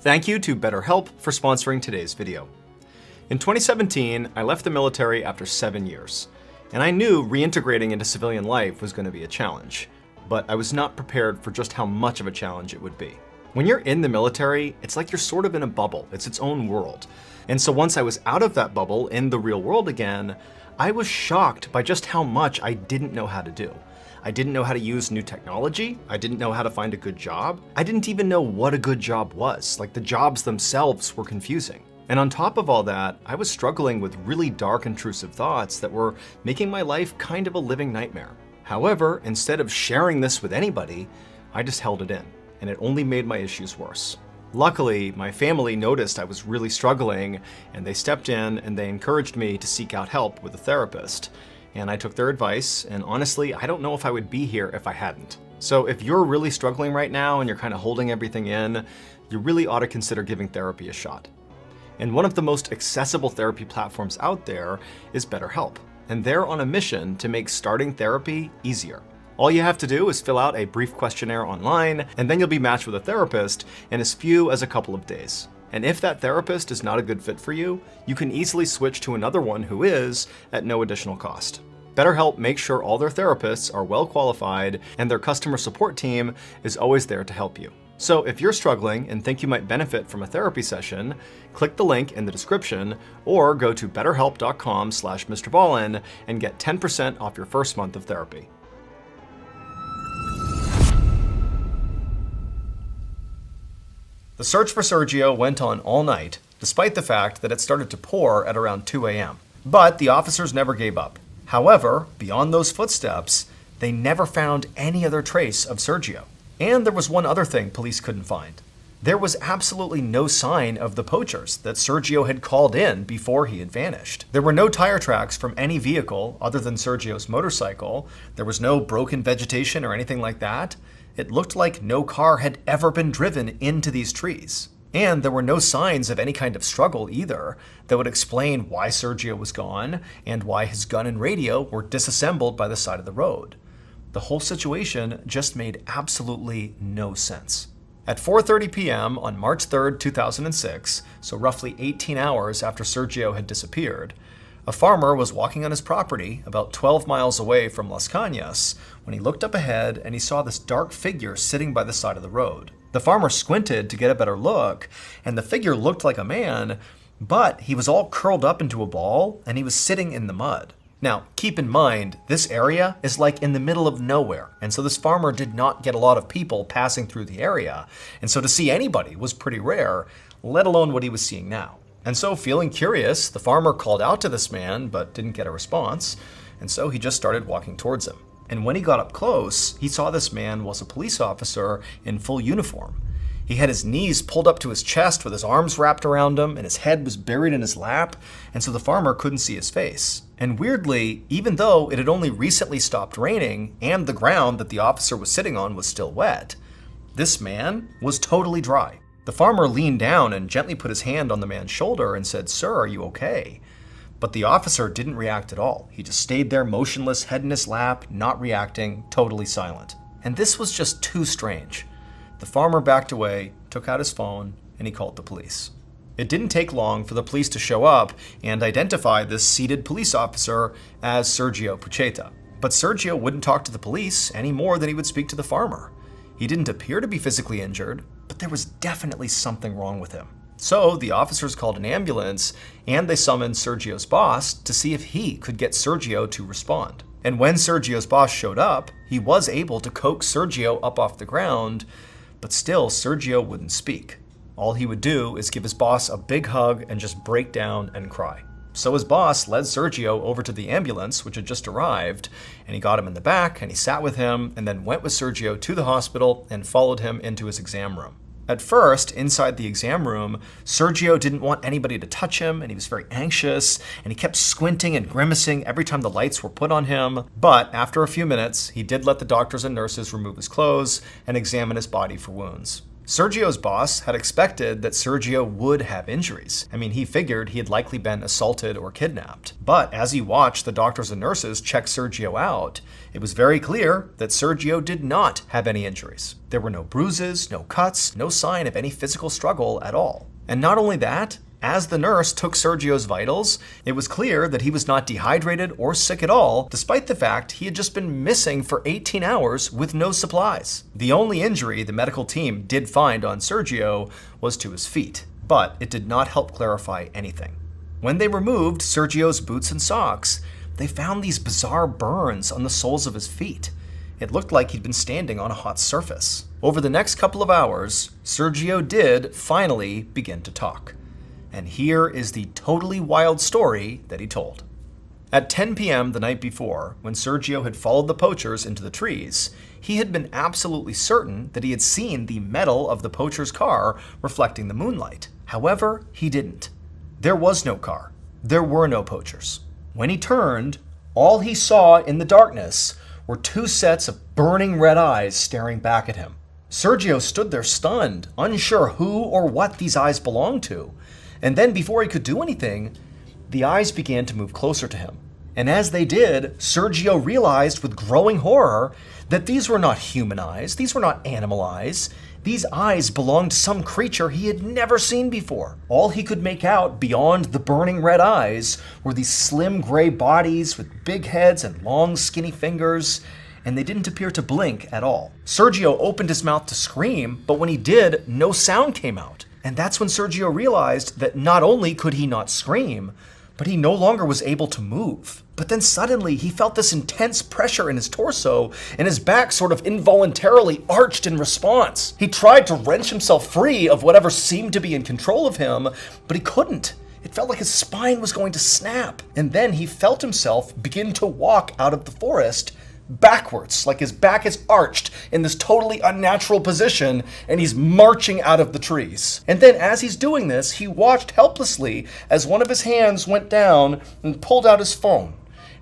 Thank you to BetterHelp for sponsoring today's video. In 2017, I left the military after 7 years, and I knew reintegrating into civilian life was going to be a challenge, but I was not prepared for just how much of a challenge it would be. When you're in the military, it's like you're sort of in a bubble. It's its own world. And so once I was out of that bubble in the real world again, I was shocked by just how much I didn't know how to do. I didn't know how to use new technology. I didn't know how to find a good job. I didn't even know what a good job was. Like, the jobs themselves were confusing. And on top of all that, I was struggling with really dark, intrusive thoughts that were making my life kind of a living nightmare. However, instead of sharing this with anybody, I just held it in, and it only made my issues worse. Luckily, my family noticed I was really struggling, and they stepped in and they encouraged me to seek out help with a therapist. And I took their advice, and honestly, I don't know if I would be here if I hadn't. So if you're really struggling right now and you're kind of holding everything in, you really ought to consider giving therapy a shot. And one of the most accessible therapy platforms out there is BetterHelp, and they're on a mission to make starting therapy easier. All you have to do is fill out a brief questionnaire online, and then you'll be matched with a therapist in as few as a couple of days. And if that therapist is not a good fit for you, you can easily switch to another one who is at no additional cost. BetterHelp makes sure all their therapists are well qualified, and their customer support team is always there to help you. So if you're struggling and think you might benefit from a therapy session, click the link in the description or go to betterhelp.com/MrBallen and get 10% off your first month of therapy. The search for Sergio went on all night, despite the fact that it started to pour at around 2 a.m. But the officers never gave up. However, beyond those footsteps, they never found any other trace of Sergio. And there was one other thing police couldn't find. There was absolutely no sign of the poachers that Sergio had called in before he had vanished. There were no tire tracks from any vehicle other than Sergio's motorcycle. There was no broken vegetation or anything like that. It looked like no car had ever been driven into these trees. And there were no signs of any kind of struggle either that would explain why Sergio was gone and why his gun and radio were disassembled by the side of the road. The whole situation just made absolutely no sense. At 4:30 p.m. on March 3rd, 2006, so roughly 18 hours after Sergio had disappeared, a farmer was walking on his property about 12 miles away from Las Cañas when he looked up ahead and he saw this dark figure sitting by the side of the road. The farmer squinted to get a better look, and the figure looked like a man, but he was all curled up into a ball and he was sitting in the mud. Now, keep in mind, this area is like in the middle of nowhere, and so this farmer did not get a lot of people passing through the area, and so to see anybody was pretty rare, let alone what he was seeing now. And so, feeling curious, the farmer called out to this man, but didn't get a response, and so he just started walking towards him. And when he got up close, he saw this man was a police officer in full uniform. He had his knees pulled up to his chest with his arms wrapped around him, and his head was buried in his lap, and so the farmer couldn't see his face. And weirdly, even though it had only recently stopped raining and the ground that the officer was sitting on was still wet, this man was totally dry. The farmer leaned down and gently put his hand on the man's shoulder and said, "Sir, are you okay?" But the officer didn't react at all. He just stayed there motionless, head in his lap, not reacting, totally silent. And this was just too strange. The farmer backed away, took out his phone, and he called the police. It didn't take long for the police to show up and identify this seated police officer as Sergio Pucheta. But Sergio wouldn't talk to the police any more than he would speak to the farmer. He didn't appear to be physically injured, but there was definitely something wrong with him. So the officers called an ambulance and they summoned Sergio's boss to see if he could get Sergio to respond. And when Sergio's boss showed up, he was able to coax Sergio up off the ground, but still Sergio wouldn't speak. All he would do is give his boss a big hug and just break down and cry. So his boss led Sergio over to the ambulance, which had just arrived, and he got him in the back and he sat with him and then went with Sergio to the hospital and followed him into his exam room. At first, inside the exam room, Sergio didn't want anybody to touch him, and he was very anxious, and he kept squinting and grimacing every time the lights were put on him. But after a few minutes, he did let the doctors and nurses remove his clothes and examine his body for wounds. Sergio's boss had expected that Sergio would have injuries. I mean, he figured he had likely been assaulted or kidnapped. But as he watched the doctors and nurses check Sergio out, it was very clear that Sergio did not have any injuries. There were no bruises, no cuts, no sign of any physical struggle at all. And not only that, As the nurse took Sergio's vitals, it was clear that he was not dehydrated or sick at all, despite the fact he had just been missing for 18 hours with no supplies. The only injury the medical team did find on Sergio was to his feet, but it did not help clarify anything. When they removed Sergio's boots and socks, they found these bizarre burns on the soles of his feet. It looked like he'd been standing on a hot surface. Over the next couple of hours, Sergio did finally begin to talk. And here is the totally wild story that he told. At 10 p.m. the night before, when Sergio had followed the poachers into the trees, he had been absolutely certain that he had seen the metal of the poacher's car reflecting the moonlight. However, he didn't. There was no car. There were no poachers. When he turned, all he saw in the darkness were two sets of burning red eyes staring back at him. Sergio stood there stunned, unsure who or what these eyes belonged to. And then before he could do anything, the eyes began to move closer to him. And as they did, Sergio realized with growing horror that these were not human eyes, these were not animal eyes. These eyes belonged to some creature he had never seen before. All he could make out beyond the burning red eyes were these slim gray bodies with big heads and long skinny fingers, and they didn't appear to blink at all. Sergio opened his mouth to scream, but when he did, no sound came out. And that's when Sergio realized that not only could he not scream, but he no longer was able to move. But then suddenly he felt this intense pressure in his torso, and his back sort of involuntarily arched in response. He tried to wrench himself free of whatever seemed to be in control of him, but he couldn't. It felt like his spine was going to snap. And then he felt himself begin to walk out of the forest backwards, like his back is arched in this totally unnatural position, and he's marching out of the trees. And then as he's doing this, he watched helplessly as one of his hands went down and pulled out his phone.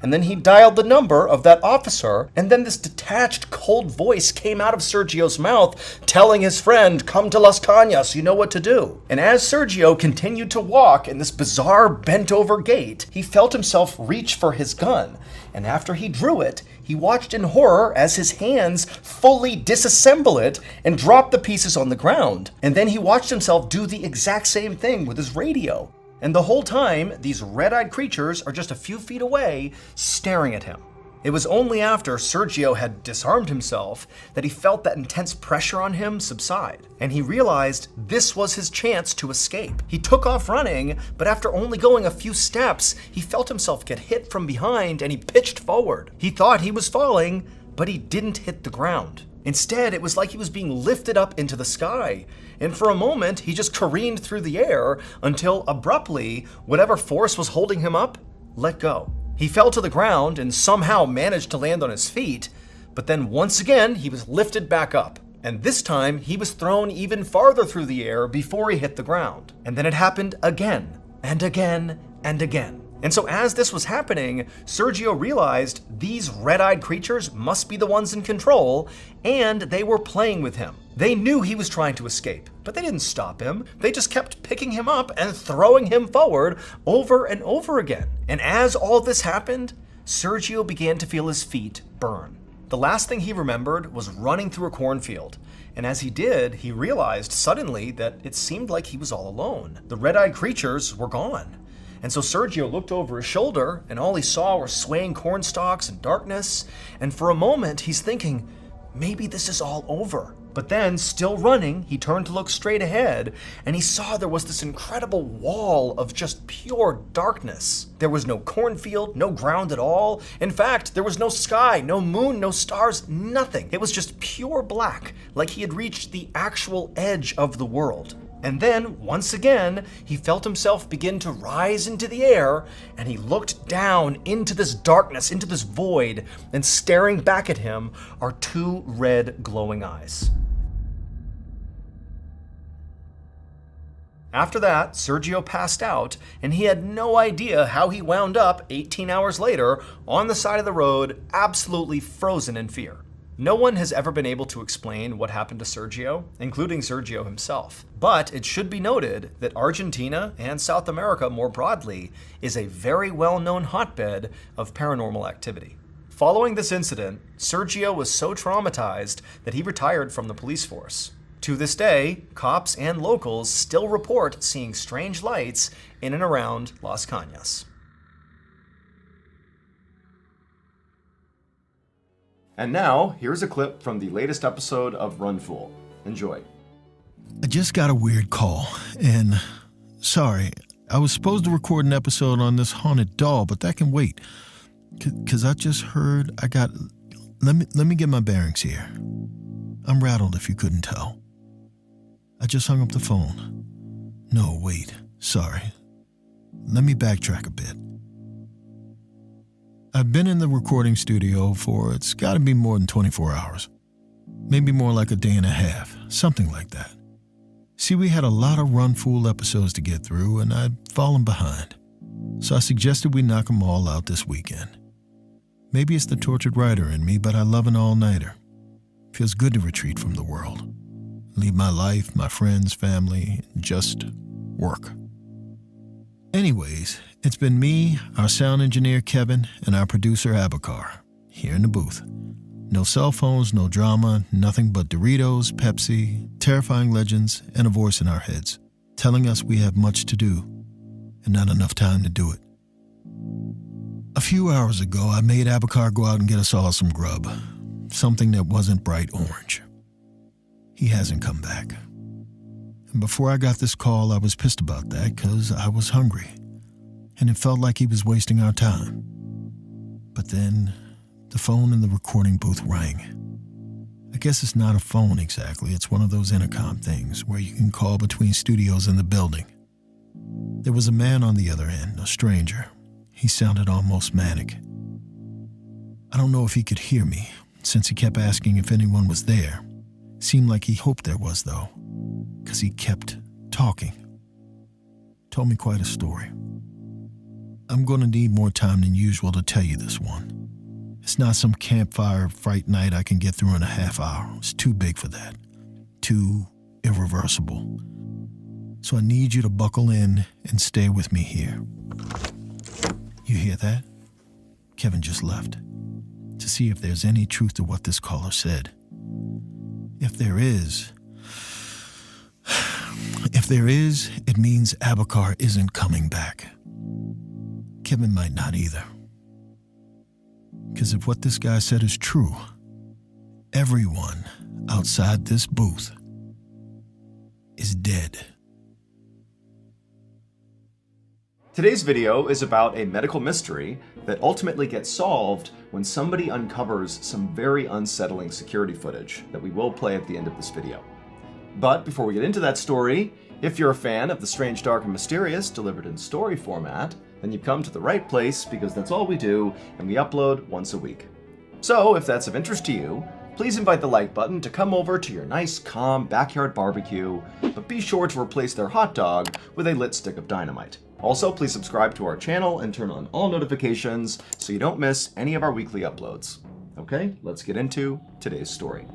And then he dialed the number of that officer, and then this detached, cold voice came out of Sergio's mouth, telling his friend, "Come to Las Cañas, you know what to do." And as Sergio continued to walk in this bizarre bent-over gait, he felt himself reach for his gun. And after he drew it, he watched in horror as his hands fully disassemble it and drop the pieces on the ground. And then he watched himself do the exact same thing with his radio. And the whole time, these red-eyed creatures are just a few feet away, staring at him. It was only after Sergio had disarmed himself that he felt that intense pressure on him subside, and he realized this was his chance to escape. He took off running, but after only going a few steps, he felt himself get hit from behind and he pitched forward. He thought he was falling, but he didn't hit the ground. Instead, it was like he was being lifted up into the sky. And for a moment, he just careened through the air until abruptly, whatever force was holding him up let go. He fell to the ground and somehow managed to land on his feet, but then once again, he was lifted back up. And this time, he was thrown even farther through the air before he hit the ground. And then it happened again, and again, and again. And so as this was happening, Sergio realized these red-eyed creatures must be the ones in control, and they were playing with him. They knew he was trying to escape, but they didn't stop him. They just kept picking him up and throwing him forward over and over again. And as all this happened, Sergio began to feel his feet burn. The last thing he remembered was running through a cornfield. And as he did, he realized suddenly that it seemed like he was all alone. The red-eyed creatures were gone. And so Sergio looked over his shoulder, and all he saw were swaying corn stalks and darkness. And for a moment, he's thinking, maybe this is all over. But then, still running, he turned to look straight ahead, and he saw there was this incredible wall of just pure darkness. There was no cornfield, no ground at all. In fact, there was no sky, no moon, no stars, nothing. It was just pure black, like he had reached the actual edge of the world. And then, once again, he felt himself begin to rise into the air, and he looked down into this darkness, into this void, and staring back at him are two red glowing eyes. After that, Sergio passed out, and he had no idea how he wound up 18 hours later on the side of the road, absolutely frozen in fear. No one has ever been able to explain what happened to Sergio, including Sergio himself. But it should be noted that Argentina and South America more broadly is a very well-known hotbed of paranormal activity. Following this incident, Sergio was so traumatized that he retired from the police force. To this day, cops and locals still report seeing strange lights in and around Las Cañas. And now, here's a clip from the latest episode of Run Fool. Enjoy. I just got a weird call, and sorry, I was supposed to record an episode on this haunted doll, but that can wait. Cause I just heard let me get my bearings here. I'm rattled if you couldn't tell. I just hung up the phone. No, wait, sorry. Let me backtrack a bit. I've been in the recording studio for, it's gotta be more than 24 hours. Maybe more like a day and a half, something like that. See, we had a lot of Run Fool episodes to get through, and I'd fallen behind. So I suggested we knock them all out this weekend. Maybe it's the tortured writer in me, but I love an all-nighter. Feels good to retreat from the world. Leave my life, my friends, family, just work. Anyways, it's been me, our sound engineer Kevin, and our producer Abakar, here in the booth. No cell phones, no drama, nothing but Doritos, Pepsi, terrifying legends, and a voice in our heads, telling us we have much to do, and not enough time to do it. A few hours ago, I made Abakar go out and get us all some grub, something that wasn't bright orange. He hasn't come back. And before I got this call, I was pissed about that because I was hungry, and it felt like he was wasting our time. But then, the phone in the recording booth rang. I guess it's not a phone exactly, it's one of those intercom things where you can call between studios in the building. There was a man on the other end, a stranger. He sounded almost manic. I don't know if he could hear me, since he kept asking if anyone was there. Seemed like he hoped there was, though, because he kept talking. Told me quite a story. I'm going to need more time than usual to tell you this one. It's not some campfire fright night I can get through in a half hour. It's too big for that. Too irreversible. So I need you to buckle in and stay with me here. You hear that? Kevin just left. To see if there's any truth to what this caller said. If there is, it means Abakar isn't coming back. Kevin might not either. Because if what this guy said is true, everyone outside this booth is dead. Today's video is about a medical mystery that ultimately gets solved when somebody uncovers some very unsettling security footage that we will play at the end of this video. But before we get into that story, if you're a fan of the strange, dark, and mysterious delivered in story format, then you've come to the right place because that's all we do, and we upload once a week. So if that's of interest to you, please invite the like button to come over to your nice, calm backyard barbecue, but be sure to replace their hot dog with a lit stick of dynamite. Also, please subscribe to our channel and turn on all notifications so you don't miss any of our weekly uploads. Okay, let's get into today's story.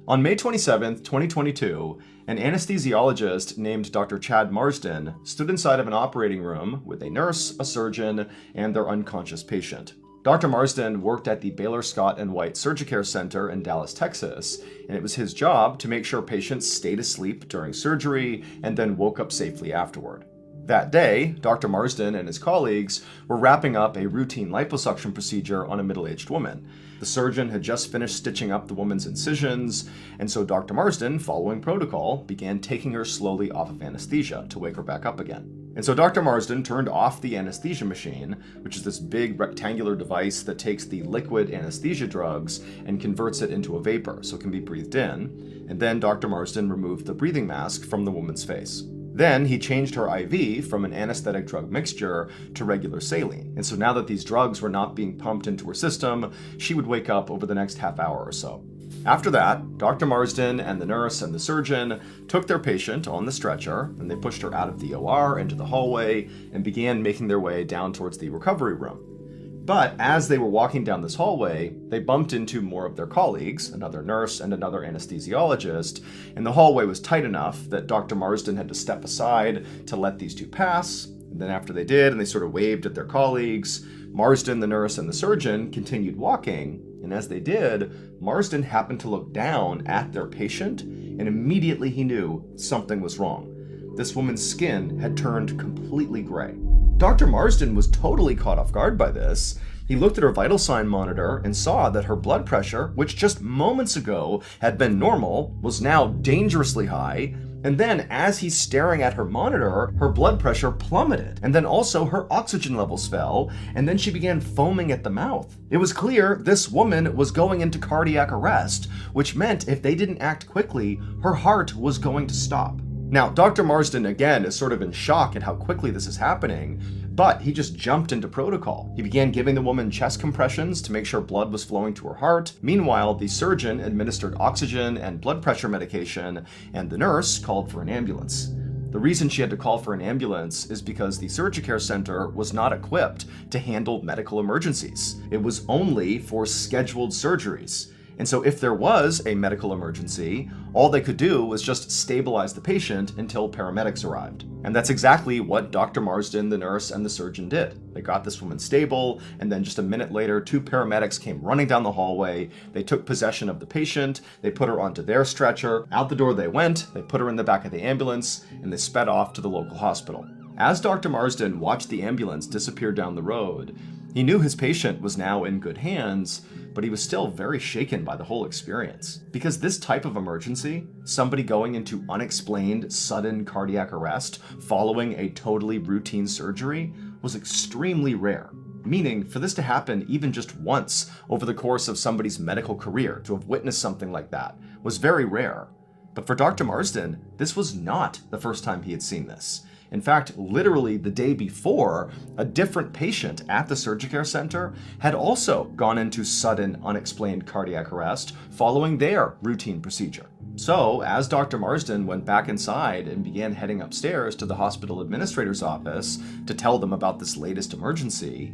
On May 27, 2022, an anesthesiologist named Dr. Chad Marsden stood inside of an operating room with a nurse, a surgeon, and their unconscious patient. Dr. Marsden worked at the Baylor Scott & White Surgicare Center in Dallas, Texas, and it was his job to make sure patients stayed asleep during surgery and then woke up safely afterward. That day, Dr. Marsden and his colleagues were wrapping up a routine liposuction procedure on a middle-aged woman. The surgeon had just finished stitching up the woman's incisions, and so Dr. Marsden, following protocol, began taking her slowly off of anesthesia to wake her back up again. And so Dr. Marsden turned off the anesthesia machine, which is this big rectangular device that takes the liquid anesthesia drugs and converts it into a vapor so it can be breathed in. And then Dr. Marsden removed the breathing mask from the woman's face. Then he changed her IV from an anesthetic drug mixture to regular saline. And so now that these drugs were not being pumped into her system, she would wake up over the next half hour or so. After that, Dr. Marsden and the nurse and the surgeon took their patient on the stretcher, and they pushed her out of the OR into the hallway and began making their way down towards the recovery room. But as they were walking down this hallway, they bumped into more of their colleagues, another nurse and another anesthesiologist, and the hallway was tight enough that Dr. Marsden had to step aside to let these two pass. And then after they did, and they sort of waved at their colleagues, Marsden, the nurse, and the surgeon continued walking, and as they did, Marsden happened to look down at their patient, and immediately he knew something was wrong. This woman's skin had turned completely gray. Dr. Marsden was totally caught off guard by this. He looked at her vital sign monitor and saw that her blood pressure, which just moments ago had been normal, was now dangerously high. And then as he's staring at her monitor, her blood pressure plummeted. And then also her oxygen levels fell, and then she began foaming at the mouth. It was clear this woman was going into cardiac arrest, which meant if they didn't act quickly, her heart was going to stop. Now, Dr. Marsden, again, is sort of in shock at how quickly this is happening, but he just jumped into protocol. He began giving the woman chest compressions to make sure blood was flowing to her heart. Meanwhile, the surgeon administered oxygen and blood pressure medication, and the nurse called for an ambulance. The reason she had to call for an ambulance is because the SurgiCare Center was not equipped to handle medical emergencies. It was only for scheduled surgeries. And so if there was a medical emergency, all they could do was just stabilize the patient until paramedics arrived. And that's exactly what Dr. Marsden, the nurse, and the surgeon did. They got this woman stable, and then just a minute later, 2 paramedics came running down the hallway. They took possession of the patient, they put her onto their stretcher, out the door they went, they put her in the back of the ambulance, and they sped off to the local hospital. As Dr. Marsden watched the ambulance disappear down the road, he knew his patient was now in good hands, but he was still very shaken by the whole experience. Because this type of emergency, somebody going into unexplained sudden cardiac arrest following a totally routine surgery, was extremely rare. Meaning, for this to happen even just once over the course of somebody's medical career, to have witnessed something like that, was very rare. But for Dr. Marsden, this was not the first time he had seen this. In fact, literally the day before, a different patient at the SurgiCare Center had also gone into sudden, unexplained cardiac arrest following their routine procedure. So, as Dr. Marsden went back inside and began heading upstairs to the hospital administrator's office to tell them about this latest emergency,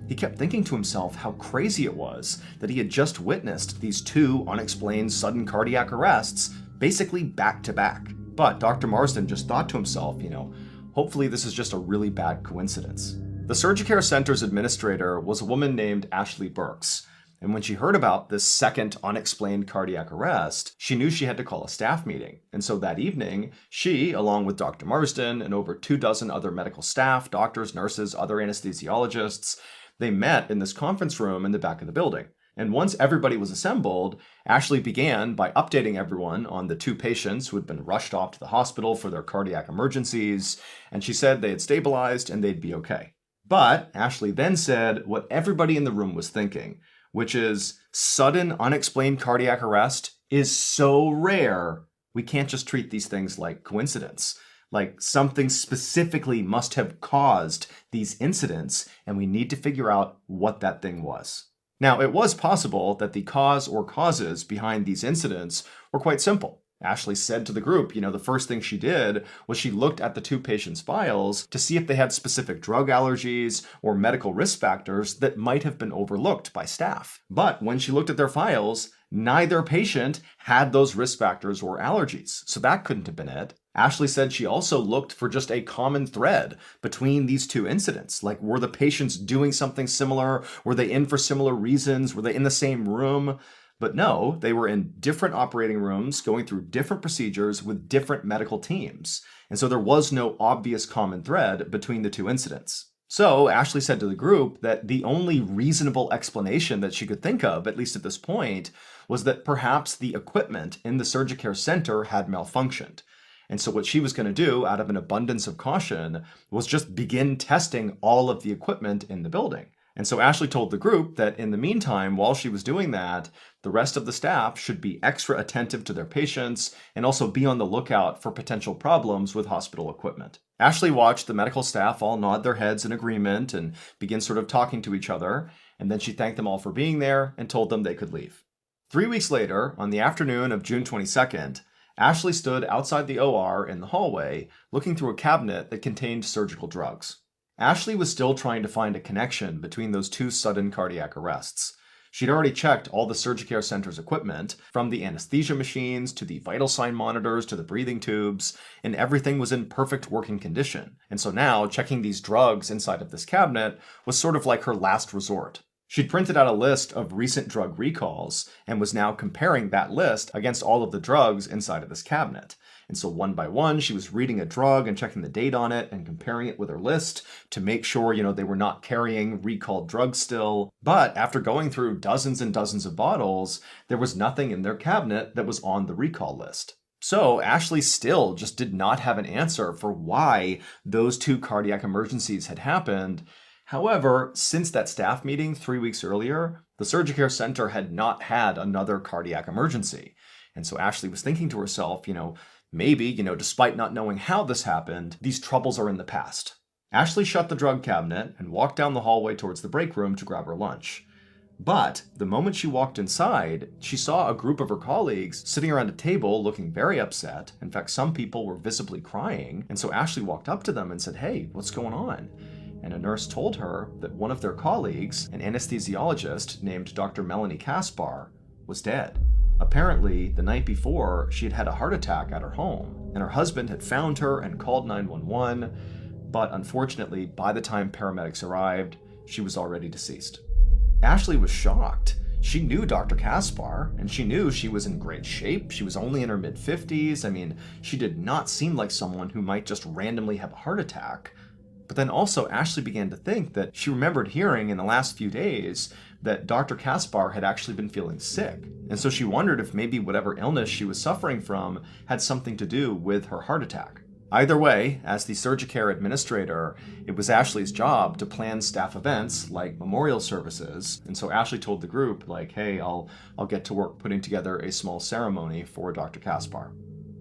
he kept thinking to himself how crazy it was that he had just witnessed these 2 unexplained sudden cardiac arrests basically back to back. But Dr. Marsden just thought to himself, hopefully this is just a really bad coincidence. The SurgiCare Center's administrator was a woman named Ashley Burks, and when she heard about this second unexplained cardiac arrest, she knew she had to call a staff meeting. And so that evening, she, along with Dr. Marsden and over 24 other medical staff, doctors, nurses, other anesthesiologists, they met in this conference room in the back of the building. And once everybody was assembled, Ashley began by updating everyone on the 2 patients who had been rushed off to the hospital for their cardiac emergencies, and she said they had stabilized and they'd be okay. But Ashley then said what everybody in the room was thinking, which is sudden unexplained cardiac arrest is so rare, we can't just treat these things like coincidence. Like something specifically must have caused these incidents, and we need to figure out what that thing was. Now, it was possible that the cause or causes behind these incidents were quite simple. Ashley said to the group, the first thing she did was she looked at the 2 patients' files to see if they had specific drug allergies or medical risk factors that might have been overlooked by staff. But when she looked at their files, neither patient had those risk factors or allergies, so that couldn't have been it. Ashley said she also looked for just a common thread between these 2 incidents. Like, were the patients doing something similar? Were they in for similar reasons? Were they in the same room? But no, they were in different operating rooms, going through different procedures with different medical teams. And so there was no obvious common thread between the 2 incidents. So Ashley said to the group that the only reasonable explanation that she could think of, at least at this point, was that perhaps the equipment in the SurgiCare Center had malfunctioned. And so what she was going to do, out of an abundance of caution, was just begin testing all of the equipment in the building. And so Ashley told the group that in the meantime, while she was doing that, the rest of the staff should be extra attentive to their patients and also be on the lookout for potential problems with hospital equipment. Ashley watched the medical staff all nod their heads in agreement and begin sort of talking to each other, and then she thanked them all for being there and told them they could leave. 3 weeks later, on the afternoon of June 22nd, Ashley stood outside the OR in the hallway, looking through a cabinet that contained surgical drugs. Ashley was still trying to find a connection between those two sudden cardiac arrests. She'd already checked all the SurgiCare Center's equipment, from the anesthesia machines to the vital sign monitors to the breathing tubes, and everything was in perfect working condition. And so now, checking these drugs inside of this cabinet was sort of like her last resort. She'd printed out a list of recent drug recalls and was now comparing that list against all of the drugs inside of this cabinet. And so one by one, she was reading a drug and checking the date on it and comparing it with her list to make sure, they were not carrying recalled drugs still. But after going through dozens and dozens of bottles, there was nothing in their cabinet that was on the recall list. So Ashley still just did not have an answer for why those two cardiac emergencies had happened. However, since that staff meeting 3 weeks earlier, the SurgiCare Center had not had another cardiac emergency. And so Ashley was thinking to herself, maybe, despite not knowing how this happened, these troubles are in the past. Ashley shut the drug cabinet and walked down the hallway towards the break room to grab her lunch. But the moment she walked inside, she saw a group of her colleagues sitting around a table looking very upset. In fact, some people were visibly crying. And so Ashley walked up to them and said, "Hey, what's going on?" And a nurse told her that one of their colleagues, an anesthesiologist named Dr. Melanie Kaspar, was dead. Apparently, the night before, she had had a heart attack at her home, and her husband had found her and called 911, but unfortunately, by the time paramedics arrived, she was already deceased. Ashley was shocked. She knew Dr. Kaspar, and she knew she was in great shape. She was only in her mid-50s. She did not seem like someone who might just randomly have a heart attack. But then also, Ashley began to think that she remembered hearing in the last few days that Dr. Kaspar had actually been feeling sick. And so she wondered if maybe whatever illness she was suffering from had something to do with her heart attack. Either way, as the SurgiCare administrator, it was Ashley's job to plan staff events like memorial services. And so Ashley told the group, hey, I'll get to work putting together a small ceremony for Dr. Kaspar.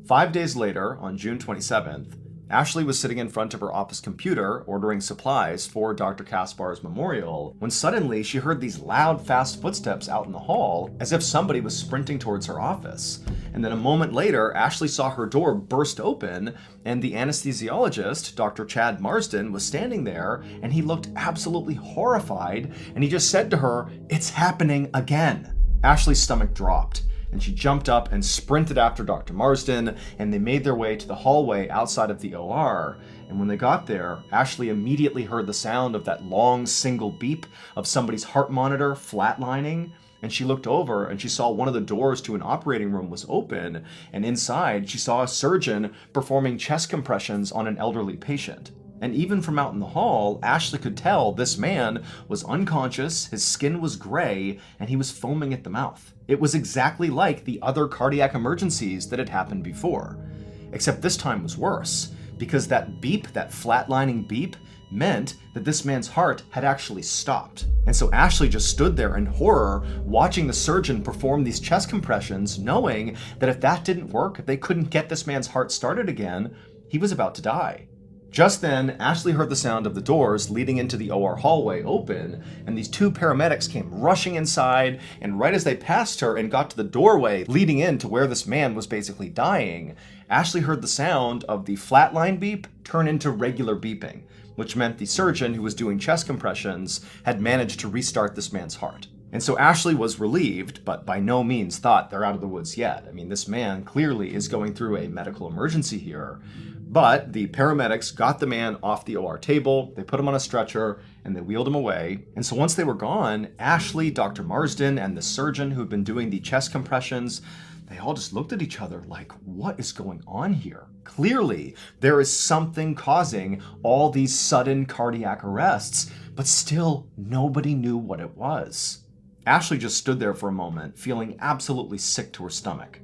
5 days later, on June 27th, Ashley was sitting in front of her office computer ordering supplies for Dr. Kaspar's memorial when suddenly she heard these loud, fast footsteps out in the hall as if somebody was sprinting towards her office. And then a moment later, Ashley saw her door burst open and the anesthesiologist, Dr. Chad Marsden, was standing there and he looked absolutely horrified and he just said to her, "It's happening again." Ashley's stomach dropped. And she jumped up and sprinted after Dr. Marsden, and they made their way to the hallway outside of the OR. And when they got there, Ashley immediately heard the sound of that long single beep of somebody's heart monitor flatlining. And she looked over and she saw one of the doors to an operating room was open, and inside she saw a surgeon performing chest compressions on an elderly patient. And even from out in the hall, Ashley could tell this man was unconscious, his skin was gray, and he was foaming at the mouth. It was exactly like the other cardiac emergencies that had happened before. Except this time was worse, because that beep, that flatlining beep, meant that this man's heart had actually stopped. And so Ashley just stood there in horror, watching the surgeon perform these chest compressions, knowing that if that didn't work, if they couldn't get this man's heart started again, he was about to die. Just then, Ashley heard the sound of the doors leading into the OR hallway open, and these two paramedics came rushing inside, and right as they passed her and got to the doorway leading into where this man was basically dying, Ashley heard the sound of the flatline beep turn into regular beeping, which meant the surgeon who was doing chest compressions had managed to restart this man's heart. And so Ashley was relieved, but by no means thought they're out of the woods yet. This man clearly is going through a medical emergency here. But the paramedics got the man off the OR table, they put him on a stretcher, and they wheeled him away. And so once they were gone, Ashley, Dr. Marsden, and the surgeon who'd been doing the chest compressions, they all just looked at each other like, what is going on here? Clearly, there is something causing all these sudden cardiac arrests, but still nobody knew what it was. Ashley just stood there for a moment, feeling absolutely sick to her stomach.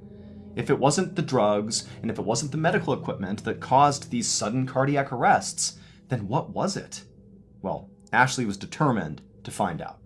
If it wasn't the drugs, and if it wasn't the medical equipment that caused these sudden cardiac arrests, then what was it? Well, Ashley was determined to find out.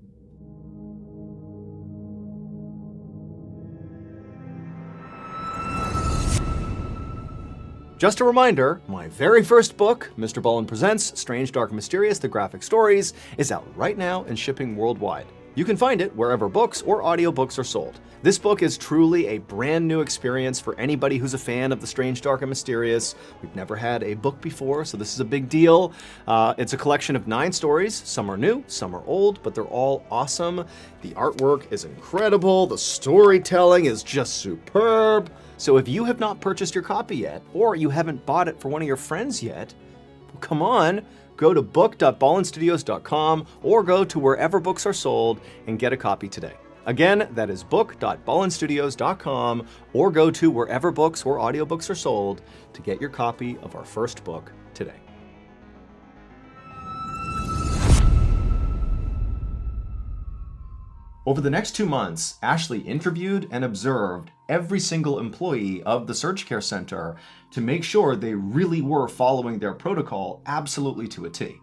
Just a reminder, my very first book, MrBallen Presents Strange, Dark, and Mysterious, The Graphic Stories, is out right now and shipping worldwide. You can find it wherever books or audiobooks are sold. This book is truly a brand new experience for anybody who's a fan of the strange, dark, and mysterious. We've never had a book before, so this is a big deal. It's a collection of 9 stories. Some are new, some are old, but they're all awesome. The artwork is incredible. The storytelling is just superb. So if you have not purchased your copy yet, or you haven't bought it for one of your friends yet, come on, go to book.ballenstudios.com or go to wherever books are sold and get a copy today. Again, that is book.ballenstudios.com or go to wherever books or audiobooks are sold to get your copy of our first book today. Over the next 2 months, Ashley interviewed and observed every single employee of the Surge Care Center to make sure they really were following their protocol absolutely to a T.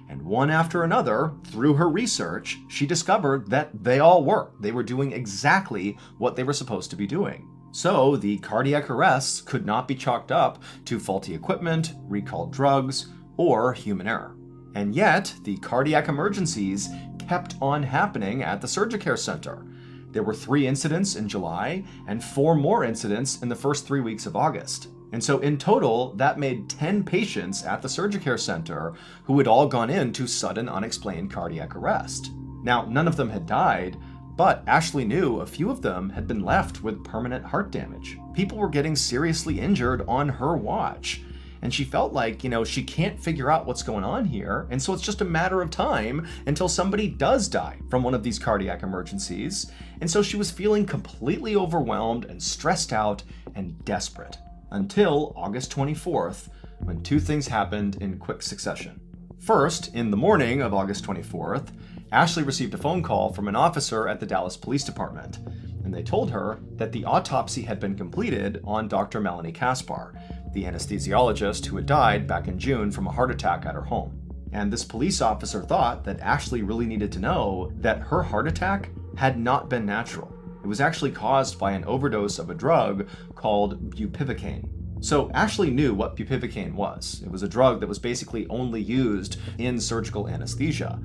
And one after another, through her research, she discovered that they all were. They were doing exactly what they were supposed to be doing. So the cardiac arrests could not be chalked up to faulty equipment, recalled drugs, or human error. And yet, the cardiac emergencies kept on happening at the Surge Care Center. There were 3 incidents in July and 4 more incidents in the first 3 weeks of August. And so in total, that made 10 patients at the Surge Care Center who had all gone into sudden unexplained cardiac arrest. Now, none of them had died, but Ashley knew a few of them had been left with permanent heart damage. People were getting seriously injured on her watch. And she felt like, she can't figure out what's going on here. And so it's just a matter of time until somebody does die from one of these cardiac emergencies. And so she was feeling completely overwhelmed and stressed out and desperate. Until August 24th, when 2 things happened in quick succession. First, in the morning of August 24th, Ashley received a phone call from an officer at the Dallas Police Department. And they told her that the autopsy had been completed on Dr. Melanie Kaspar, the anesthesiologist who had died back in June from a heart attack at her home. And this police officer thought that Ashley really needed to know that her heart attack had not been natural. It was actually caused by an overdose of a drug called bupivacaine. So Ashley knew what bupivacaine was. It was a drug that was basically only used in surgical anesthesia.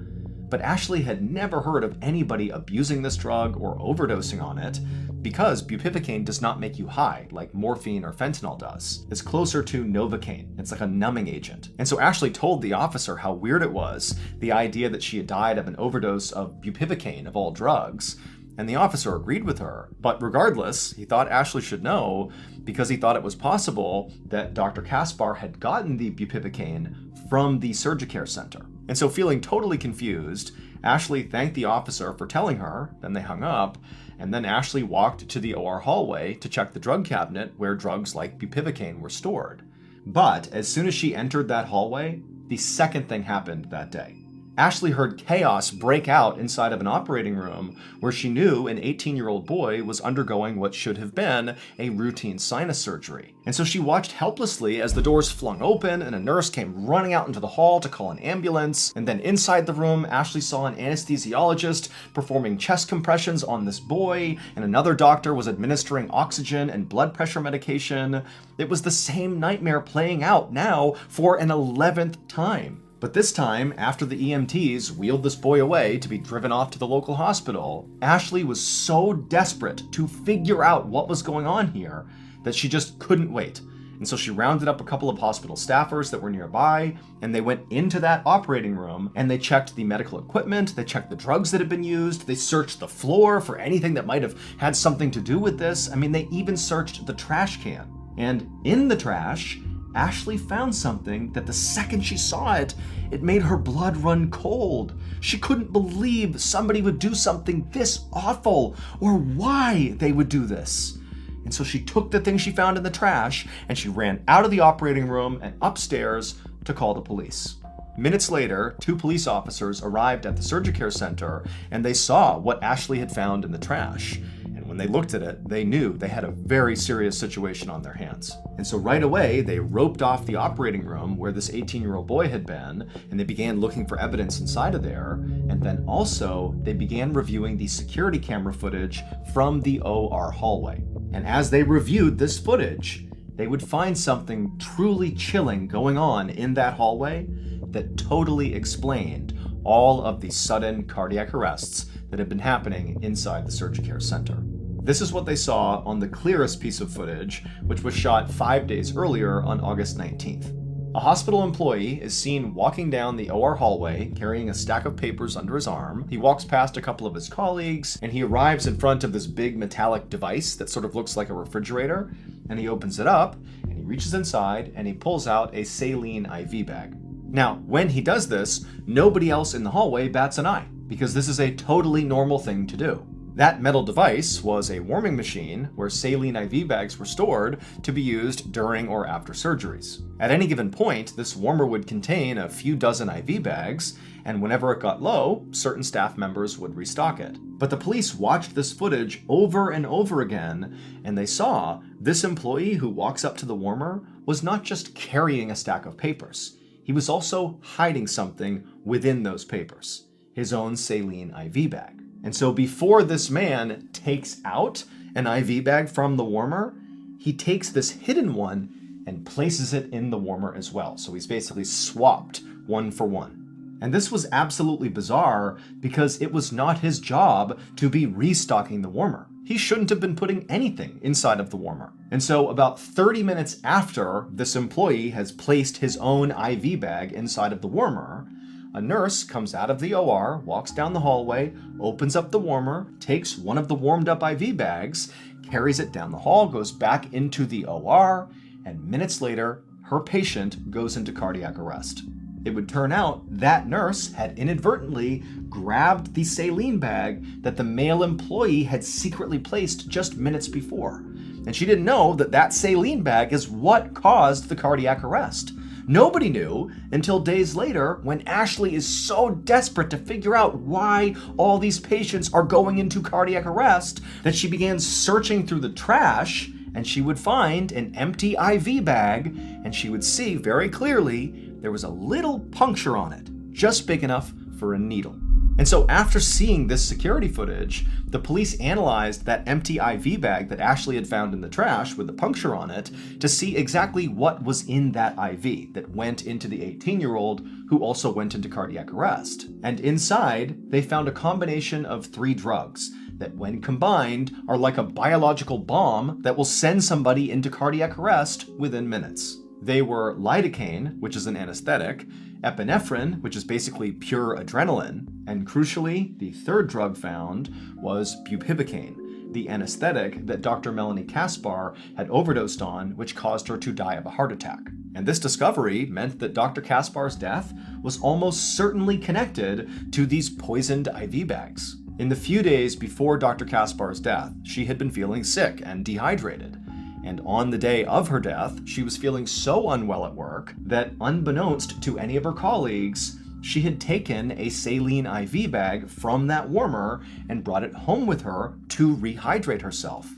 But Ashley had never heard of anybody abusing this drug or overdosing on it, because bupivacaine does not make you high like morphine or fentanyl does. It's closer to Novocaine. It's like a numbing agent. And so Ashley told the officer how weird it was, the idea that she had died of an overdose of bupivacaine of all drugs. And the officer agreed with her. But regardless, he thought Ashley should know because he thought it was possible that Dr. Kaspar had gotten the bupivacaine from the Surge Care Center. And so feeling totally confused, Ashley thanked the officer for telling her, then they hung up, and then Ashley walked to the OR hallway to check the drug cabinet where drugs like bupivacaine were stored. But as soon as she entered that hallway, the second thing happened that day. Ashley heard chaos break out inside of an operating room where she knew an 18-year-old boy was undergoing what should have been a routine sinus surgery. And so she watched helplessly as the doors flung open and a nurse came running out into the hall to call an ambulance. And then inside the room, Ashley saw an anesthesiologist performing chest compressions on this boy, and another doctor was administering oxygen and blood pressure medication. It was the same nightmare playing out now for an 11th time. But this time, after the EMTs wheeled this boy away to be driven off to the local hospital, Ashley was so desperate to figure out what was going on here that she just couldn't wait. And so she rounded up a couple of hospital staffers that were nearby, and they went into that operating room, and they checked the medical equipment, they checked the drugs that had been used, they searched the floor for anything that might have had something to do with this. I mean, they even searched the trash can. And in the trash, Ashley found something that the second she saw it, it made her blood run cold. She couldn't believe somebody would do something this awful, or why they would do this. And so she took the thing she found in the trash and she ran out of the operating room and upstairs to call the police. Minutes later, 2 police officers arrived at the Surge Care Center and they saw what Ashley had found in the trash. And when they looked at it, they knew they had a very serious situation on their hands. And so right away, they roped off the operating room where this 18-year-old boy had been, and they began looking for evidence inside of there. And then also, they began reviewing the security camera footage from the OR hallway. And as they reviewed this footage, they would find something truly chilling going on in that hallway that totally explained all of the sudden cardiac arrests that had been happening inside the Surgicare Center. This is what they saw on the clearest piece of footage, which was shot 5 days earlier on August 19th. A hospital employee is seen walking down the OR hallway carrying a stack of papers under his arm. He walks past a couple of his colleagues and he arrives in front of this big metallic device that sort of looks like a refrigerator, and he opens it up and he reaches inside and he pulls out a saline IV bag. Now, when he does this, nobody else in the hallway bats an eye because this is a totally normal thing to do. That metal device was a warming machine where saline IV bags were stored to be used during or after surgeries. At any given point, this warmer would contain a few dozen IV bags, and whenever it got low, certain staff members would restock it. But the police watched this footage over and over again, and they saw this employee who walks up to the warmer was not just carrying a stack of papers. He was also hiding something within those papers, his own saline IV bag. And so before this man takes out an IV bag from the warmer, he takes this hidden one and places it in the warmer as well. So he's basically swapped one for one. And this was absolutely bizarre because it was not his job to be restocking the warmer. He shouldn't have been putting anything inside of the warmer. And so about 30 minutes after this employee has placed his own IV bag inside of the warmer, a nurse comes out of the OR, walks down the hallway, opens up the warmer, takes one of the warmed up IV bags, carries it down the hall, goes back into the OR, and minutes later, her patient goes into cardiac arrest. It would turn out that nurse had inadvertently grabbed the saline bag that the male employee had secretly placed just minutes before. And she didn't know that that saline bag is what caused the cardiac arrest. Nobody knew until days later when Ashley is so desperate to figure out why all these patients are going into cardiac arrest that she began searching through the trash, and she would find an empty IV bag, and she would see very clearly there was a little puncture on it, just big enough for a needle. And so after seeing this security footage, the police analyzed that empty IV bag that Ashley had found in the trash with the puncture on it to see exactly what was in that IV that went into the 18-year-old who also went into cardiac arrest. And inside, they found a combination of 3 drugs that when combined are like a biological bomb that will send somebody into cardiac arrest within minutes. They were lidocaine, which is an anesthetic, epinephrine, which is basically pure adrenaline, and crucially, the third drug found was bupivacaine, the anesthetic that Dr. Melanie Kaspar had overdosed on, which caused her to die of a heart attack. And this discovery meant that Dr. Kaspar's death was almost certainly connected to these poisoned IV bags. In the few days before Dr. Kaspar's death, she had been feeling sick and dehydrated. And on the day of her death, she was feeling so unwell at work that, unbeknownst to any of her colleagues, she had taken a saline IV bag from that warmer and brought it home with her to rehydrate herself.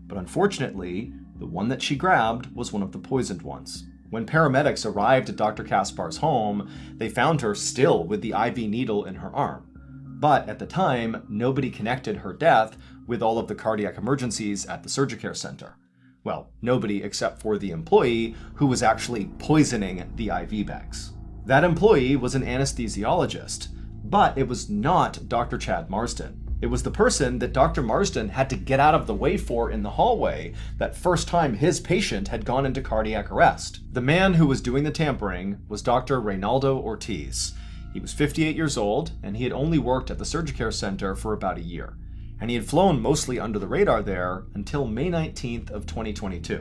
But unfortunately, the one that she grabbed was one of the poisoned ones. When paramedics arrived at Dr. Kaspar's home, they found her still with the IV needle in her arm. But at the time, nobody connected her death with all of the cardiac emergencies at the Surgicare Center. Well, nobody except for the employee who was actually poisoning the IV bags. That employee was an anesthesiologist, but it was not Dr. Chad Marsden. It was the person that Dr. Marsden had to get out of the way for in the hallway that first time his patient had gone into cardiac arrest. The man who was doing the tampering was Dr. Reynaldo Ortiz. He was 58 years old, and he had only worked at the Surgicare Center for about a year. And he had flown mostly under the radar there until May 19th of 2022,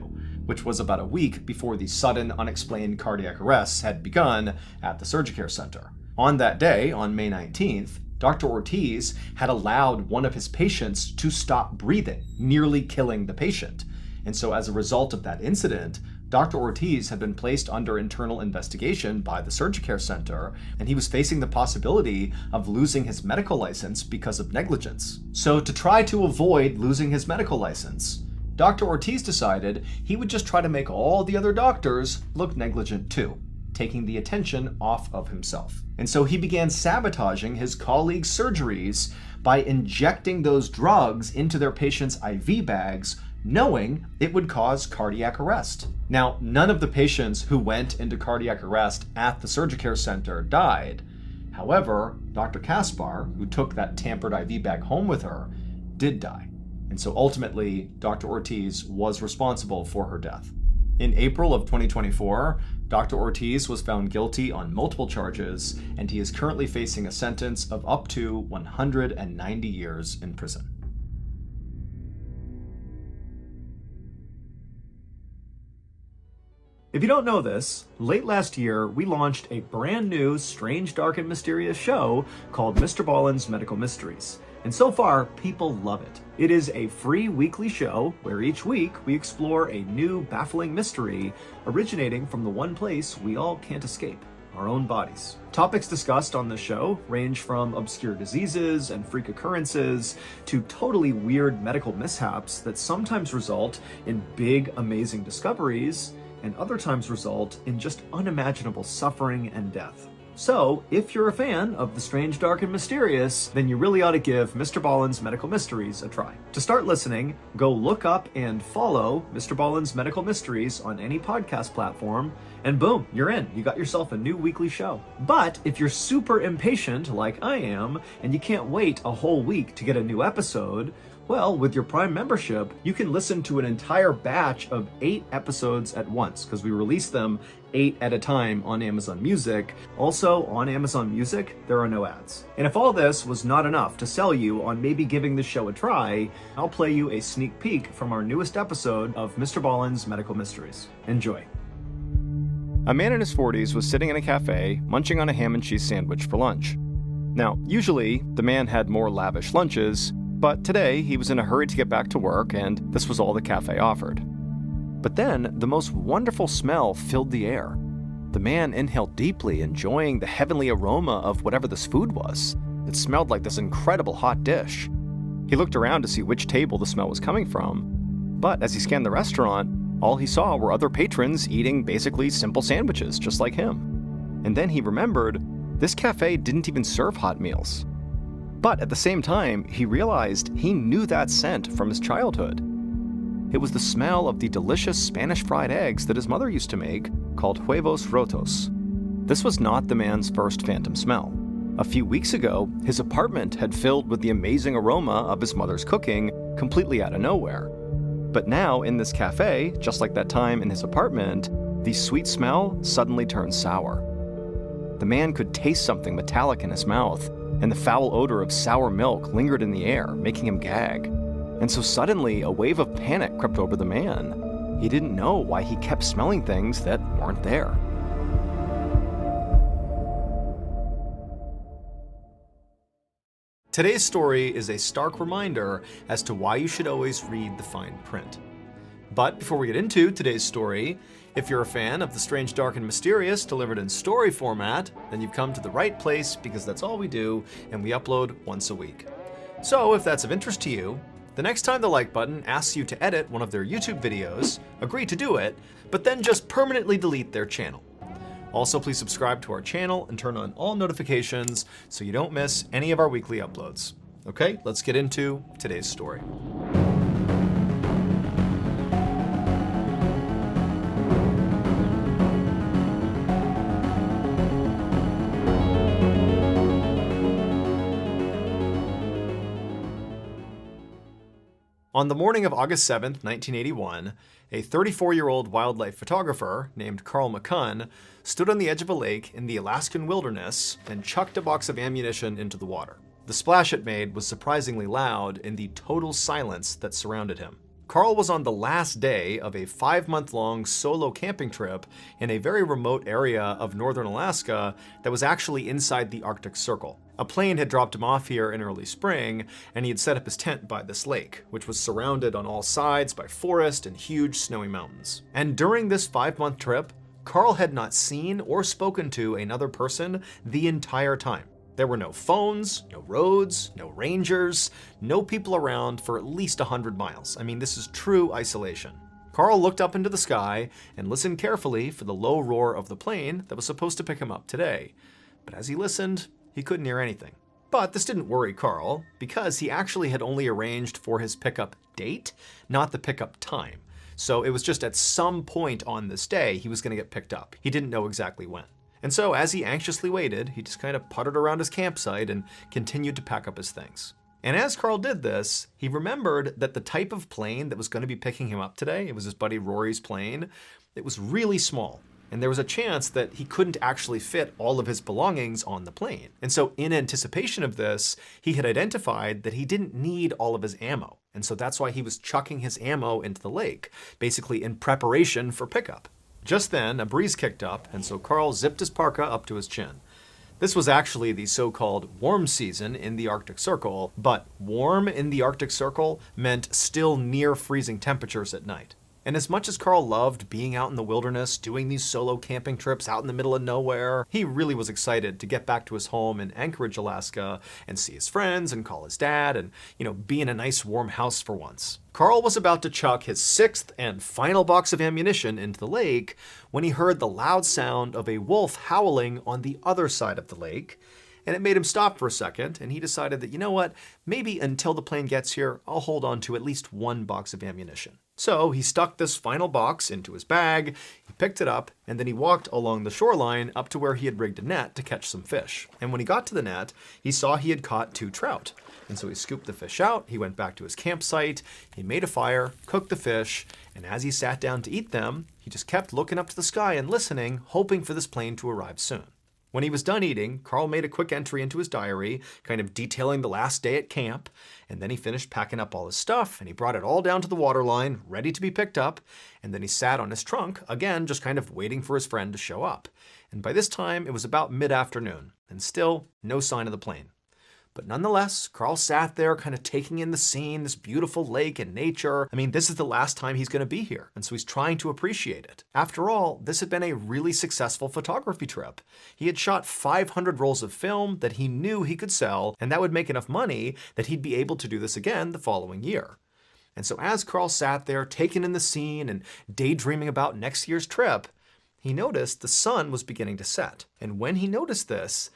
which was about a week before the sudden unexplained cardiac arrests had begun at the Surgicare Center. On that day, on May 19th, Dr. Ortiz had allowed one of his patients to stop breathing, nearly killing the patient. And so as a result of that incident, Dr. Ortiz had been placed under internal investigation by the Surgicare Center, and he was facing the possibility of losing his medical license because of negligence. So to try to avoid losing his medical license, Dr. Ortiz decided he would just try to make all the other doctors look negligent too, taking the attention off of himself. And so he began sabotaging his colleagues' surgeries by injecting those drugs into their patients' IV bags, knowing it would cause cardiac arrest. Now, none of the patients who went into cardiac arrest at the Surgicare Center died. However, Dr. Kaspar, who took that tampered IV bag home with her, did die. And so ultimately, Dr. Ortiz was responsible for her death. In April of 2024, Dr. Ortiz was found guilty on multiple charges, and he is currently facing a sentence of up to 190 years in prison. If you don't know this, late last year, we launched a brand new, strange, dark, and mysterious show called MrBallen's Medical Mysteries. And so far, people love it. It is a free weekly show where each week we explore a new, baffling mystery originating from the one place we all can't escape, our own bodies. Topics discussed on the show range from obscure diseases and freak occurrences to totally weird medical mishaps that sometimes result in big, amazing discoveries and other times result in just unimaginable suffering and death. So, if you're a fan of the strange, dark, and mysterious, then you really ought to give MrBallen's Medical Mysteries a try. To start listening, go look up and follow MrBallen's Medical Mysteries on any podcast platform, and boom, you're in. You got yourself a new weekly show. But if you're super impatient, like I am, and you can't wait a whole week to get a new episode, well, with your Prime membership, you can listen to an entire batch of 8 episodes at once, because we release them 8 at a time on Amazon Music. Also, on Amazon Music, there are no ads. And if all this was not enough to sell you on maybe giving the show a try, I'll play you a sneak peek from our newest episode of MrBallen's Medical Mysteries. Enjoy. A man in his 40s was sitting in a cafe, munching on a ham and cheese sandwich for lunch. Now, usually, the man had more lavish lunches, but today he was in a hurry to get back to work, and this was all the cafe offered. But then, the most wonderful smell filled the air. The man inhaled deeply, enjoying the heavenly aroma of whatever this food was. It smelled like this incredible hot dish. He looked around to see which table the smell was coming from, but as he scanned the restaurant, all he saw were other patrons eating basically simple sandwiches just like him. And then he remembered, this cafe didn't even serve hot meals. But at the same time, he realized he knew that scent from his childhood. It was the smell of the delicious Spanish fried eggs that his mother used to make, called huevos rotos. This was not the man's first phantom smell. A few weeks ago, his apartment had filled with the amazing aroma of his mother's cooking, completely out of nowhere. But now, in this cafe, just like that time in his apartment, the sweet smell suddenly turned sour. The man could taste something metallic in his mouth, and the foul odor of sour milk lingered in the air, making him gag. And so suddenly, a wave of panic crept over the man. He didn't know why he kept smelling things that weren't there. Today's story is a stark reminder as to why you should always read the fine print. But before we get into today's story, if you're a fan of the strange, dark, and mysterious delivered in story format, then you've come to the right place, because that's all we do, and we upload once a week. So if that's of interest to you, the next time the like button asks you to edit one of their YouTube videos, agree to do it, but then just permanently delete their channel. Also, please subscribe to our channel and turn on all notifications so you don't miss any of our weekly uploads. Okay, let's get into today's story. On the morning of August 7th, 1981, a 34-year-old wildlife photographer named Carl McCunn stood on the edge of a lake in the Alaskan wilderness and chucked a box of ammunition into the water. The splash it made was surprisingly loud in the total silence that surrounded him. Carl was on the last day of a 5-month-long solo camping trip in a very remote area of northern Alaska that was actually inside the Arctic Circle. A plane had dropped him off here in early spring, and he had set up his tent by this lake, which was surrounded on all sides by forest and huge snowy mountains. And during this 5-month trip, Carl had not seen or spoken to another person the entire time. There were no phones, no roads, no rangers, no people around for at least 100 miles. I mean, this is true isolation. Carl looked up into the sky and listened carefully for the low roar of the plane that was supposed to pick him up today. But as he listened, he couldn't hear anything. But this didn't worry Carl, because he actually had only arranged for his pickup date, not the pickup time. So it was just at some point on this day he was going to get picked up. He didn't know exactly when. And so as he anxiously waited, he just kind of puttered around his campsite and continued to pack up his things. And as Carl did this, he remembered that the type of plane that was going to be picking him up today, it was his buddy Rory's plane, it was really small. And there was a chance that he couldn't actually fit all of his belongings on the plane. And so in anticipation of this, he had identified that he didn't need all of his ammo. And so that's why he was chucking his ammo into the lake, basically in preparation for pickup. Just then, a breeze kicked up, and so Carl zipped his parka up to his chin. This was actually the so-called warm season in the Arctic Circle, but warm in the Arctic Circle meant still near freezing temperatures at night. And as much as Carl loved being out in the wilderness, doing these solo camping trips out in the middle of nowhere, he really was excited to get back to his home in Anchorage, Alaska, and see his friends and call his dad and, be in a nice warm house for once. Carl was about to chuck his 6th and final box of ammunition into the lake when he heard the loud sound of a wolf howling on the other side of the lake. And it made him stop for a second, and he decided that, you know what, maybe until the plane gets here, I'll hold on to at least 1 box of ammunition. So he stuck this final box into his bag, he picked it up, and then he walked along the shoreline up to where he had rigged a net to catch some fish. And when he got to the net, he saw he had caught 2 trout. And so he scooped the fish out, he went back to his campsite, he made a fire, cooked the fish, and as he sat down to eat them, he just kept looking up to the sky and listening, hoping for this plane to arrive soon. When he was done eating, Carl made a quick entry into his diary, kind of detailing the last day at camp, and then he finished packing up all his stuff, and he brought it all down to the waterline, ready to be picked up, and then he sat on his trunk, again, just kind of waiting for his friend to show up. And by this time, it was about mid-afternoon, and still no sign of the plane. But nonetheless, Carl sat there kind of taking in the scene, this beautiful lake and nature. I mean, this is the last time he's going to be here, and so he's trying to appreciate it. After all, this had been a really successful photography trip. He had shot 500 rolls of film that he knew he could sell, and that would make enough money that he'd be able to do this again the following year. And so as Carl sat there taking in the scene and daydreaming about next year's trip, he noticed the sun was beginning to set. And when he noticed this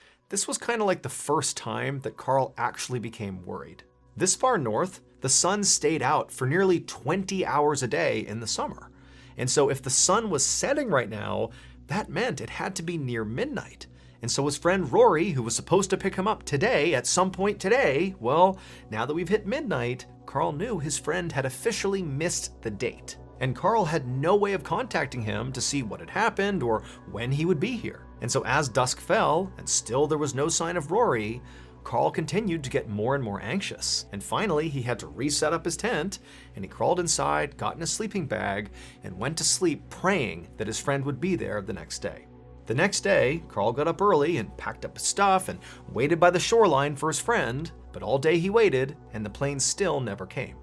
was kind of like the first time that Carl actually became worried. This far north, the sun stayed out for nearly 20 hours a day in the summer. And so if the sun was setting right now, that meant it had to be near midnight. And so his friend Rory, who was supposed to pick him up today, at some point today, well, now that we've hit midnight, Carl knew his friend had officially missed the date. And Carl had no way of contacting him to see what had happened or when he would be here. And so as dusk fell, and still there was no sign of Rory, Carl continued to get more and more anxious. And finally, he had to reset up his tent, and he crawled inside, got in a sleeping bag, and went to sleep praying that his friend would be there the next day. The next day, Carl got up early and packed up his stuff and waited by the shoreline for his friend, but all day he waited, and the plane still never came.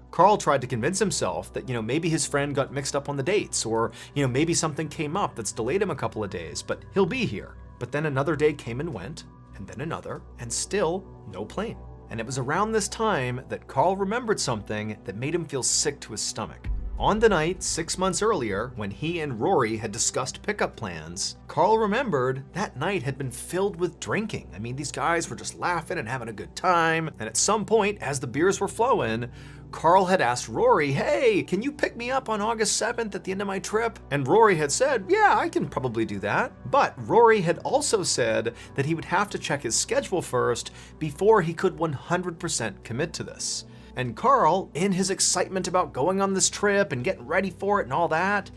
Carl tried to convince himself that, maybe his friend got mixed up on the dates, or, maybe something came up that's delayed him a couple of days, but he'll be here. But then another day came and went, and then another, and still no plane. And it was around this time that Carl remembered something that made him feel sick to his stomach. On the night 6 months earlier, when he and Rory had discussed pickup plans, Carl remembered that night had been filled with drinking. I mean, these guys were just laughing and having a good time. And at some point, as the beers were flowing, Carl had asked Rory, hey, can you pick me up on August 7th at the end of my trip? And Rory had said, yeah, I can probably do that. But Rory had also said that he would have to check his schedule first before he could 100% commit to this. And Carl, in his excitement about going on this trip and getting ready for it and all that,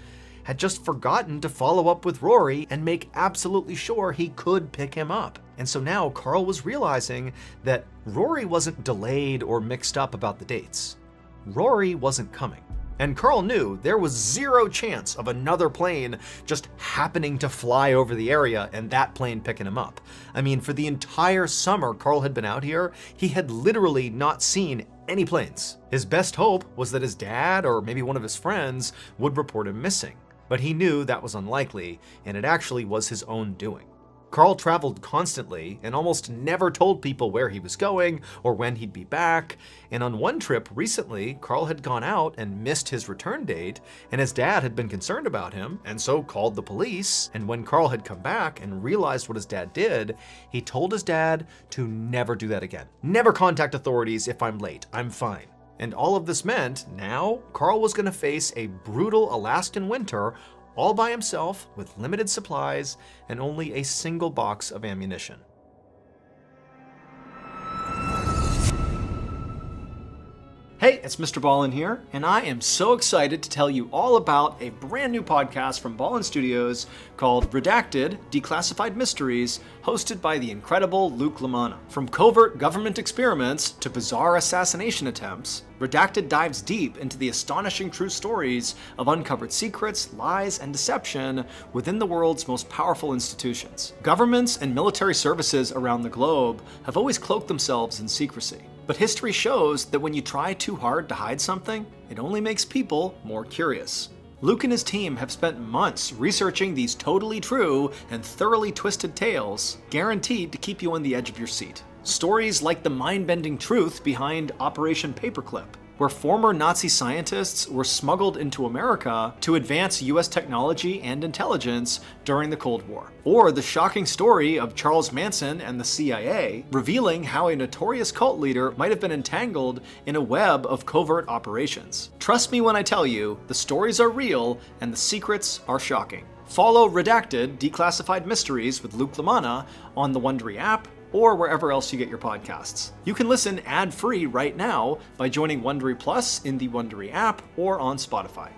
had just forgotten to follow up with Rory and make absolutely sure he could pick him up. And so now Carl was realizing that Rory wasn't delayed or mixed up about the dates. Rory wasn't coming. And Carl knew there was zero chance of another plane just happening to fly over the area and that plane picking him up. I mean, for the entire summer Carl had been out here, he had literally not seen any planes. His best hope was that his dad or maybe one of his friends would report him missing. But he knew that was unlikely, and it actually was his own doing. Carl traveled constantly and almost never told people where he was going or when he'd be back. And on one trip recently, Carl had gone out and missed his return date, and his dad had been concerned about him and so called the police. And when Carl had come back and realized what his dad did, he told his dad to never do that again. Never contact authorities if I'm late. I'm fine. And all of this meant now Carl was going to face a brutal Alaskan winter all by himself with limited supplies and only a single box of ammunition. Hey, it's MrBallen here, and I am so excited to tell you all about a brand new podcast from Ballen Studios called Redacted: Declassified Mysteries, hosted by the incredible Luke LaManna. From covert government experiments to bizarre assassination attempts, Redacted dives deep into the astonishing true stories of uncovered secrets, lies, and deception within the world's most powerful institutions. Governments and military services around the globe have always cloaked themselves in secrecy. But history shows that when you try too hard to hide something, it only makes people more curious. Luke and his team have spent months researching these totally true and thoroughly twisted tales, guaranteed to keep you on the edge of your seat. Stories like the mind-bending truth behind Operation Paperclip, where former Nazi scientists were smuggled into America to advance US technology and intelligence during the Cold War. Or the shocking story of Charles Manson and the CIA, revealing how a notorious cult leader might have been entangled in a web of covert operations. Trust me when I tell you, the stories are real and the secrets are shocking. Follow Redacted: Declassified Mysteries with Luke LaManna on the Wondery app, or wherever else you get your podcasts. You can listen ad-free right now by joining Wondery Plus in the Wondery app or on Spotify.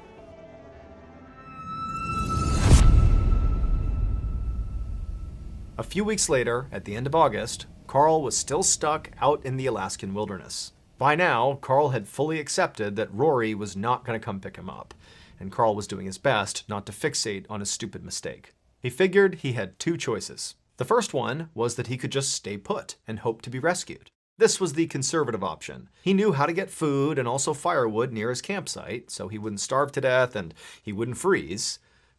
A few weeks later, at the end of August, Carl was still stuck out in the Alaskan wilderness. By now, Carl had fully accepted that Rory was not going to come pick him up, and Carl was doing his best not to fixate on his stupid mistake. He figured he had two choices. The first one was that he could just stay put and hope to be rescued. This was the conservative option. He knew how to get food and also firewood near his campsite, so he wouldn't starve to death and he wouldn't freeze.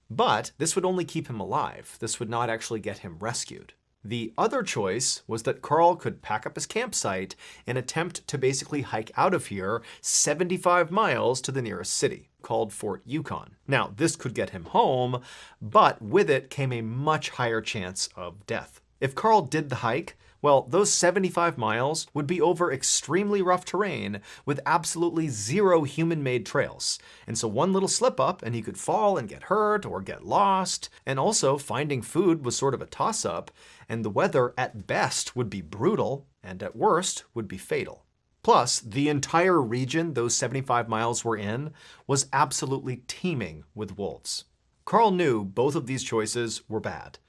But this would only keep him alive. This would not actually get him rescued. The other choice was that Carl could pack up his campsite and attempt to basically hike out of here 75 miles to the nearest city, called Fort Yukon. Now, this could get him home, but with it came a much higher chance of death. If Carl did the hike, well, those 75 miles would be over extremely rough terrain with absolutely zero human-made trails. And so one little slip up and he could fall and get hurt or get lost. And also finding food was sort of a toss-up, and the weather at best would be brutal and at worst would be fatal. Plus, the entire region those 75 miles were in was absolutely teeming with wolves. Carl knew both of these choices were bad.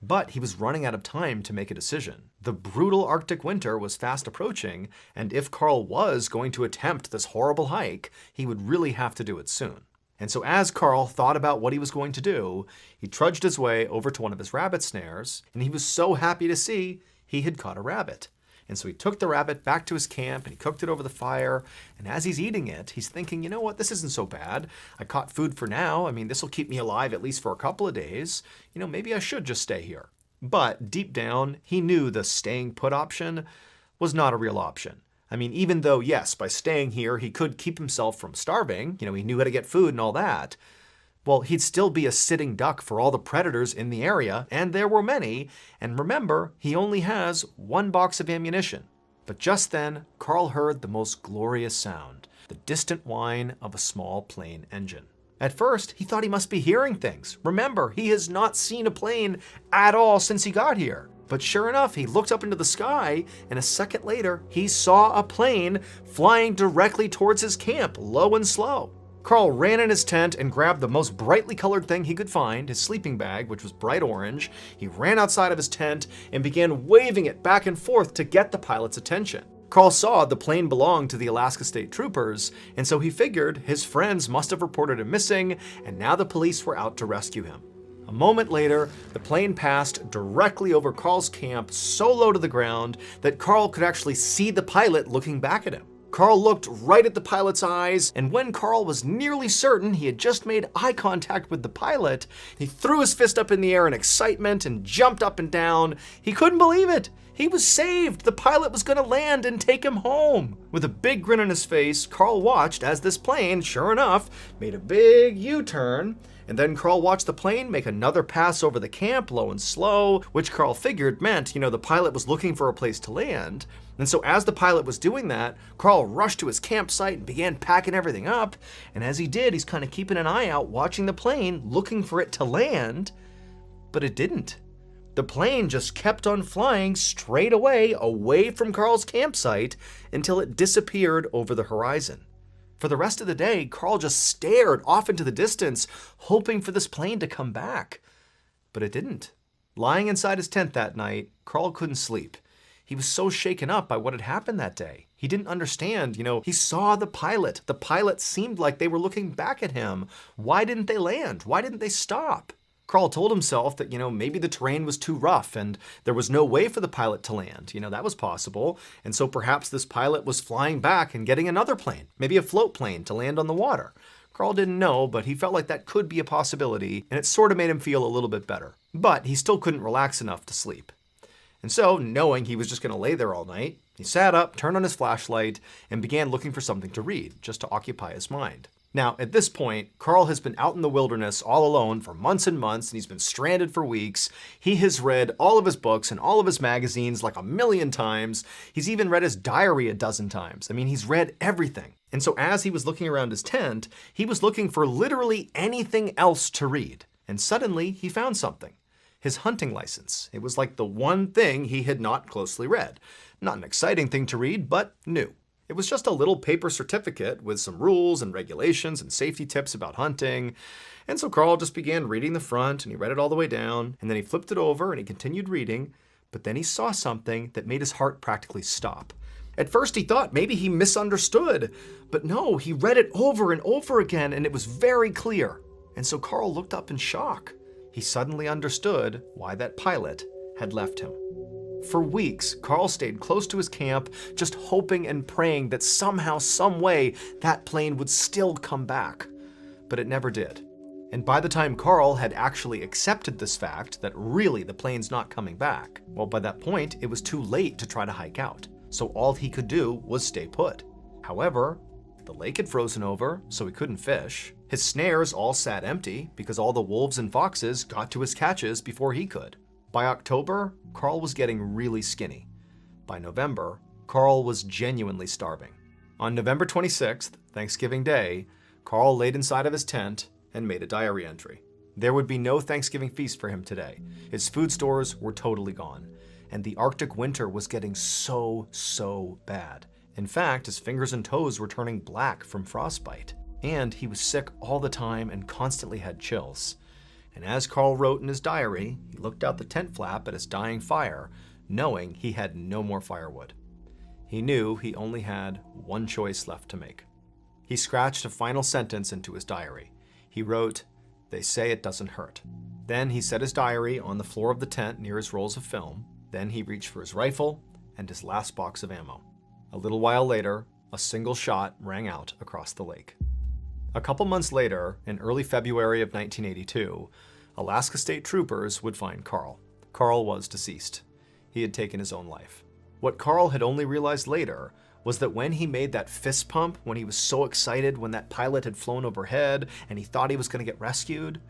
But he was running out of time to make a decision. The brutal Arctic winter was fast approaching, and if Carl was going to attempt this horrible hike, he would really have to do it soon. And so as Carl thought about what he was going to do, he trudged his way over to one of his rabbit snares, and he was so happy to see he had caught a rabbit. And so he took the rabbit back to his camp and he cooked it over the fire. And as he's eating it, he's thinking, you know what, this isn't so bad. I caught food for now. I mean, this will keep me alive at least for a couple of days. You know, maybe I should just stay here. But deep down, he knew the staying put option was not a real option. I mean, even though, yes, by staying here, he could keep himself from starving. You know, he knew how to get food and all that. Well, he'd still be a sitting duck for all the predators in the area, and there were many, and remember, he only has one box of ammunition. But just then, Carl heard the most glorious sound, the distant whine of a small plane engine. At first, he thought he must be hearing things. Remember, he has not seen a plane at all since he got here. But sure enough, he looked up into the sky, and a second later, he saw a plane flying directly towards his camp, low and slow. Carl ran in his tent and grabbed the most brightly colored thing he could find, his sleeping bag, which was bright orange. He ran outside of his tent and began waving it back and forth to get the pilot's attention. Carl saw the plane belonged to the Alaska State Troopers, and so he figured his friends must have reported him missing, and now the police were out to rescue him. A moment later, the plane passed directly over Carl's camp, so low to the ground that Carl could actually see the pilot looking back at him. Carl looked right at the pilot's eyes, and when Carl was nearly certain he had just made eye contact with the pilot, he threw his fist up in the air in excitement and jumped up and down. He couldn't believe it. He was saved. The pilot was going to land and take him home. With a big grin on his face, Carl watched as this plane, sure enough, made a big U-turn And then Carl watched the plane make another pass over the camp, low and slow, which Carl figured meant, the pilot was looking for a place to land. And so as the pilot was doing that, Carl rushed to his campsite and began packing everything up. And as he did, he's kind of keeping an eye out, watching the plane, looking for it to land. But it didn't. The plane just kept on flying straight away from Carl's campsite until it disappeared over the horizon. For the rest of the day, Carl just stared off into the distance, hoping for this plane to come back. But it didn't. Lying inside his tent that night, Carl couldn't sleep. He was so shaken up by what had happened that day. He didn't understand, he saw the pilot. The pilot seemed like they were looking back at him. Why didn't they land? Why didn't they stop? Carl told himself that, maybe the terrain was too rough and there was no way for the pilot to land. That was possible. And so perhaps this pilot was flying back and getting another plane, maybe a float plane, to land on the water. Carl didn't know, but he felt like that could be a possibility, and it sort of made him feel a little bit better. But he still couldn't relax enough to sleep. And so, knowing he was just going to lay there all night, he sat up, turned on his flashlight, and began looking for something to read, just to occupy his mind. Now, at this point, Carl has been out in the wilderness all alone for months and months, and he's been stranded for weeks. He has read all of his books and all of his magazines like 1,000,000 times. He's even read his diary 12 times. He's read everything. And so as he was looking around his tent, he was looking for literally anything else to read. And suddenly, he found something. His hunting license. It was like the one thing he had not closely read. Not an exciting thing to read, but new. It was just a little paper certificate with some rules and regulations and safety tips about hunting. And so Carl just began reading the front, and he read it all the way down, and then he flipped it over and he continued reading, but then he saw something that made his heart practically stop. At first he thought maybe he misunderstood, but no, he read it over and over again, and it was very clear. And so Carl looked up in shock. He suddenly understood why that pilot had left him. For weeks, Carl stayed close to his camp, just hoping and praying that somehow, some way, that plane would still come back. But it never did. And by the time Carl had actually accepted this fact, that really the plane's not coming back, well, by that point, it was too late to try to hike out. So all he could do was stay put. However, the lake had frozen over, so he couldn't fish. His snares all sat empty because all the wolves and foxes got to his catches before he could. By October, Carl was getting really skinny. By November, Carl was genuinely starving. On November 26th, Thanksgiving Day, Carl laid inside of his tent and made a diary entry. There would be no Thanksgiving feast for him today. His food stores were totally gone, and the Arctic winter was getting so bad. In fact, his fingers and toes were turning black from frostbite, and he was sick all the time and constantly had chills. And as Carl wrote in his diary, he looked out the tent flap at his dying fire, knowing he had no more firewood. He knew he only had one choice left to make. He scratched a final sentence into his diary. He wrote, "They say it doesn't hurt." Then he set his diary on the floor of the tent near his rolls of film. Then he reached for his rifle and his last box of ammo. A little while later, a single shot rang out across the lake. A couple months later, in early February of 1982, Alaska State Troopers would find Carl. Carl was deceased. He had taken his own life. What Carl had only realized later was that when he made that fist pump, when he was so excited when that pilot had flown overhead and he thought he was going to get rescued,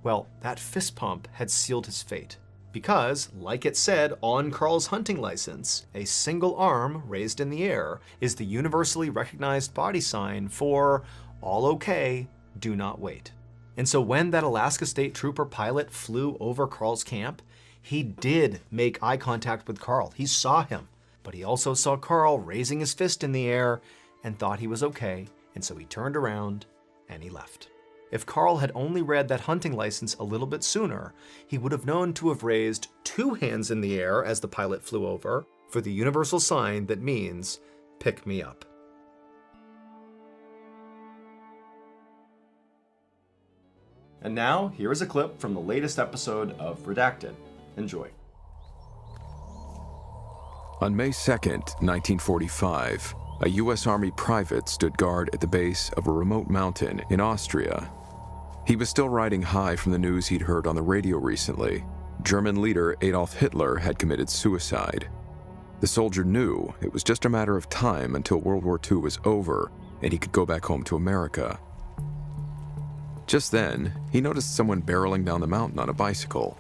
well, that fist pump had sealed his fate. Because, like it said on Carl's hunting license, a single arm raised in the air is the universally recognized body sign for all okay, do not wait. And so when that Alaska State Trooper pilot flew over Carl's camp, he did make eye contact with Carl. He saw him, but he also saw Carl raising his fist in the air and thought he was okay, and so he turned around and he left. If Carl had only read that hunting license a little bit sooner, he would have known to have raised 2 hands in the air as the pilot flew over for the universal sign that means, pick me up. And now, here is a clip from the latest episode of Redacted. Enjoy. On May 2nd, 1945, a U.S. Army private stood guard at the base of a remote mountain in Austria. He was still riding high from the news he'd heard on the radio recently. German leader Adolf Hitler had committed suicide. The soldier knew it was just a matter of time until World War II was over and he could go back home to America. Just then, he noticed someone barreling down the mountain on a bicycle.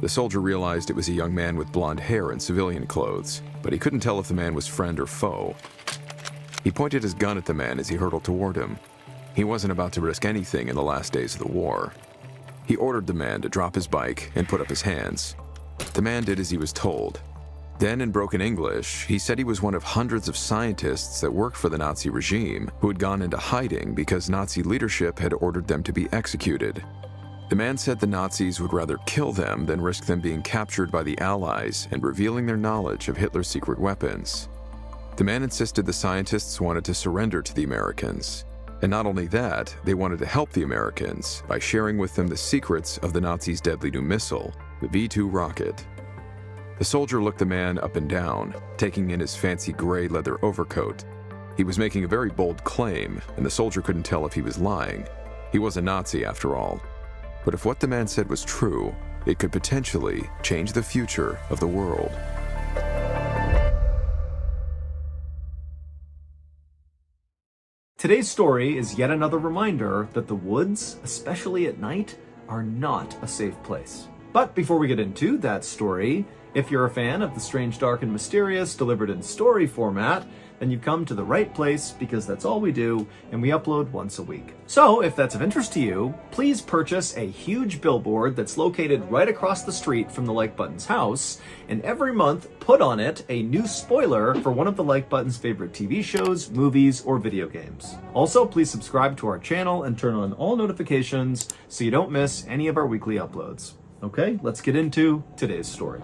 The soldier realized it was a young man with blonde hair and civilian clothes, but he couldn't tell if the man was friend or foe. He pointed his gun at the man as he hurtled toward him. He wasn't about to risk anything in the last days of the war. He ordered the man to drop his bike and put up his hands. The man did as he was told. Then, in broken English, he said he was one of hundreds of scientists that worked for the Nazi regime who had gone into hiding because Nazi leadership had ordered them to be executed. The man said the Nazis would rather kill them than risk them being captured by the Allies and revealing their knowledge of Hitler's secret weapons. The man insisted the scientists wanted to surrender to the Americans. And not only that, they wanted to help the Americans by sharing with them the secrets of the Nazis' deadly new missile, the V-2 rocket. The soldier looked the man up and down, taking in his fancy gray leather overcoat. He was making a very bold claim, and the soldier couldn't tell if he was lying. He was a Nazi after all. But if what the man said was true, it could potentially change the future of the world. Today's story is yet another reminder that the woods, especially at night, are not a safe place. But before we get into that story, if you're a fan of the strange, dark, and mysterious delivered in story format, then you've come to the right place because that's all we do, and we upload once a week. So if that's of interest to you, please purchase a huge billboard that's located right across the street from the Like Button's house, and every month put on it a new spoiler for one of the Like Button's favorite TV shows, movies, or video games. Also, please subscribe to our channel and turn on all notifications so you don't miss any of our weekly uploads. Okay, let's get into today's story.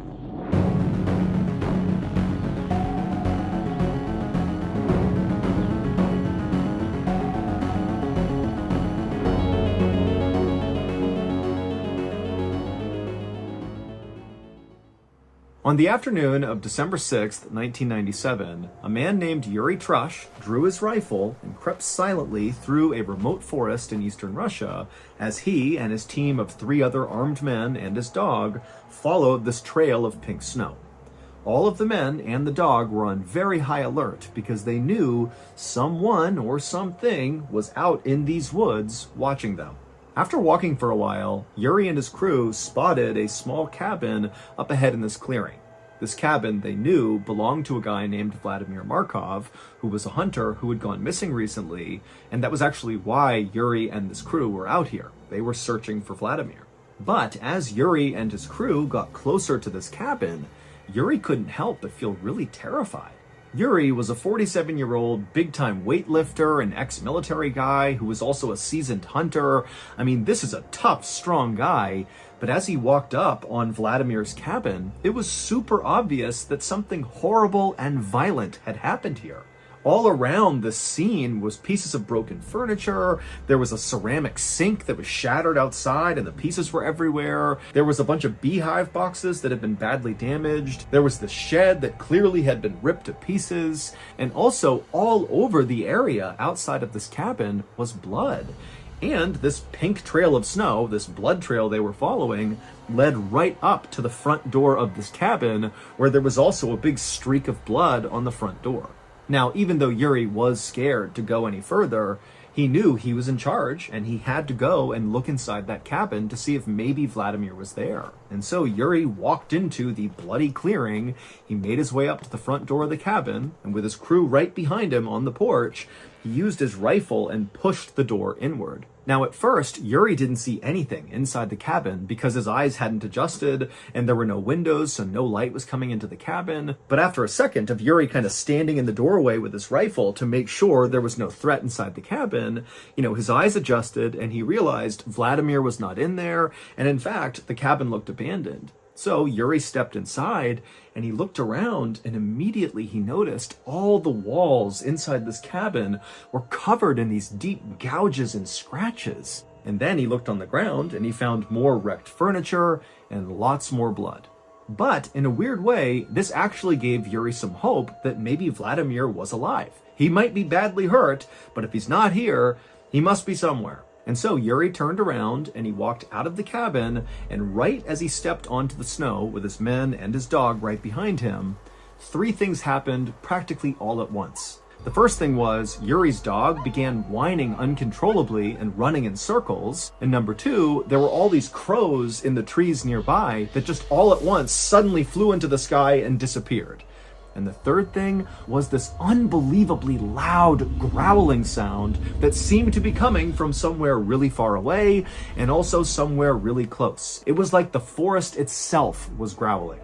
On the afternoon of December 6th, 1997, a man named Yuri Trush drew his rifle and crept silently through a remote forest in eastern Russia as he and his team of 3 other armed men and his dog followed this trail of pink snow. All of the men and the dog were on very high alert because they knew someone or something was out in these woods watching them. After walking for a while, Yuri and his crew spotted a small cabin up ahead in this clearing. This cabin, they knew, belonged to a guy named Vladimir Markov, who was a hunter who had gone missing recently, and that was actually why Yuri and this crew were out here. They were searching for Vladimir. But as Yuri and his crew got closer to this cabin, Yuri couldn't help but feel really terrified. Yuri was a 47-year-old big-time weightlifter and ex-military guy who was also a seasoned hunter. I mean, this is a tough, strong guy. But as he walked up on Vladimir's cabin, it was super obvious that something horrible and violent had happened here. All around the scene was pieces of broken furniture. There was a ceramic sink that was shattered outside and the pieces were everywhere. There was a bunch of beehive boxes that had been badly damaged. There was the shed that clearly had been ripped to pieces. And also all over the area outside of this cabin was blood. And this pink trail of snow, this blood trail they were following, led right up to the front door of this cabin, where there was also a big streak of blood on the front door. Now, even though Yuri was scared to go any further, he knew he was in charge and he had to go and look inside that cabin to see if maybe Vladimir was there. And so Yuri walked into the bloody clearing. He made his way up to the front door of the cabin, and with his crew right behind him on the porch, he used his rifle and pushed the door inward. Now, at first, Yuri didn't see anything inside the cabin because his eyes hadn't adjusted and there were no windows, so no light was coming into the cabin. But after a second of Yuri kind of standing in the doorway with his rifle to make sure there was no threat inside the cabin, his eyes adjusted and he realized Vladimir was not in there, and in fact, the cabin looked abandoned. So Yuri stepped inside and he looked around, and immediately he noticed all the walls inside this cabin were covered in these deep gouges and scratches. And then he looked on the ground and he found more wrecked furniture and lots more blood. But in a weird way, this actually gave Yuri some hope that maybe Vladimir was alive. He might be badly hurt, but if he's not here, he must be somewhere. And so Yuri turned around and he walked out of the cabin, and right as he stepped onto the snow with his men and his dog right behind him, 3 things happened practically all at once. The first thing was Yuri's dog began whining uncontrollably and running in circles. And number two, there were all these crows in the trees nearby that just all at once suddenly flew into the sky and disappeared. And the third thing was this unbelievably loud growling sound that seemed to be coming from somewhere really far away and also somewhere really close. It was like the forest itself was growling.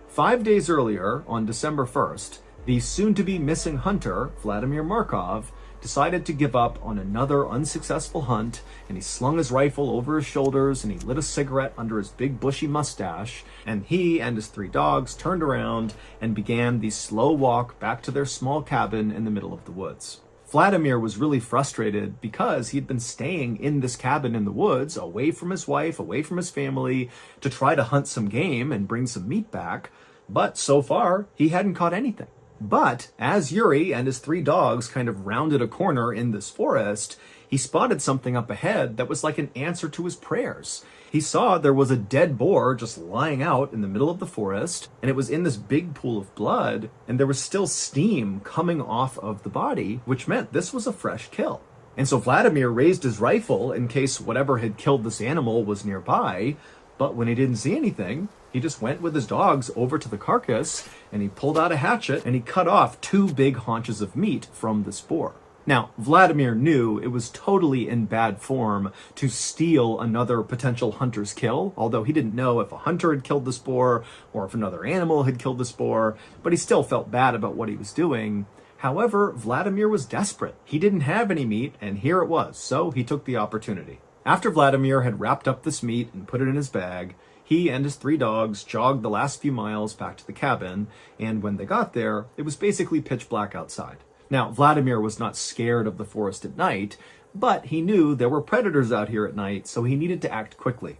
5 days earlier, on December 1st, the soon-to-be missing hunter, Vladimir Markov, decided to give up on another unsuccessful hunt, and he slung his rifle over his shoulders and he lit a cigarette under his big bushy mustache, and he and his 3 dogs turned around and began the slow walk back to their small cabin in the middle of the woods. Vladimir was really frustrated because he'd been staying in this cabin in the woods, away from his wife, away from his family, to try to hunt some game and bring some meat back, but so far he hadn't caught anything. But as Yuri and his 3 dogs kind of rounded a corner in this forest, he spotted something up ahead that was like an answer to his prayers. He saw there was a dead boar just lying out in the middle of the forest, and it was in this big pool of blood, and there was still steam coming off of the body, which meant this was a fresh kill. And so Vladimir raised his rifle in case whatever had killed this animal was nearby, but when he didn't see anything, he just went with his dogs over to the carcass and he pulled out a hatchet and he cut off 2 big haunches of meat from this boar. Now, Vladimir knew it was totally in bad form to steal another potential hunter's kill, although he didn't know if a hunter had killed this boar or if another animal had killed this boar, but he still felt bad about what he was doing. However, Vladimir was desperate. He didn't have any meat, and here it was, so he took the opportunity. After Vladimir had wrapped up this meat and put it in his bag, he and his 3 dogs jogged the last few miles back to the cabin, and when they got there, it was basically pitch black outside. Now, Vladimir was not scared of the forest at night, but he knew there were predators out here at night, so he needed to act quickly.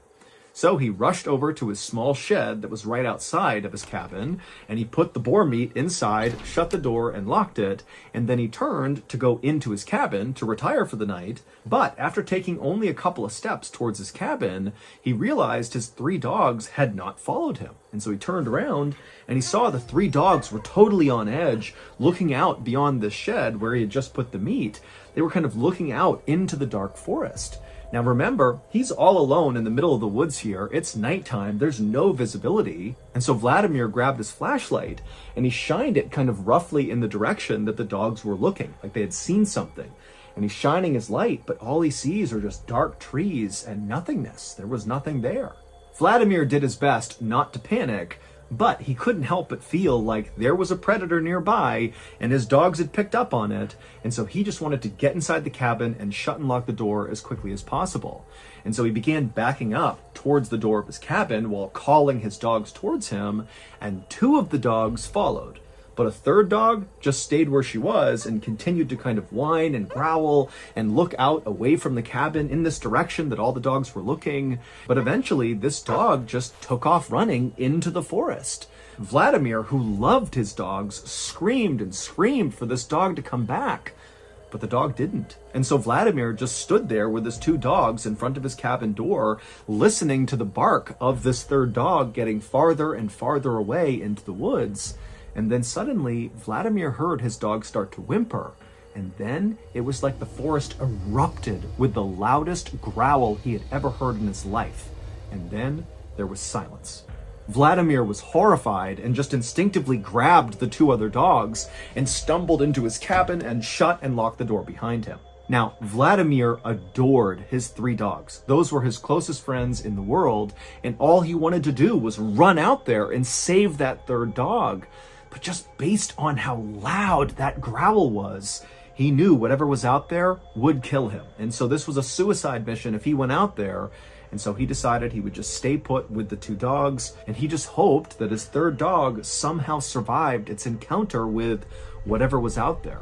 So he rushed over to his small shed that was right outside of his cabin, and he put the boar meat inside, shut the door, and locked it, and then he turned to go into his cabin to retire for the night, but after taking only a couple of steps towards his cabin, he realized his 3 dogs had not followed him. And so he turned around, and he saw the 3 dogs were totally on edge, looking out beyond the shed where he had just put the meat. They were kind of looking out into the dark forest. Now remember, he's all alone in the middle of the woods here. It's nighttime, there's no visibility. And so Vladimir grabbed his flashlight and he shined it kind of roughly in the direction that the dogs were looking, like they had seen something. And he's shining his light, but all he sees are just dark trees and nothingness. There was nothing there. Vladimir did his best not to panic, but he couldn't help but feel like there was a predator nearby and his dogs had picked up on it, and so he just wanted to get inside the cabin and shut and lock the door as quickly as possible. And so he began backing up towards the door of his cabin while calling his dogs towards him, and 2 of the dogs followed. But a 3rd dog just stayed where she was and continued to kind of whine and growl and look out away from the cabin in this direction that all the dogs were looking. But eventually, this dog just took off running into the forest. Vladimir, who loved his dogs, screamed and screamed for this dog to come back. But the dog didn't. And so Vladimir just stood there with his 2 dogs in front of his cabin door, listening to the bark of this 3rd dog getting farther and farther away into the woods. And then suddenly, Vladimir heard his dog start to whimper. And then it was like the forest erupted with the loudest growl he had ever heard in his life. And then there was silence. Vladimir was horrified and just instinctively grabbed the 2 other dogs and stumbled into his cabin and shut and locked the door behind him. Now, Vladimir adored his 3 dogs. Those were his closest friends in the world, and all he wanted to do was run out there and save that 3rd dog. But just based on how loud that growl was, he knew whatever was out there would kill him. And so this was a suicide mission if he went out there. And so he decided he would just stay put with the 2 dogs, and he just hoped that his 3rd dog somehow survived its encounter with whatever was out there.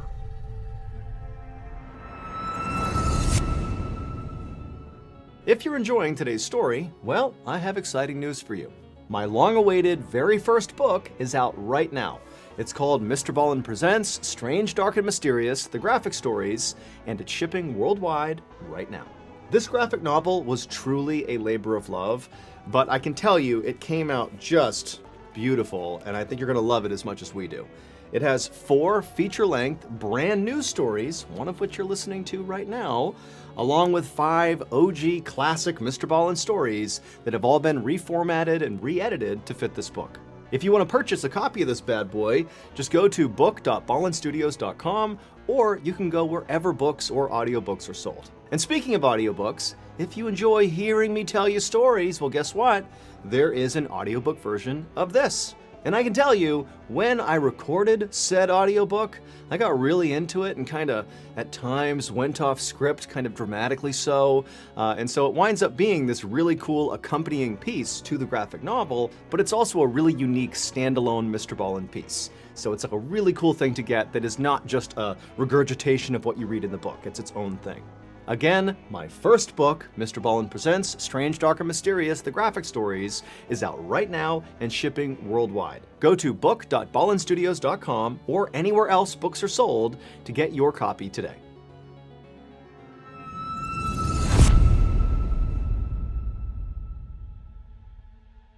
If you're enjoying today's story, well, I have exciting news for you. My long-awaited very first book is out right now. It's called MrBallen Presents Strange, Dark, and Mysterious, The Graphic Stories, and it's shipping worldwide right now. This graphic novel was truly a labor of love, but I can tell you it came out just beautiful, and I think you're going to love it as much as we do. It has 4 feature-length, brand new stories, one of which you're listening to right now, along with 5 OG classic MrBallen stories that have all been reformatted and re-edited to fit this book. If you want to purchase a copy of this bad boy, just go to book.ballenstudios.com, or you can go wherever books or audiobooks are sold. And speaking of audiobooks, if you enjoy hearing me tell you stories, well, guess what? There is an audiobook version of this. And I can tell you, when I recorded said audiobook, I got really into it and kind of, at times, went off script, kind of dramatically so. And so it winds up being this really cool accompanying piece to the graphic novel, but it's also a really unique standalone MrBallen piece. So it's like a really cool thing to get that is not just a regurgitation of what you read in the book. It's its own thing. Again, my first book, MrBallen Presents Strange, Dark, and Mysterious, The Graphic Stories, is out right now and shipping worldwide. Go to book.ballenstudios.com or anywhere else books are sold to get your copy today.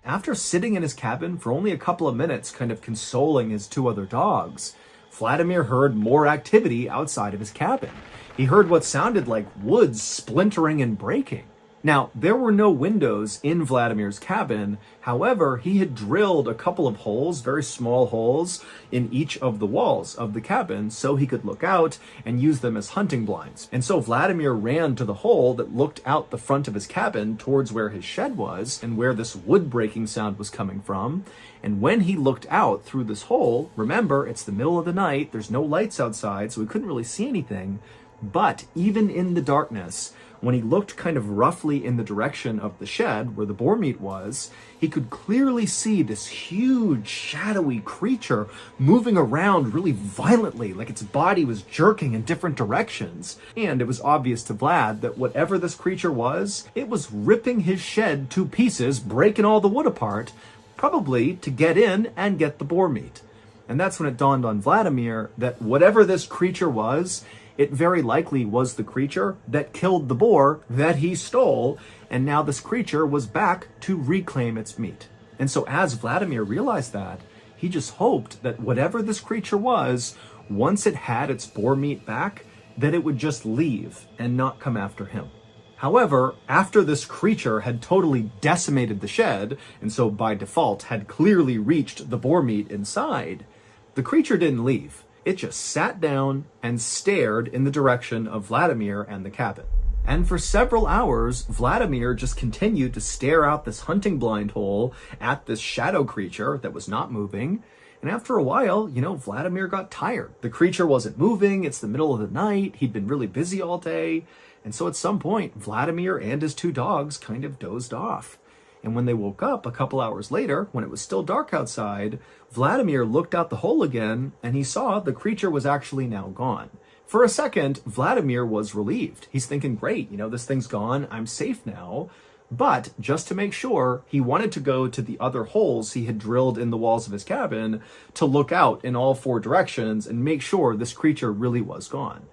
After sitting in his cabin for only a couple of minutes, kind of consoling his 2 other dogs, Vladimir heard more activity outside of his cabin. He heard what sounded like wood splintering and breaking. Now, there were no windows in Vladimir's cabin. However, he had drilled a couple of holes, very small holes, in each of the walls of the cabin so he could look out and use them as hunting blinds. And so Vladimir ran to the hole that looked out the front of his cabin towards where his shed was and where this wood breaking sound was coming from. And when he looked out through this hole, remember, it's the middle of the night, there's no lights outside, so he couldn't really see anything. But even in the darkness, when he looked kind of roughly in the direction of the shed where the boar meat was, he could clearly see this huge shadowy creature moving around really violently, like its body was jerking in different directions. And it was obvious to Vlad that whatever this creature was, it was ripping his shed to pieces, breaking all the wood apart, probably to get in and get the boar meat. And that's when it dawned on Vladimir that whatever this creature was, it very likely was the creature that killed the boar that he stole, and now this creature was back to reclaim its meat. And so as Vladimir realized that, he just hoped that whatever this creature was, once it had its boar meat back, that it would just leave and not come after him. However, after this creature had totally decimated the shed, and so by default had clearly reached the boar meat inside, the creature didn't leave. It just sat down and stared in the direction of Vladimir and the cabin. And for several hours, Vladimir just continued to stare out this hunting blind hole at this shadow creature that was not moving. And after a while, Vladimir got tired. The creature wasn't moving. It's the middle of the night. He'd been really busy all day. And so at some point, Vladimir and his 2 dogs kind of dozed off. And when they woke up a couple hours later, when it was still dark outside, Vladimir looked out the hole again, and he saw the creature was actually now gone. For a second, Vladimir was relieved. He's thinking, great, this thing's gone, I'm safe now. But just to make sure, he wanted to go to the other holes he had drilled in the walls of his cabin to look out in all 4 directions and make sure this creature really was gone.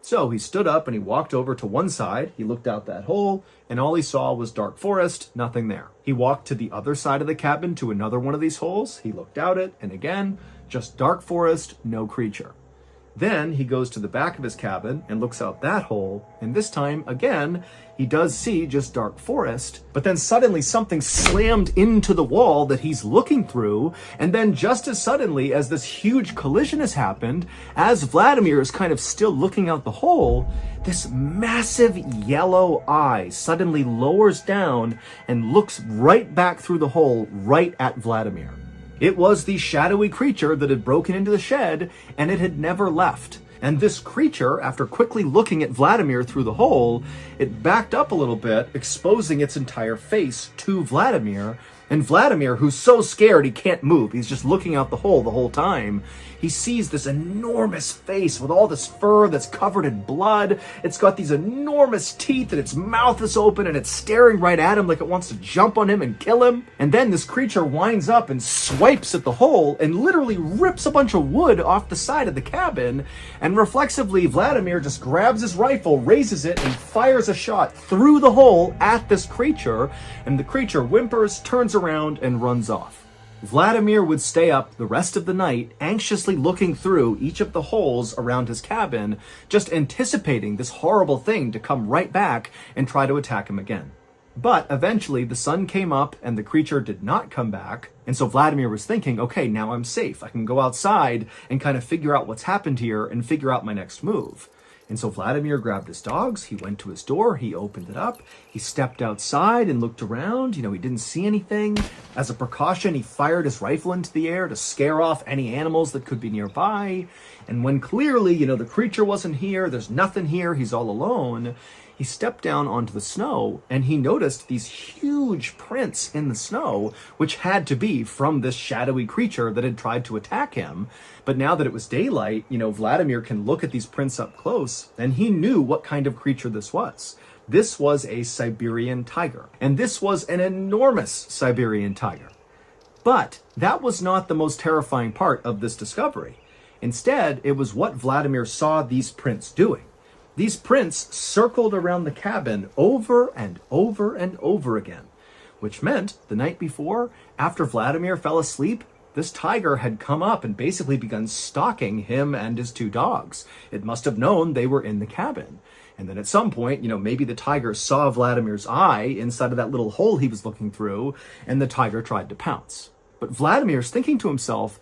So he stood up and he walked over to one side, he looked out that hole, and all he saw was dark forest, nothing there. He walked to the other side of the cabin to another one of these holes, he looked out it, and again, just dark forest, no creature. Then he goes to the back of his cabin and looks out that hole, and this time, again, he does see just dark forest, but then suddenly something slammed into the wall that he's looking through, and then just as suddenly as this huge collision has happened, as Vladimir is kind of still looking out the hole, this massive yellow eye suddenly lowers down and looks right back through the hole right at Vladimir. It was the shadowy creature that had broken into the shed, and it had never left. And this creature, after quickly looking at Vladimir through the hole, it backed up a little bit, exposing its entire face to Vladimir. And Vladimir, who's so scared he can't move, he's just looking out the hole the whole time, he sees this enormous face with all this fur that's covered in blood. It's got these enormous teeth and its mouth is open and it's staring right at him like it wants to jump on him and kill him. And then this creature winds up and swipes at the hole and literally rips a bunch of wood off the side of the cabin. And reflexively, Vladimir just grabs his rifle, raises it, and fires a shot through the hole at this creature. And the creature whimpers, turns around, and runs off. Vladimir would stay up the rest of the night, anxiously looking through each of the holes around his cabin, just anticipating this horrible thing to come right back and try to attack him again. But eventually the sun came up and the creature did not come back, and so Vladimir was thinking, okay, now I'm safe. I can go outside and kind of figure out what's happened here and figure out my next move. And so Vladimir grabbed his dogs, he went to his door, he opened it up, he stepped outside and looked around, he didn't see anything. As a precaution, he fired his rifle into the air to scare off any animals that could be nearby. And when clearly, the creature wasn't here, there's nothing here, he's all alone, he stepped down onto the snow and he noticed these huge prints in the snow, which had to be from this shadowy creature that had tried to attack him. But now that it was daylight, Vladimir can look at these prints up close, and he knew what kind of creature this was. This was a Siberian tiger, and this was an enormous Siberian tiger. But that was not the most terrifying part of this discovery. Instead, it was what Vladimir saw these prints doing. These prints circled around the cabin over and over and over again, which meant the night before, after Vladimir fell asleep, this tiger had come up and basically begun stalking him and his two dogs. It must have known they were in the cabin. And then at some point, maybe the tiger saw Vladimir's eye inside of that little hole he was looking through, and the tiger tried to pounce. But Vladimir's thinking to himself,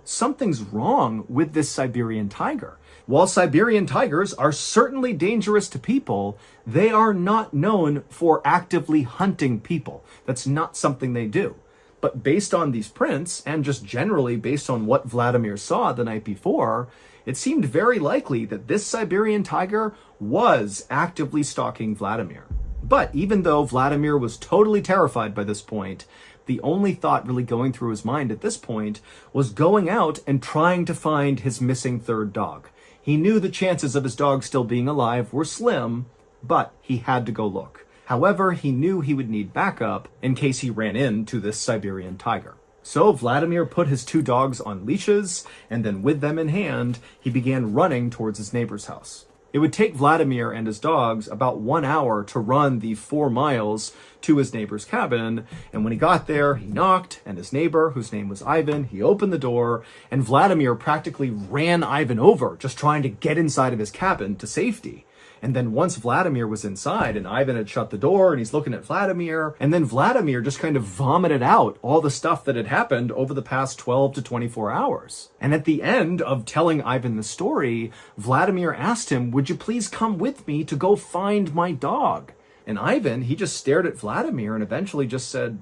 something's wrong with this Siberian tiger. While Siberian tigers are certainly dangerous to people, they are not known for actively hunting people. That's not something they do. But based on these prints, and just generally based on what Vladimir saw the night before, it seemed very likely that this Siberian tiger was actively stalking Vladimir. But even though Vladimir was totally terrified by this point, the only thought really going through his mind at this point was going out and trying to find his missing third dog. He knew the chances of his dog still being alive were slim, but he had to go look. However, he knew he would need backup in case he ran into this Siberian tiger. So Vladimir put his two dogs on leashes, and then with them in hand, he began running towards his neighbor's house. It would take Vladimir and his dogs about 1 hour to run the 4 miles to his neighbor's cabin, and when he got there, he knocked, and his neighbor, whose name was Ivan, he opened the door, and Vladimir practically ran Ivan over, just trying to get inside of his cabin to safety. And then once Vladimir was inside and Ivan had shut the door and he's looking at Vladimir, and then Vladimir just kind of vomited out all the stuff that had happened over the past 12 to 24 hours. And at the end of telling Ivan the story, Vladimir asked him, "Would you please come with me to go find my dog?" And Ivan, he just stared at Vladimir and eventually just said,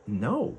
"No."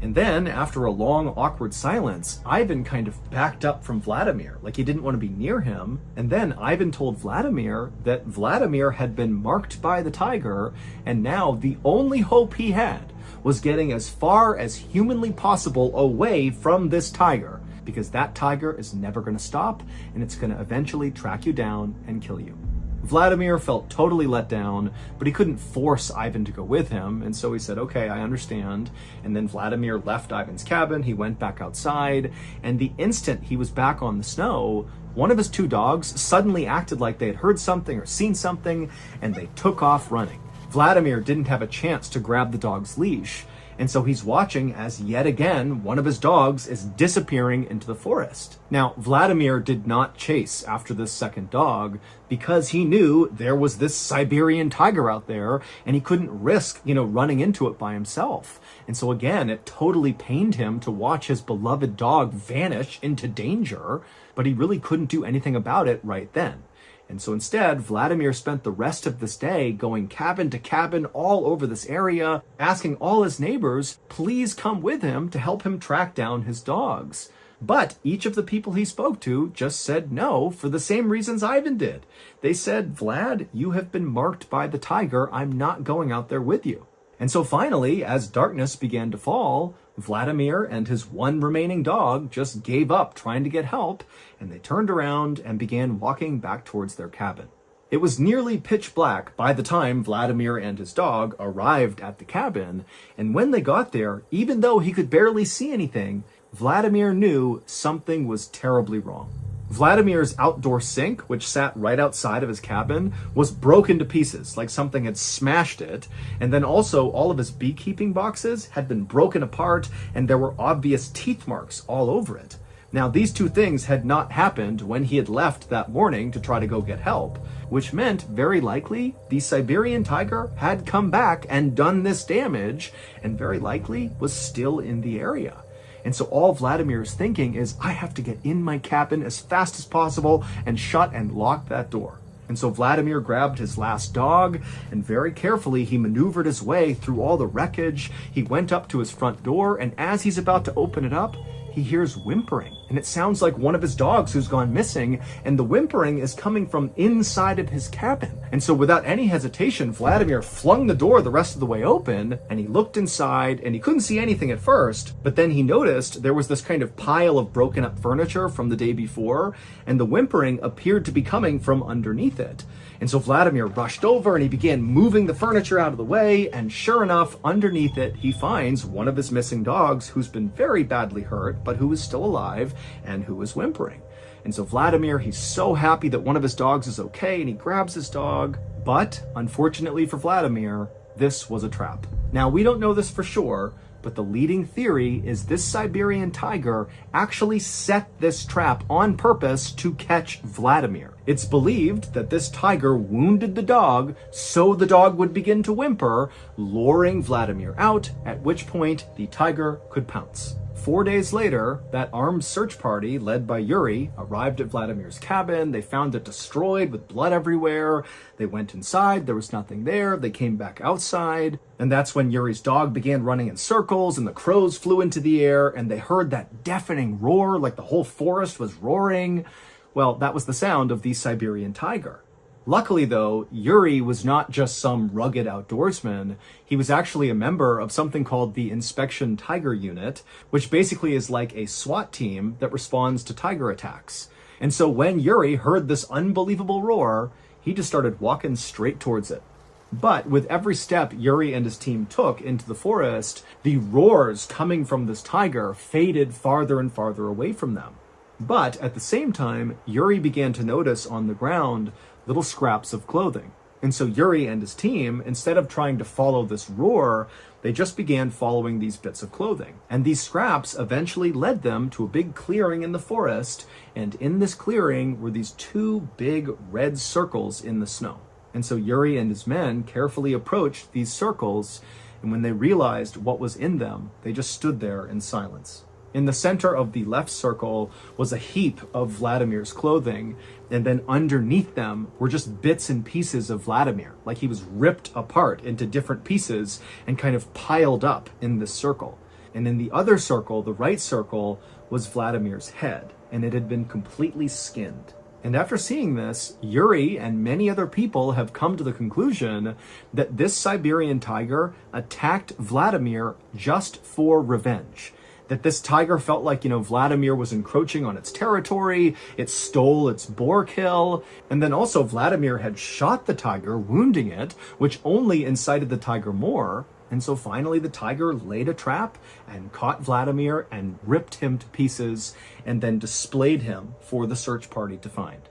And then, after a long, awkward silence, Ivan kind of backed up from Vladimir, like he didn't want to be near him. And then Ivan told Vladimir that Vladimir had been marked by the tiger, and now the only hope he had was getting as far as humanly possible away from this tiger, because that tiger is never going to stop, and it's going to eventually track you down and kill you. Vladimir felt totally let down, but he couldn't force Ivan to go with him, and so he said, "Okay, I understand." And then Vladimir left Ivan's cabin, he went back outside, and the instant he was back on the snow, one of his two dogs suddenly acted like they had heard something or seen something, and they took off running. Vladimir didn't have a chance to grab the dog's leash, and so he's watching as yet again one of his dogs is disappearing into the forest. Now, Vladimir did not chase after this second dog because he knew there was this Siberian tiger out there and he couldn't risk, running into it by himself. And so again, it totally pained him to watch his beloved dog vanish into danger, but he really couldn't do anything about it right then. And so instead, Vladimir spent the rest of this day going cabin to cabin all over this area, asking all his neighbors, please come with him to help him track down his dogs. But each of the people he spoke to just said no for the same reasons Ivan did. They said, "Vlad, you have been marked by the tiger. I'm not going out there with you." And so finally, as darkness began to fall, Vladimir and his one remaining dog just gave up trying to get help, and they turned around and began walking back towards their cabin. It was nearly pitch black by the time Vladimir and his dog arrived at the cabin, and when they got there, even though he could barely see anything, Vladimir knew something was terribly wrong. Vladimir's outdoor sink, which sat right outside of his cabin, was broken to pieces, like something had smashed it. And then also all of his beekeeping boxes had been broken apart, and there were obvious teeth marks all over it. Now, these two things had not happened when he had left that morning to try to go get help, which meant very likely the Siberian tiger had come back and done this damage, and very likely was still in the area. And so all Vladimir is thinking is, I have to get in my cabin as fast as possible and shut and lock that door. And so Vladimir grabbed his last dog, and very carefully he maneuvered his way through all the wreckage. He went up to his front door, and as he's about to open it up, he hears whimpering, and it sounds like one of his dogs who's gone missing, and the whimpering is coming from inside of his cabin. And so without any hesitation, Vladimir flung the door the rest of the way open, and he looked inside, and he couldn't see anything at first, but then he noticed there was this kind of pile of broken up furniture from the day before, and the whimpering appeared to be coming from underneath it. And so Vladimir rushed over and he began moving the furniture out of the way, and sure enough, underneath it, he finds one of his missing dogs who's been very badly hurt, but who is still alive and who is whimpering. And so Vladimir, he's so happy that one of his dogs is okay, and he grabs his dog. But unfortunately for Vladimir, this was a trap. Now, we don't know this for sure, but the leading theory is this Siberian tiger actually set this trap on purpose to catch Vladimir. It's believed that this tiger wounded the dog so the dog would begin to whimper, luring Vladimir out, at which point the tiger could pounce. 4 days later, that armed search party led by Yuri arrived at Vladimir's cabin. They found it destroyed with blood everywhere. They went inside, there was nothing there. They came back outside, and that's when Yuri's dog began running in circles, and the crows flew into the air, and they heard that deafening roar like the whole forest was roaring. Well, that was the sound of the Siberian tiger. Luckily, though, Yuri was not just some rugged outdoorsman. He was actually a member of something called the Inspection Tiger Unit, which basically is like a SWAT team that responds to tiger attacks. And so when Yuri heard this unbelievable roar, he just started walking straight towards it. But with every step Yuri and his team took into the forest, the roars coming from this tiger faded farther and farther away from them. But at the same time, Yuri began to notice on the ground little scraps of clothing. And so Yuri and his team, instead of trying to follow this roar, they just began following these bits of clothing. And these scraps eventually led them to a big clearing in the forest, and in this clearing were these two big red circles in the snow. And so Yuri and his men carefully approached these circles, and when they realized what was in them, they just stood there in silence. In the center of the left circle was a heap of Vladimir's clothing, and then underneath them were just bits and pieces of Vladimir, like he was ripped apart into different pieces and kind of piled up in this circle. And in the other circle, the right circle, was Vladimir's head, and it had been completely skinned. And after seeing this, Yuri and many other people have come to the conclusion that this Siberian tiger attacked Vladimir just for revenge. That this tiger felt like, Vladimir was encroaching on its territory, it stole its boar kill, and then also Vladimir had shot the tiger, wounding it, which only incited the tiger more. And so finally the tiger laid a trap and caught Vladimir and ripped him to pieces and then displayed him for the search party to find.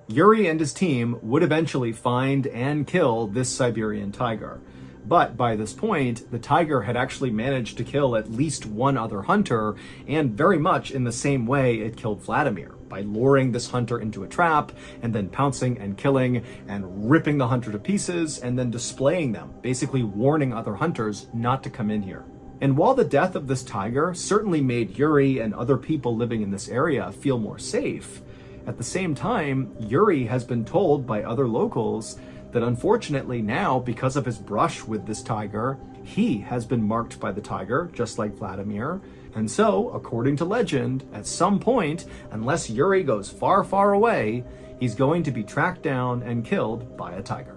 Yuri and his team would eventually find and kill this Siberian tiger. But by this point, the tiger had actually managed to kill at least one other hunter, and very much in the same way it killed Vladimir, by luring this hunter into a trap, and then pouncing and killing, and ripping the hunter to pieces, and then displaying them, basically warning other hunters not to come in here. And while the death of this tiger certainly made Yuri and other people living in this area feel more safe, at the same time, Yuri has been told by other locals that unfortunately now, because of his brush with this tiger, he has been marked by the tiger, just like Vladimir. And so, according to legend, at some point, unless Yuri goes far, far away, he's going to be tracked down and killed by a tiger.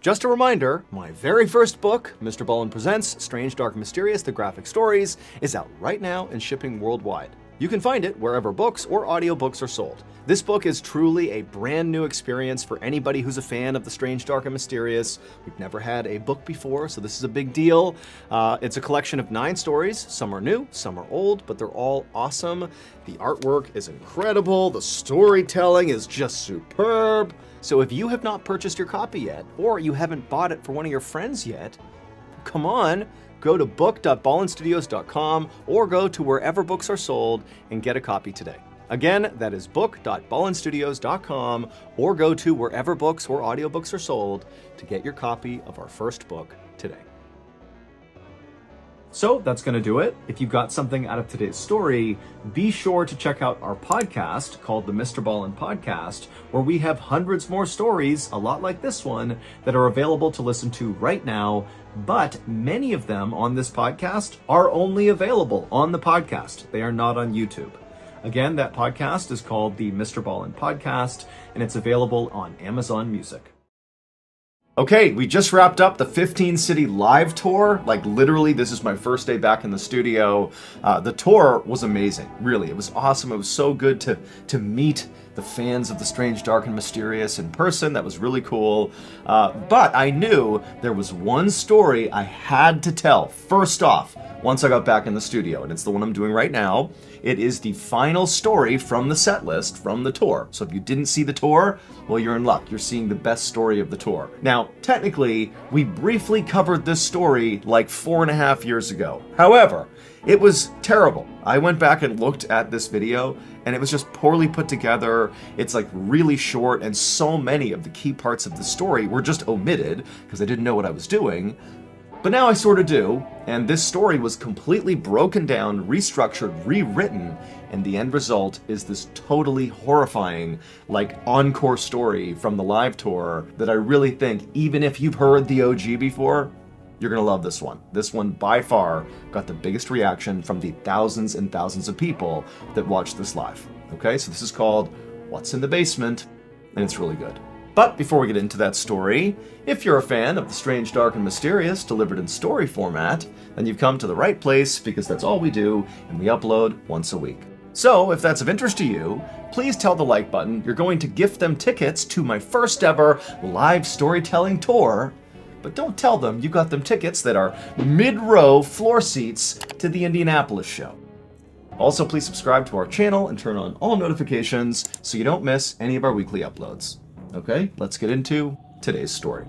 Just a reminder, my very first book, MrBallen Presents Strange, Dark, Mysterious, The Graphic Stories, is out right now and shipping worldwide. You can find it wherever books or audiobooks are sold. This book is truly a brand new experience for anybody who's a fan of the strange, dark, and mysterious. We've never had a book before, so this is a big deal. It's a collection of 9 stories. Some are new, some are old, but they're all awesome. The artwork is incredible. The storytelling is just superb. So if you have not purchased your copy yet, or you haven't bought it for one of your friends yet, come on, go to book.ballenstudios.com or go to wherever books are sold and get a copy today. Again, that is book.ballenstudios.com or go to wherever books or audiobooks are sold to get your copy of our first book today. So that's going to do it. If you got something out of today's story, be sure to check out our podcast called the MrBallen Podcast, where we have hundreds more stories, a lot like this one, that are available to listen to right now. But many of them on this podcast are only available on the podcast. They are not on YouTube. Again, that podcast is called the MrBallen Podcast, and it's available on Amazon Music. Okay, we just wrapped up the 15-city live tour. Like, literally, this is my first day back in the studio. The tour was amazing, really. It was awesome. It was so good to meet the fans of the strange, dark, and mysterious in person. That was really cool. But I knew there was one story I had to tell, first off, once I got back in the studio, and it's the one I'm doing right now. It is the final story from the set list from the tour. So if you didn't see the tour, well, you're in luck. You're seeing the best story of the tour. Now, technically, we briefly covered this story like 4.5 years ago. However, it was terrible. I went back and looked at this video, and it was just poorly put together. It's like really short, and so many of the key parts of the story were just omitted because I didn't know what I was doing. But now I sort of do, and this story was completely broken down, restructured, rewritten, and the end result is this totally horrifying, like, encore story from the live tour that I really think, even if you've heard the OG before, you're gonna love this one. This one, by far, got the biggest reaction from the thousands and thousands of people that watched this live. Okay, so this is called What's in the Basement, and it's really good. But before we get into that story, if you're a fan of the strange, dark, and mysterious delivered in story format, then you've come to the right place because that's all we do, and we upload once a week. So if that's of interest to you, please tell the like button you're going to gift them tickets to my first ever live storytelling tour, but don't tell them you got them tickets that are mid-row floor seats to the Indianapolis show. Also, please subscribe to our channel and turn on all notifications so you don't miss any of our weekly uploads. Okay, let's get into today's story.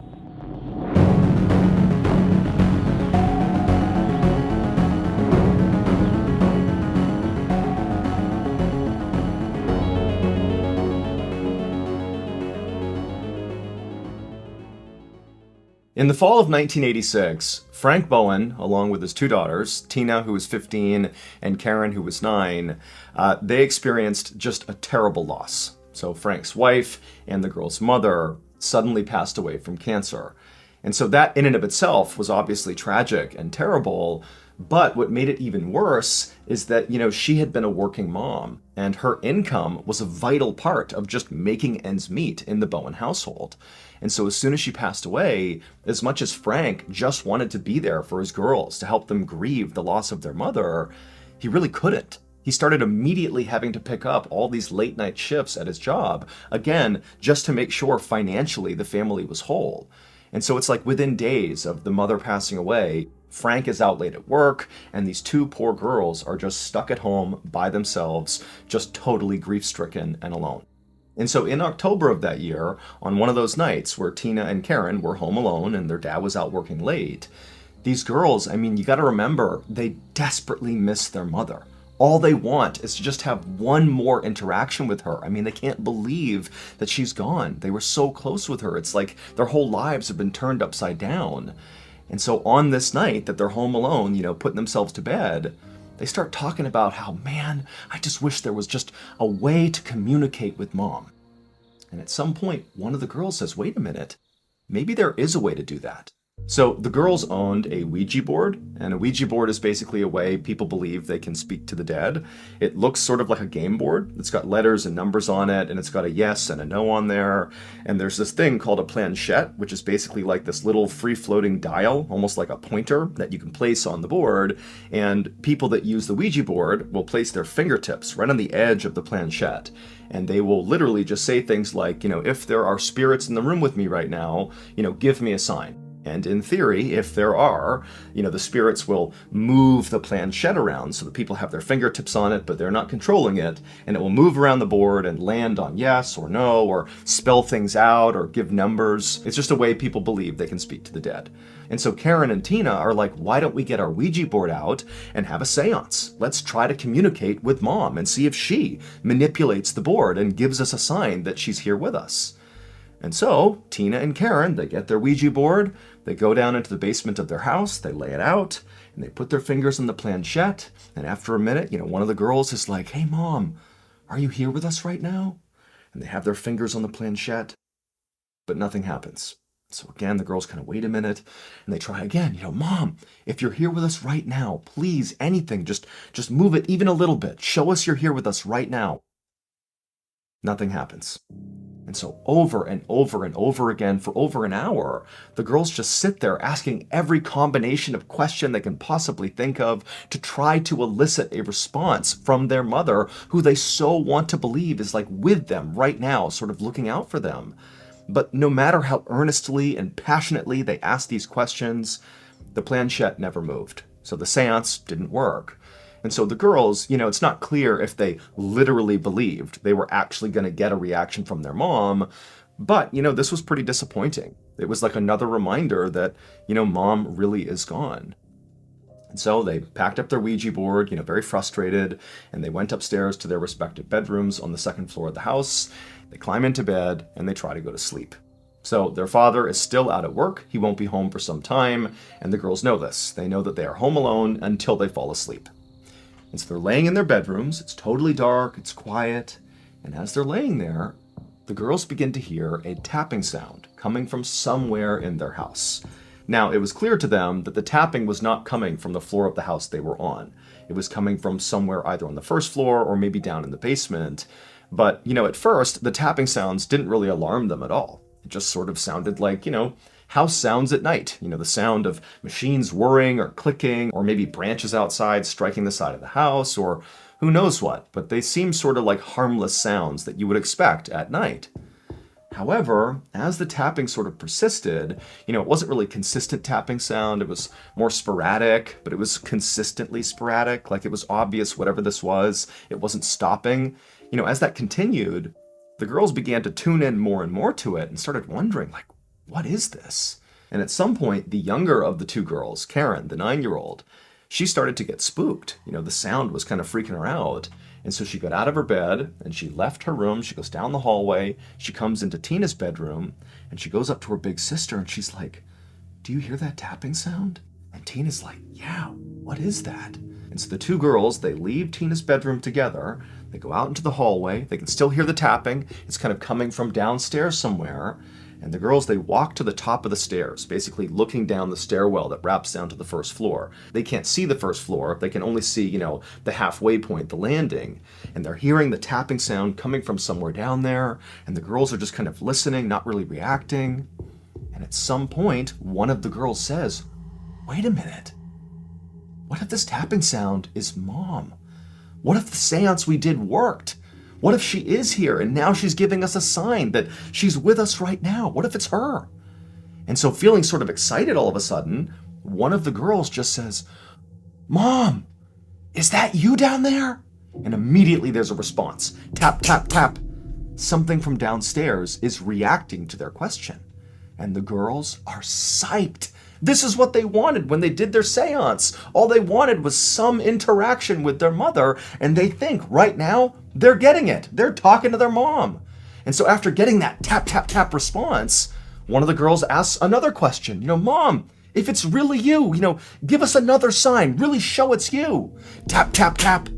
In the fall of 1986, Frank Bowen, along with his 2 daughters, Tina, who was 15, and Karen, who was 9, they experienced just a terrible loss. So Frank's wife and the girl's mother suddenly passed away from cancer. And so that in and of itself was obviously tragic and terrible. But what made it even worse is that, she had been a working mom, and her income was a vital part of just making ends meet in the Bowen household. And so as soon as she passed away, as much as Frank just wanted to be there for his girls to help them grieve the loss of their mother, he really couldn't. He started immediately having to pick up all these late night shifts at his job, again, just to make sure financially the family was whole. And so it's like within days of the mother passing away, Frank is out late at work, and these 2 poor girls are just stuck at home by themselves, just totally grief-stricken and alone. And so in October of that year, on one of those nights where Tina and Karen were home alone and their dad was out working late, these girls, you gotta remember, they desperately miss their mother. All they want is to just have one more interaction with her. They can't believe that she's gone. They were so close with her. It's like their whole lives have been turned upside down. And so on this night that they're home alone, putting themselves to bed, they start talking about how, man, I just wish there was just a way to communicate with mom. And at some point, one of the girls says, wait a minute, maybe there is a way to do that. So the girls owned a Ouija board, and a Ouija board is basically a way people believe they can speak to the dead. It looks sort of like a game board. It's got letters and numbers on it, and it's got a yes and a no on there. And there's this thing called a planchette, which is basically like this little free-floating dial, almost like a pointer that you can place on the board. And people that use the Ouija board will place their fingertips right on the edge of the planchette. And they will literally just say things like, if there are spirits in the room with me right now, give me a sign. And in theory, if there are, the spirits will move the planchette around so that people have their fingertips on it, but they're not controlling it. And it will move around the board and land on yes or no, or spell things out or give numbers. It's just a way people believe they can speak to the dead. And so Karen and Tina are like, why don't we get our Ouija board out and have a seance? Let's try to communicate with Mom and see if she manipulates the board and gives us a sign that she's here with us. And so, Tina and Karen, they get their Ouija board, they go down into the basement of their house, they lay it out, and they put their fingers on the planchette, and after a minute, one of the girls is like, hey Mom, are you here with us right now? And they have their fingers on the planchette, but nothing happens. So again, the girls kind of wait a minute, and they try again, Mom, if you're here with us right now, please, anything, just move it even a little bit, show us you're here with us right now. Nothing happens. And so over and over and over again for over an hour, the girls just sit there asking every combination of question they can possibly think of to try to elicit a response from their mother, who they so want to believe is like with them right now, sort of looking out for them. But no matter how earnestly and passionately they asked these questions, the planchette never moved. So the seance didn't work. And so the girls, it's not clear if they literally believed they were actually going to get a reaction from their mom, but, this was pretty disappointing. It was like another reminder that, Mom really is gone. And so they packed up their Ouija board, very frustrated, and they went upstairs to their respective bedrooms on the second floor of the house. They climb into bed, and they try to go to sleep. So their father is still out at work. He won't be home for some time, and the girls know this. They know that they are home alone until they fall asleep. And so they're laying in their bedrooms, it's totally dark, it's quiet, and as they're laying there, the girls begin to hear a tapping sound coming from somewhere in their house. Now, it was clear to them that the tapping was not coming from the floor of the house they were on. It was coming from somewhere either on the first floor or maybe down in the basement. But, at first, the tapping sounds didn't really alarm them at all. It just sort of sounded like, house sounds at night, the sound of machines whirring or clicking, or maybe branches outside striking the side of the house, or who knows what, but they seem sort of like harmless sounds that you would expect at night. However, as the tapping sort of persisted, it wasn't really consistent tapping sound, it was more sporadic, but it was consistently sporadic, like it was obvious whatever this was, it wasn't stopping. As that continued, the girls began to tune in more and more to it and started wondering, like, what is this? And at some point, the younger of the two girls, Karen, the 9-year-old, she started to get spooked. The sound was kind of freaking her out. And so she got out of her bed and she left her room. She goes down the hallway. She comes into Tina's bedroom and she goes up to her big sister and she's like, do you hear that tapping sound? And Tina's like, yeah, what is that? And so the two girls, they leave Tina's bedroom together. They go out into the hallway. They can still hear the tapping. It's kind of coming from downstairs somewhere. And the girls, they walk to the top of the stairs, basically looking down the stairwell that wraps down to the first floor. They can't see the first floor. They can only see, the halfway point, the landing. And they're hearing the tapping sound coming from somewhere down there. And the girls are just kind of listening, not really reacting. And at some point, one of the girls says, wait a minute. What if this tapping sound is Mom? What if the seance we did worked? What if she is here and now she's giving us a sign that she's with us right now? What if it's her? And so feeling sort of excited all of a sudden, one of the girls just says, Mom, is that you down there? And immediately there's a response. Tap, tap, tap. Something from downstairs is reacting to their question. And the girls are psyched. This is what they wanted when they did their seance. All they wanted was some interaction with their mother, and they think right now they're getting it. They're talking to their mom. And so after getting that tap, tap, tap response, one of the girls asks another question. Mom, if it's really you, give us another sign. Really show it's you. Tap, tap, tap.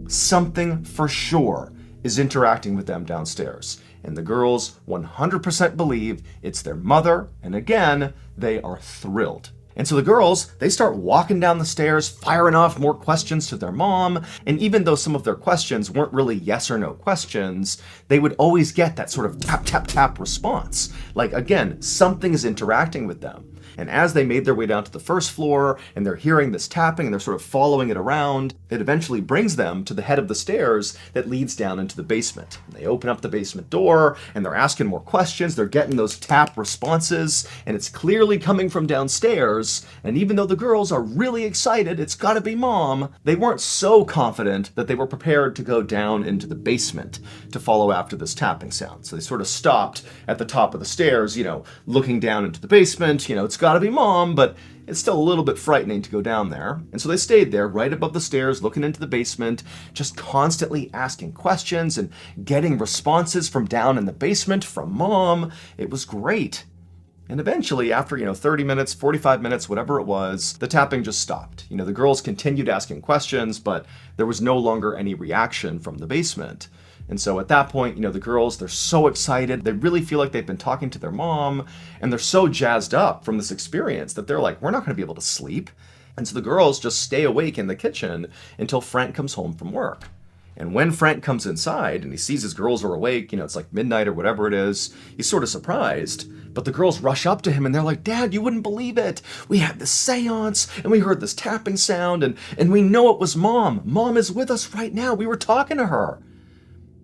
Something for sure is interacting with them downstairs. And the girls 100% believe it's their mother, and again, They are thrilled. And so the girls, they start walking down the stairs, firing off more questions to their mom. And even though some of their questions weren't really yes or no questions, they would always get that sort of tap, tap, tap response. Like, again, something is interacting with them. And as they made their way down to the first floor and they're hearing this tapping and they're sort of following it around, it eventually brings them to the head of the stairs that leads down into the basement. And they open up the basement door and they're asking more questions. They're getting those tap responses and it's clearly coming from downstairs. And even though the girls are really excited, it's gotta be mom, they weren't so confident that they were prepared to go down into the basement to follow after this tapping sound. So they sort of stopped at the top of the stairs, looking down into the basement. It's gotta be mom, but it's still a little bit frightening to go down there. And so they stayed there right above the stairs looking into the basement, just constantly asking questions and getting responses from down in the basement from mom. It was great. And eventually, after 30 minutes, 45 minutes, whatever it was, the tapping just stopped. The girls continued asking questions, but there was no longer any reaction from the basement. And so at that point, the girls, they're so excited. They really feel like they've been talking to their mom, and they're so jazzed up from this experience that they're like, we're not going to be able to sleep. And so the girls just stay awake in the kitchen until Frank comes home from work. And when Frank comes inside and he sees his girls are awake, it's like midnight or whatever it is, he's sort of surprised. But the girls rush up to him and they're like, Dad, you wouldn't believe it. We had this seance and we heard this tapping sound and we know it was Mom. Mom is with us right now. We were talking to her.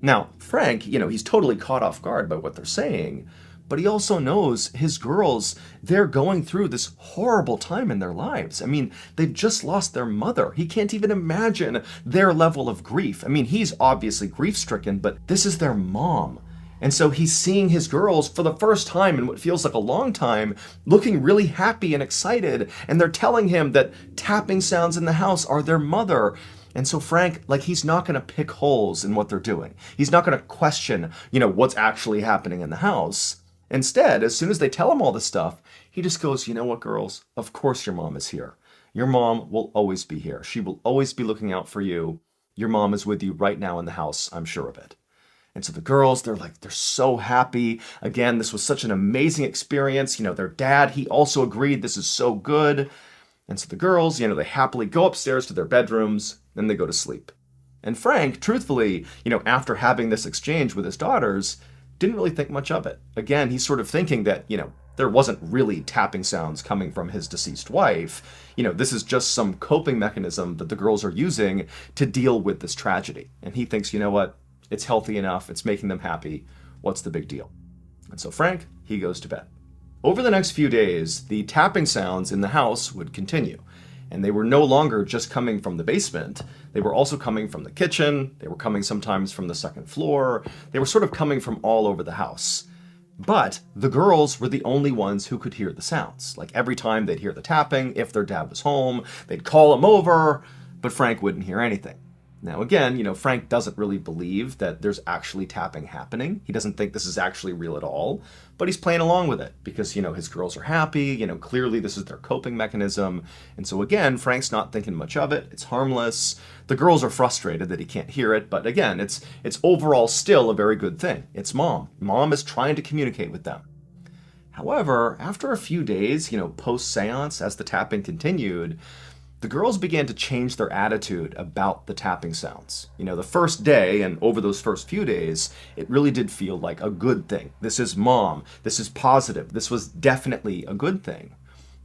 Now, Frank, he's totally caught off guard by what they're saying, but he also knows his girls, they're going through this horrible time in their lives. I mean, they've just lost their mother. He can't even imagine their level of grief. I mean, he's obviously grief-stricken, but this is their mom. And so he's seeing his girls for the first time in what feels like a long time, looking really happy and excited, and they're telling him that tapping sounds in the house are their mother. And so Frank, he's not going to pick holes in what they're doing. He's not going to question, what's actually happening in the house. Instead, as soon as they tell him all this stuff, he just goes, you know what, girls? Of course your mom is here. Your mom will always be here. She will always be looking out for you. Your mom is with you right now in the house, I'm sure of it. And so the girls, they're so happy. Again, this was such an amazing experience. Their dad, he also agreed this is so good. And so the girls, they happily go upstairs to their bedrooms and they go to sleep. And Frank, truthfully, after having this exchange with his daughters, didn't really think much of it. Again, he's sort of thinking that, there wasn't really tapping sounds coming from his deceased wife. This is just some coping mechanism that the girls are using to deal with this tragedy. And he thinks, you know what? It's healthy enough. It's making them happy. What's the big deal? And so Frank, he goes to bed. Over the next few days, the tapping sounds in the house would continue. And they were no longer just coming from the basement. They were also coming from the kitchen. They were coming sometimes from the second floor. They were sort of coming from all over the house. But the girls were the only ones who could hear the sounds. Like every time they'd hear the tapping, if their dad was home, they'd call him over, but Frank wouldn't hear anything. Now again, Frank doesn't really believe that there's actually tapping happening. He doesn't think this is actually real at all, but he's playing along with it because, his girls are happy, clearly this is their coping mechanism. And so again, Frank's not thinking much of it. It's harmless. The girls are frustrated that he can't hear it, but again, it's overall still a very good thing. It's mom. Mom is trying to communicate with them. However, after a few days, post-seance, as the tapping continued, the girls began to change their attitude about the tapping sounds. The first day and over those first few days, it really did feel like a good thing. This is mom. This is positive. This was definitely a good thing.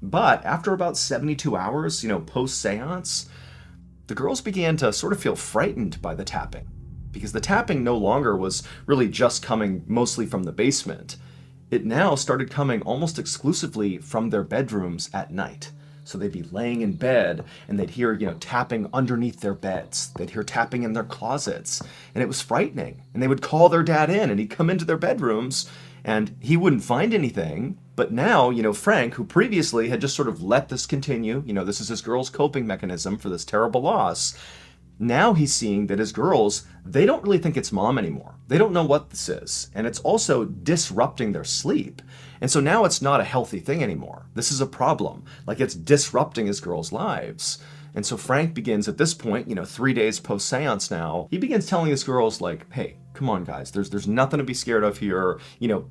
But after about 72 hours, post-seance, the girls began to sort of feel frightened by the tapping because the tapping no longer was really just coming mostly from the basement. It now started coming almost exclusively from their bedrooms at night. So they'd be laying in bed and they'd hear, tapping underneath their beds. They'd hear tapping in their closets. And it was frightening. And they would call their dad in and he'd come into their bedrooms and he wouldn't find anything. But now, Frank, who previously had just sort of let this continue, this is his girl's coping mechanism for this terrible loss. Now he's seeing that his girls, they don't really think it's mom anymore. They don't know what this is. And it's also disrupting their sleep. And so now it's not a healthy thing anymore. This is a problem. It's disrupting his girls' lives. And so Frank begins at this point, 3 days post-seance now, he begins telling his girls like, hey, come on guys, there's nothing to be scared of here.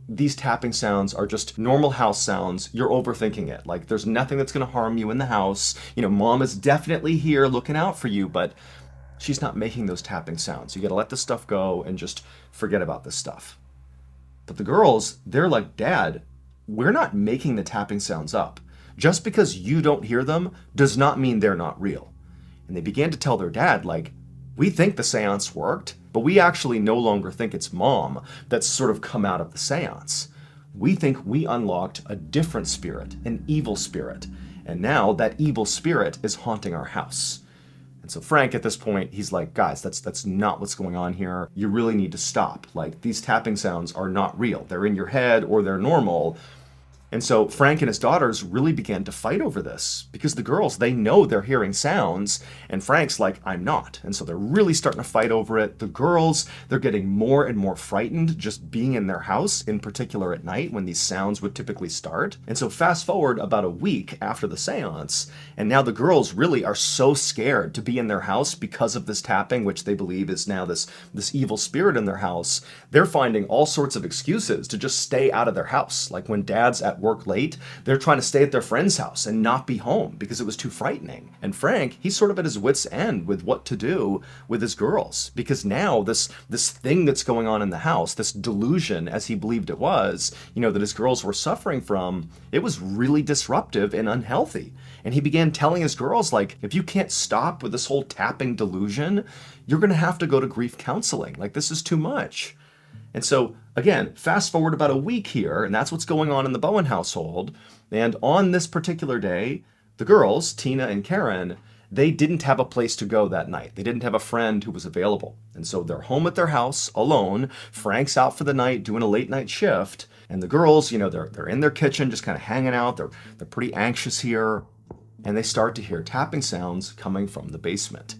These tapping sounds are just normal house sounds. You're overthinking it. Like there's nothing that's gonna harm you in the house. Mom is definitely here looking out for you, but she's not making those tapping sounds. You gotta let this stuff go and just forget about this stuff. But the girls, they're like, Dad, we're not making the tapping sounds up. Just because you don't hear them does not mean they're not real. And they began to tell their dad, like, we think the seance worked, but we actually no longer think it's Mom that's sort of come out of the seance. We think we unlocked a different spirit, an evil spirit, and now that evil spirit is haunting our house. And so Frank, at this point, he's like, guys, that's not what's going on here. You really need to stop. Like, these tapping sounds are not real. They're in your head or they're normal. And so Frank and his daughters really began to fight over this because the girls, they know they're hearing sounds and Frank's like, I'm not. And so they're really starting to fight over it. The girls, they're getting more and more frightened just being in their house, in particular at night when these sounds would typically start. And so fast forward about a week after the seance, and now the girls really are so scared to be in their house because of this tapping, which they believe is now this evil spirit in their house. They're finding all sorts of excuses to just stay out of their house. Like when Dad's at work late, they're trying to stay at their friend's house and not be home because it was too frightening. And Frank, he's sort of at his wit's end with what to do with his girls because now this thing that's going on in the house, this delusion as he believed it was, that his girls were suffering from, it was really disruptive and unhealthy. And he began telling his girls, like, if you can't stop with this whole tapping delusion, you're going to have to go to grief counseling. Like, this is too much. And so, again, fast forward about a week here, and that's what's going on in the Bowen household. And on this particular day, the girls, Tina and Karen, they didn't have a place to go that night. They didn't have a friend who was available. And so they're home at their house alone. Frank's out for the night doing a late night shift. And the girls, they're in their kitchen just kind of hanging out. They're pretty anxious here. And they start to hear tapping sounds coming from the basement.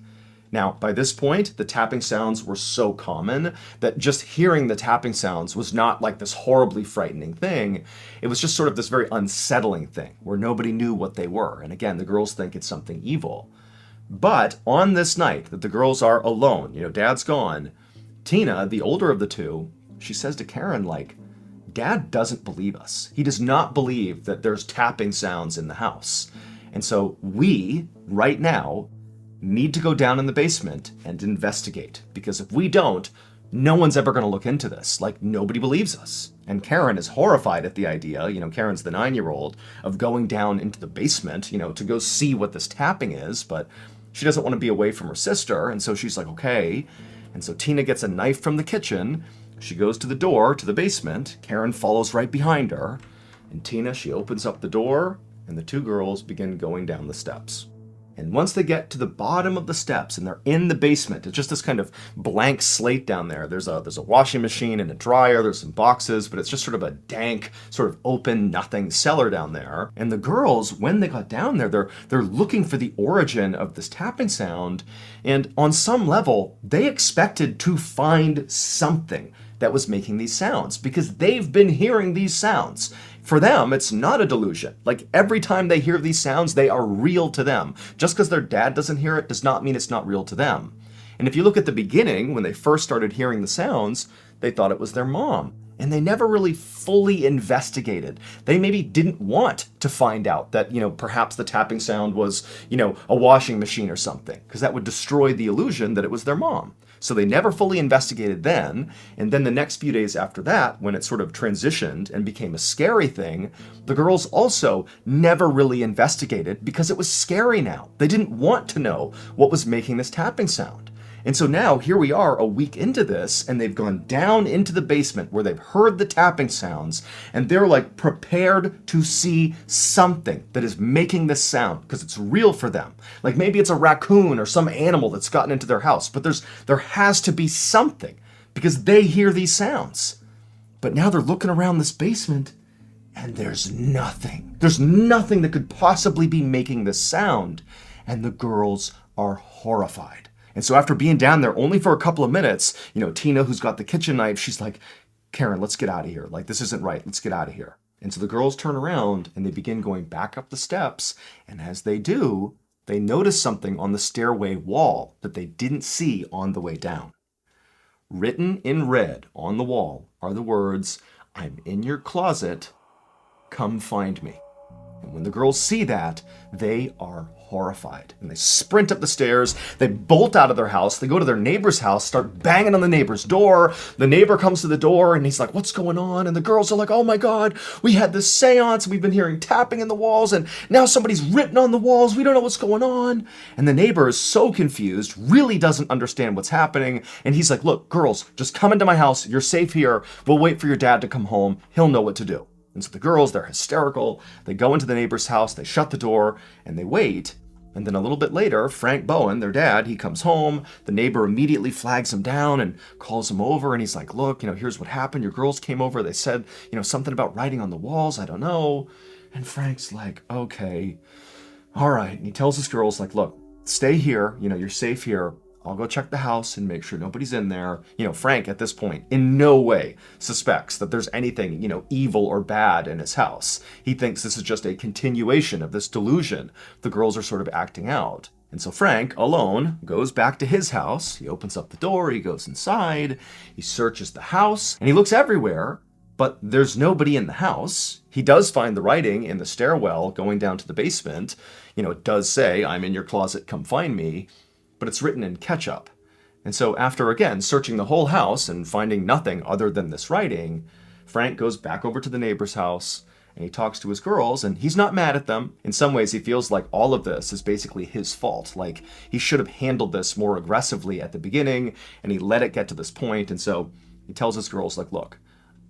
Now, by this point, the tapping sounds were so common that just hearing the tapping sounds was not like this horribly frightening thing. It was just sort of this very unsettling thing where nobody knew what they were. And again, the girls think it's something evil. But on this night that the girls are alone, Dad's gone, Tina, the older of the two, she says to Karen, like, Dad doesn't believe us. He does not believe that there's tapping sounds in the house. And so we, right now, need to go down in the basement and investigate. Because if we don't, no one's ever going to look into this. Like, nobody believes us. And Karen is horrified at the idea, Karen's the 9-year-old, of going down into the basement, to go see what this tapping is. But she doesn't want to be away from her sister. And so she's like, okay. And so Tina gets a knife from the kitchen. She goes to the door to the basement. Karen follows right behind her. And Tina, she opens up the door, and the two girls begin going down the steps. And once they get to the bottom of the steps and they're in the basement, it's just this kind of blank slate down there. There's a washing machine and a dryer, there's some boxes, but it's just sort of a dank, sort of open, nothing cellar down there. And the girls, when they got down there, they're looking for the origin of this tapping sound. And on some level, they expected to find something that was making these sounds because they've been hearing these sounds. For them, it's not a delusion. Like, every time they hear these sounds, they are real to them. Just because their dad doesn't hear it does not mean it's not real to them. And if you look at the beginning, when they first started hearing the sounds, they thought it was their mom. And they never really fully investigated. They maybe didn't want to find out that, perhaps the tapping sound was, a washing machine or something, because that would destroy the illusion that it was their mom. So they never fully investigated then, and then the next few days after that, when it sort of transitioned and became a scary thing, the girls also never really investigated because it was scary now. They didn't want to know what was making this tapping sound. And so now, here we are a week into this, and they've gone down into the basement where they've heard the tapping sounds, and they're like prepared to see something that is making this sound, because it's real for them. Like maybe it's a raccoon or some animal that's gotten into their house, but there has to be something, because they hear these sounds. But now they're looking around this basement, and there's nothing. There's nothing that could possibly be making this sound, and the girls are horrified. And so after being down there only for a couple of minutes, Tina, who's got the kitchen knife, she's like, Karen, let's get out of here. Like, this isn't right. Let's get out of here. And so the girls turn around and they begin going back up the steps. And as they do, they noticed something on the stairway wall that they didn't see on the way down. Written in red on the wall are the words, "I'm in your closet, come find me." And when the girls see that, they are horrified. And they sprint up the stairs, they bolt out of their house, they go to their neighbor's house, start banging on the neighbor's door. The neighbor comes to the door and he's like, "What's going on?" And the girls are like, "Oh my God, we had this seance, we've been hearing tapping in the walls, and now somebody's written on the walls, we don't know what's going on." And the neighbor is so confused, really doesn't understand what's happening. And he's like, "Look, girls, just come into my house, you're safe here, we'll wait for your dad to come home, he'll know what to do." And so the girls, they're hysterical. They go into the neighbor's house, they shut the door, and they wait. And then a little bit later, Frank Bowen, their dad, he comes home. The neighbor immediately flags him down and calls him over. And he's like, "Look, here's what happened. Your girls came over. They said, something about writing on the walls. I don't know." And Frank's like, "Okay, all right." And he tells his girls, like, "Look, stay here. You're safe here. I'll go check the house and make sure nobody's in there." Frank, at this point, in no way suspects that there's anything, evil or bad in his house. He thinks this is just a continuation of this delusion the girls are sort of acting out. And so Frank, alone, goes back to his house. He opens up the door, he goes inside, he searches the house, and he looks everywhere, but there's nobody in the house. He does find the writing in the stairwell going down to the basement. It does say, "I'm in your closet, come find me," but it's written in ketchup. And so after, again, searching the whole house and finding nothing other than this writing, Frank goes back over to the neighbor's house and he talks to his girls, and he's not mad at them. In some ways, he feels like all of this is basically his fault. Like, he should have handled this more aggressively at the beginning, and he let it get to this point. And so he tells his girls, like, "Look,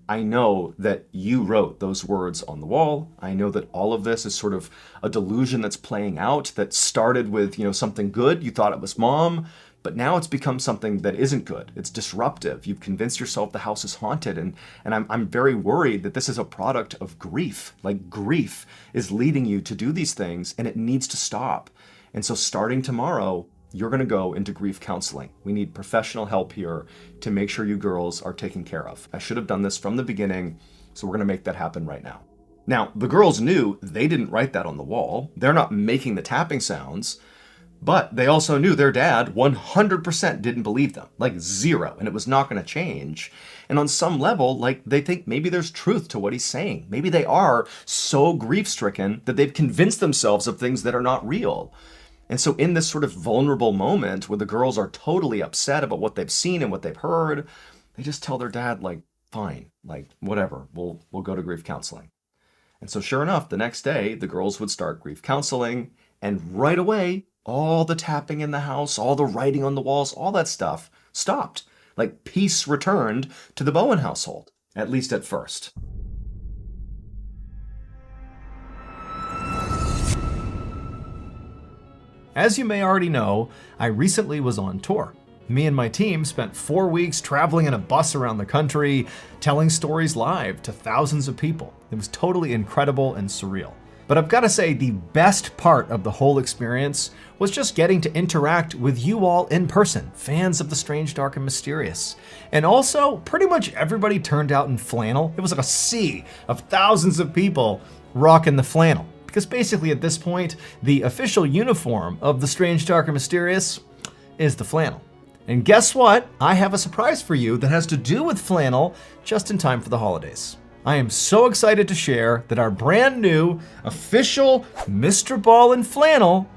I know that you wrote those words on the wall. I know that all of this is sort of a delusion that's playing out that started with, something good. You thought it was mom, but now it's become something that isn't good. It's disruptive. You've convinced yourself the house is haunted. And I'm very worried that this is a product of grief. Like, grief is leading you to do these things, and it needs to stop. And so starting tomorrow, you're going to go into grief counseling. We need professional help here to make sure you girls are taken care of. I should have done this from the beginning, so we're going to make that happen right now." Now, the girls knew they didn't write that on the wall. They're not making the tapping sounds, but they also knew their dad 100% didn't believe them, like zero, and it was not going to change. And on some level, they think maybe there's truth to what he's saying. Maybe they are so grief-stricken that they've convinced themselves of things that are not real. And so in this sort of vulnerable moment where the girls are totally upset about what they've seen and what they've heard, they just tell their dad, "Fine, whatever, we'll go to grief counseling." And so sure enough, the next day, the girls would start grief counseling, and right away, all the tapping in the house, all the writing on the walls, all that stuff stopped. Peace returned to the Bowen household, at least at first. As you may already know, I recently was on tour. Me and my team spent 4 weeks traveling in a bus around the country, telling stories live to thousands of people. It was totally incredible and surreal. But I've got to say, the best part of the whole experience was just getting to interact with you all in person, fans of the strange, dark, and mysterious. And also, pretty much everybody turned out in flannel. It was like a sea of thousands of people rocking the flannel. Because basically at this point, the official uniform of the strange, dark, and mysterious is the flannel. And guess what? I have a surprise for you that has to do with flannel just in time for the holidays. I am so excited to share that our brand new official MrBallen flannel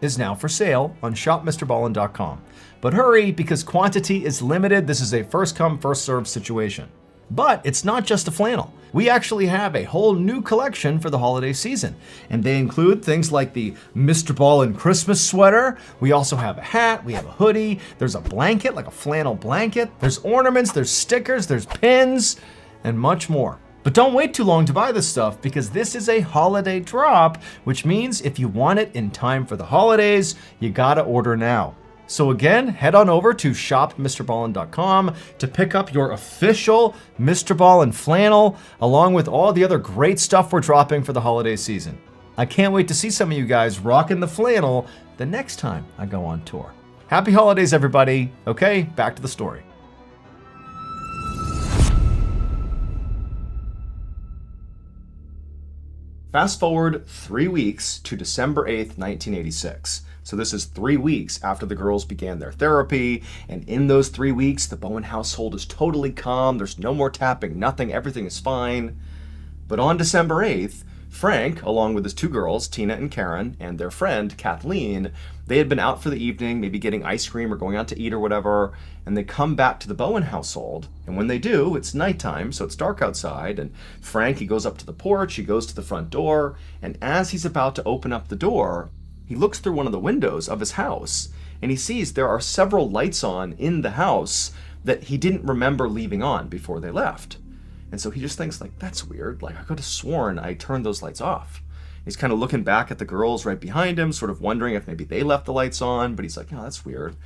is now for sale on shopmrballen.com. But hurry, because quantity is limited. This is a first come, first served situation. But it's not just a flannel. We actually have a whole new collection for the holiday season, and they include things like the MrBallen Christmas sweater. We also have a hat, we have a hoodie, there's a blanket, like a flannel blanket, there's ornaments, there's stickers, there's pins, and much more. But don't wait too long to buy this stuff, because this is a holiday drop, which means if you want it in time for the holidays, you gotta order now. So again, head on over to shopmrballen.com to pick up your official MrBallen flannel, along with all the other great stuff we're dropping for the holiday season. I can't wait to see some of you guys rocking the flannel the next time I go on tour. Happy holidays, everybody. Okay, back to the story. Fast forward 3 weeks to December 8th, 1986. So this is 3 weeks after the girls began their therapy, and in those 3 weeks, the Bowen household is totally calm. There's no more tapping, nothing, everything is fine. But on December 8th, Frank, along with his 2 girls, Tina and Karen, and their friend, Kathleen, they had been out for the evening, maybe getting ice cream or going out to eat or whatever, and they come back to the Bowen household, and when they do, it's nighttime, so it's dark outside, and Frank, he goes up to the porch, he goes to the front door, and as he's about to open up the door, he looks through one of the windows of his house, and he sees there are several lights on in the house that he didn't remember leaving on before they left. And so he just thinks, like, that's weird. Like, I could have sworn I turned those lights off. He's kind of looking back at the girls right behind him, sort of wondering if maybe they left the lights on, but he's like, oh, that's weird.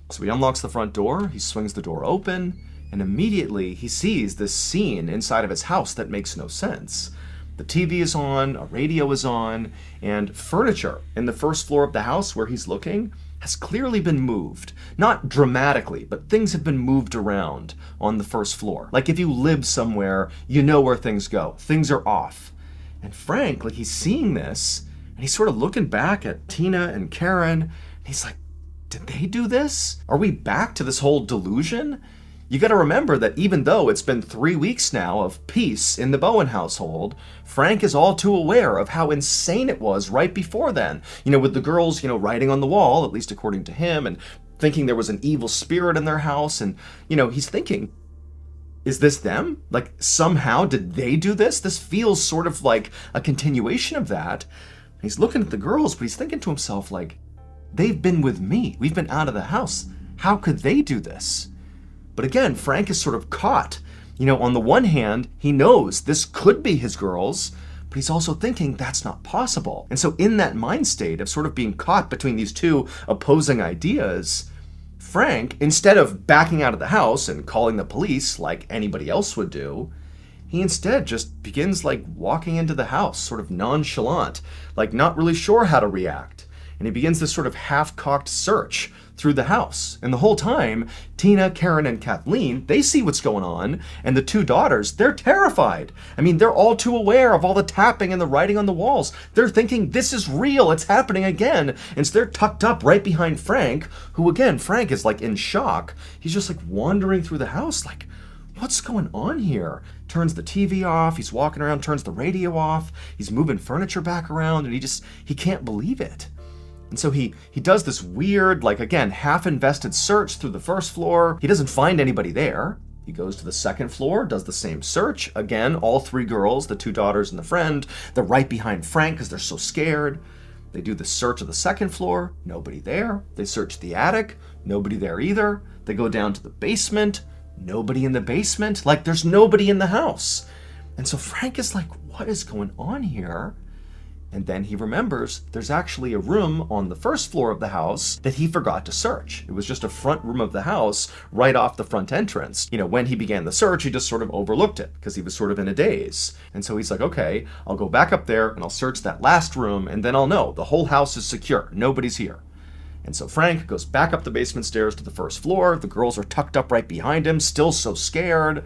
So he unlocks the front door, he swings the door open, and immediately he sees this scene inside of his house that makes no sense. The TV is on, a radio is on, and furniture in the first floor of the house where he's looking has clearly been moved. Not dramatically, but things have been moved around on the first floor. Like if you live somewhere, you know where things go. Things are off. And Frank, like he's seeing this, and he's sort of looking back at Tina and Karen, and he's like, did they do this? Are we back to this whole delusion? You gotta remember that even though it's been 3 weeks now of peace in the Bowen household, Frank is all too aware of how insane it was right before then. You know, with the girls, writing on the wall, at least according to him, and thinking there was an evil spirit in their house, and, he's thinking, is this them? Like, somehow did they do this? This feels sort of like a continuation of that. He's looking at the girls, but he's thinking to himself, like, they've been with me. We've been out of the house. How could they do this? But again, Frank is sort of caught. On the one hand, he knows this could be his girls, but he's also thinking that's not possible. And so in that mind state of sort of being caught between these two opposing ideas, Frank, instead of backing out of the house and calling the police like anybody else would do, he instead just begins like walking into the house, sort of nonchalant, like not really sure how to react. And he begins this sort of half-cocked search through the house. And the whole time, Tina, Karen, and Kathleen, they see what's going on, and the 2 daughters, they're terrified. I mean, they're all too aware of all the tapping and the writing on the walls. They're thinking, this is real, it's happening again. And so they're tucked up right behind Frank, who again, Frank is like in shock. He's just like wandering through the house, like, what's going on here? Turns the TV off, he's walking around, turns the radio off, he's moving furniture back around, and he can't believe it. And so he does this weird, like again, half-invested search through the first floor. He doesn't find anybody there. He goes to the second floor, does the same search. Again, all 3 girls, the 2 daughters and the friend, they're right behind Frank because they're so scared. They do the search of the second floor, nobody there. They search the attic, nobody there either. They go down to the basement, nobody in the basement. Like there's nobody in the house. And so Frank is like, what is going on here? And then he remembers there's actually a room on the first floor of the house that he forgot to search. It was just a front room of the house right off the front entrance. When he began the search, he just sort of overlooked it because he was sort of in a daze. And so he's like, okay, I'll go back up there and I'll search that last room and then I'll know the whole house is secure. Nobody's here. And so Frank goes back up the basement stairs to the first floor. The girls are tucked up right behind him, still so scared.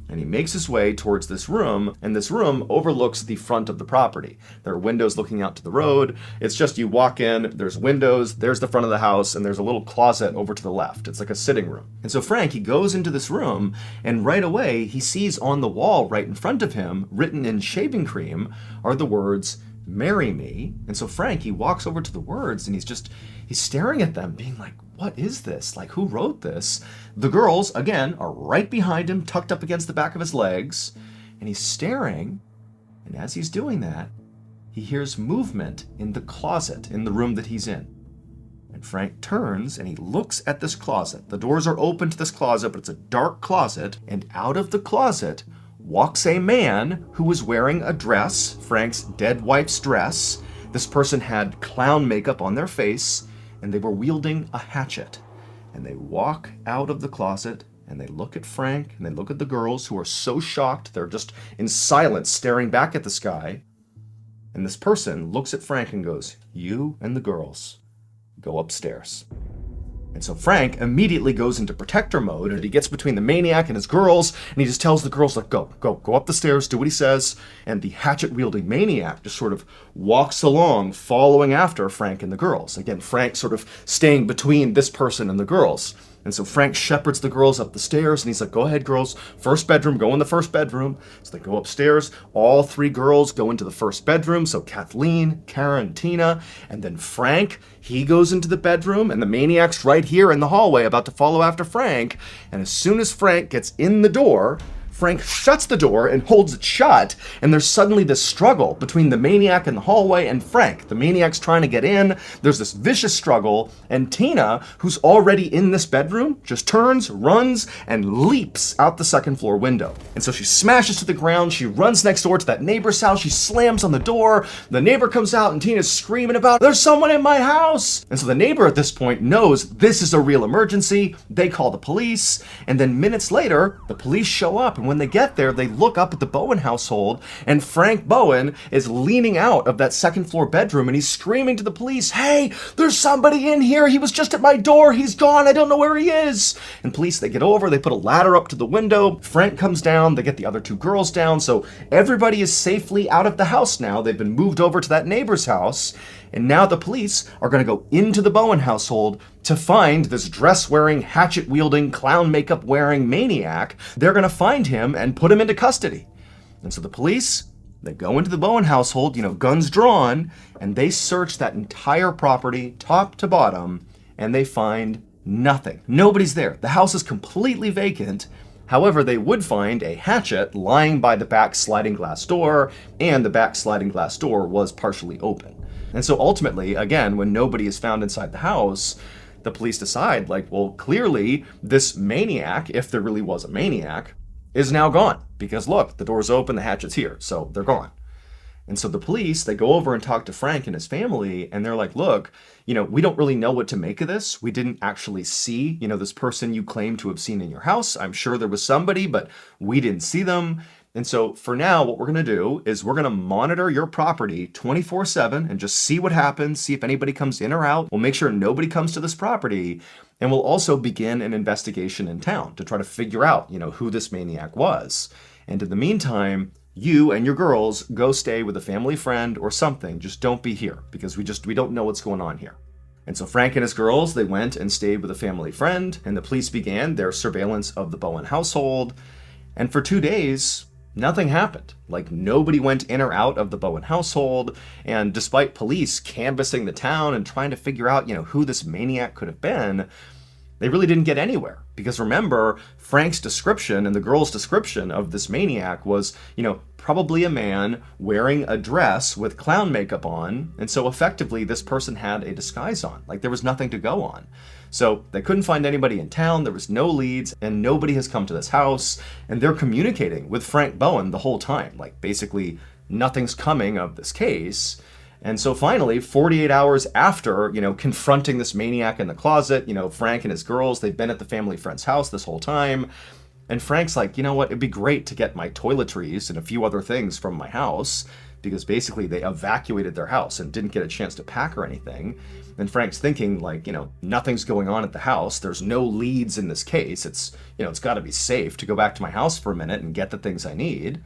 And he makes his way towards this room, and this room overlooks the front of the property. There are windows looking out to the road. It's just you walk in, there's windows, there's the front of the house, and there's a little closet over to the left. It's like a sitting room. And so Frank, he goes into this room, and right away he sees on the wall right in front of him, written in shaving cream, are the words, "Marry me." And so Frank, he walks over to the words, and he's staring at them, being like, what is this? Like, who wrote this? The girls, again, are right behind him, tucked up against the back of his legs, and he's staring, and as he's doing that, he hears movement in the closet in the room that he's in. And Frank turns, and he looks at this closet. The doors are open to this closet, but it's a dark closet, and out of the closet walks a man who was wearing a dress, Frank's dead wife's dress. This person had clown makeup on their face, and they were wielding a hatchet. And they walk out of the closet, and they look at Frank, and they look at the girls who are so shocked, they're just in silence staring back at the sky. And this person looks at Frank and goes, "You and the girls, go upstairs." And so Frank immediately goes into protector mode, and he gets between the maniac and his girls, and he just tells the girls, like, go up the stairs, do what he says. And the hatchet-wielding maniac just sort of walks along, following after Frank and the girls. Again, Frank sort of staying between this person and the girls. And so Frank shepherds the girls up the stairs, and he's like, go ahead, girls, first bedroom, go in the first bedroom. So they go upstairs. All three girls go into the first bedroom. So Kathleen, Karen, Tina, and then Frank, he goes into the bedroom, and the maniac's right here in the hallway about to follow after Frank. And as soon as Frank gets in the door, Frank shuts the door and holds it shut, and there's suddenly this struggle between the maniac in the hallway and Frank. The maniac's trying to get in, there's this vicious struggle, and Tina, who's already in this bedroom, just turns, runs, and leaps out the second floor window. And so she smashes to the ground, she runs next door to that neighbor's house, she slams on the door, the neighbor comes out, and Tina's screaming about, there's someone in my house! And so the neighbor at this point knows this is a real emergency, they call the police, and then minutes later, the police show up, and when they get there, they look up at the Bowen household, and Frank Bowen is leaning out of that second floor bedroom, and he's screaming to the police, hey, there's somebody in here, he was just at my door, he's gone, I don't know where he is. And police, they get over, they put a ladder up to the window, Frank comes down, they get the other two girls down, so everybody is safely out of the house now. They've been moved over to that neighbor's house, and now the police are going to go into the Bowen household to find this dress-wearing, hatchet-wielding, clown makeup-wearing maniac. They're going to find him and put him into custody. And so the police, they go into the Bowen household, guns drawn, and they search that entire property, top to bottom, and they find nothing. Nobody's there. The house is completely vacant. However, they would find a hatchet lying by the back sliding glass door, and the back sliding glass door was partially open. And so ultimately, again, when nobody is found inside the house, the police decide, well, clearly this maniac, if there really was a maniac, is now gone. Because look, the door's open, the hatchet's here, so they're gone. And so the police, they go over and talk to Frank and his family, and they're like, look, we don't really know what to make of this. We didn't actually see, this person you claim to have seen in your house. I'm sure there was somebody, but we didn't see them. And so for now, what we're going to do is we're going to monitor your property 24/7 and just see what happens, see if anybody comes in or out. We'll make sure nobody comes to this property. And we'll also begin an investigation in town to try to figure out, who this maniac was. And in the meantime, you and your girls go stay with a family friend or something. Just don't be here because we don't know what's going on here. And so Frank and his girls, they went and stayed with a family friend, and the police began their surveillance of the Bowen household. And for 2 days, nothing happened. Nobody went in or out of the Bowen household, and despite police canvassing the town and trying to figure out, who this maniac could have been, they really didn't get anywhere. Because remember, Frank's description and the girl's description of this maniac was, probably a man wearing a dress with clown makeup on, and so effectively this person had a disguise on. There was nothing to go on. So they couldn't find anybody in town, there was no leads, and nobody has come to this house, and they're communicating with Frank Bowen the whole time. Basically, nothing's coming of this case. And so finally, 48 hours after, confronting this maniac in the closet, Frank and his girls, they've been at the family friend's house this whole time. And Frank's like, you know what, it'd be great to get my toiletries and a few other things from my house, because basically they evacuated their house and didn't get a chance to pack or anything. And Frank's thinking, nothing's going on at the house. There's no leads in this case. It's got to be safe to go back to my house for a minute and get the things I need.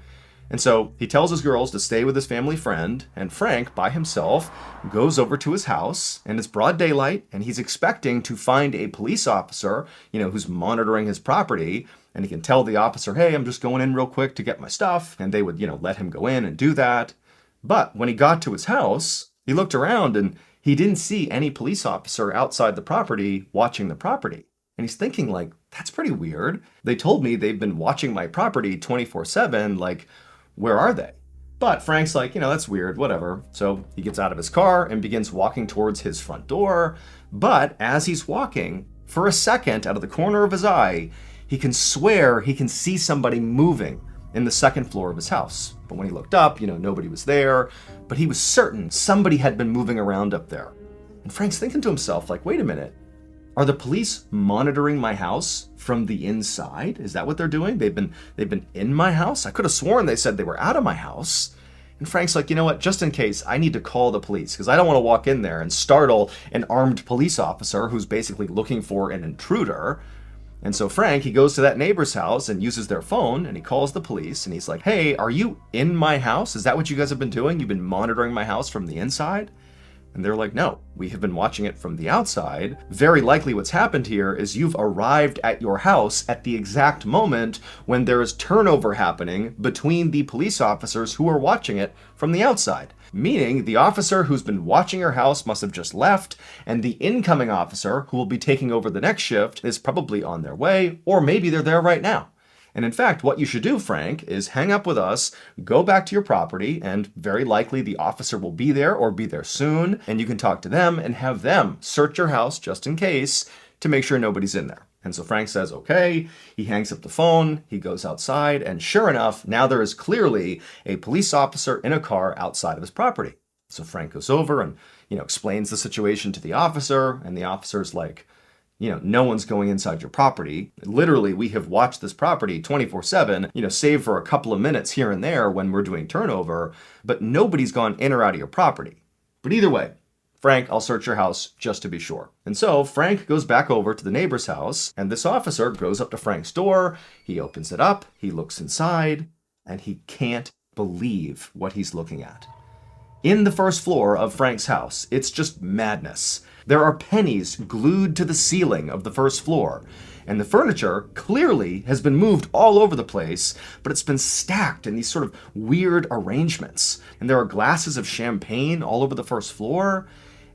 And so he tells his girls to stay with his family friend, and Frank, by himself, goes over to his house, and it's broad daylight, and he's expecting to find a police officer, who's monitoring his property, and he can tell the officer, hey, I'm just going in real quick to get my stuff, and they would, let him go in and do that. But when he got to his house, he looked around, and he didn't see any police officer outside the property watching the property. And he's thinking, that's pretty weird. They told me they've been watching my property 24/7, where are they? But Frank's like, that's weird, whatever. So he gets out of his car and begins walking towards his front door. But as he's walking, for a second, out of the corner of his eye, he can swear he can see somebody moving in the second floor of his house. But when he looked up, nobody was there. But he was certain somebody had been moving around up there. And Frank's thinking to himself, wait a minute. Are the police monitoring my house from the inside? Is that what they've been in my house? I could have sworn they said they were out of my house. And Frank's like, you know what, just in case, I need to call the police because I don't want to walk in there and startle an armed police officer who's basically looking for an intruder. And so Frank, he goes to that neighbor's house and uses their phone, and he calls the police, and he's like, hey, are you in my house? Is that what you guys have been doing? You've been monitoring my house from the inside? And they're like, no, we have been watching it from the outside. Very likely what's happened here is you've arrived at your house at the exact moment when there is turnover happening between the police officers who are watching it from the outside. Meaning the officer who's been watching your house must have just left, and the incoming officer who will be taking over the next shift is probably on their way, or maybe they're there right now. And in fact, what you should do, Frank, is hang up with us, go back to your property, and very likely the officer will be there or be there soon, and you can talk to them and have them search your house just in case to make sure nobody's in there. And so Frank says, okay, he hangs up the phone, he goes outside, and sure enough, now there is clearly a police officer in a car outside of his property. So Frank goes over and, explains the situation to the officer, and the officer's like, no one's going inside your property. Literally, we have watched this property 24/7, save for a couple of minutes here and there when we're doing turnover, but nobody's gone in or out of your property. But either way, Frank, I'll search your house just to be sure. And so Frank goes back over to the neighbor's house, and this officer goes up to Frank's door, he opens it up, he looks inside, and he can't believe what he's looking at. In the first floor of Frank's house, it's just madness. There are pennies glued to the ceiling of the first floor, and the furniture clearly has been moved all over the place, but it's been stacked in these sort of weird arrangements. And there are glasses of champagne all over the first floor,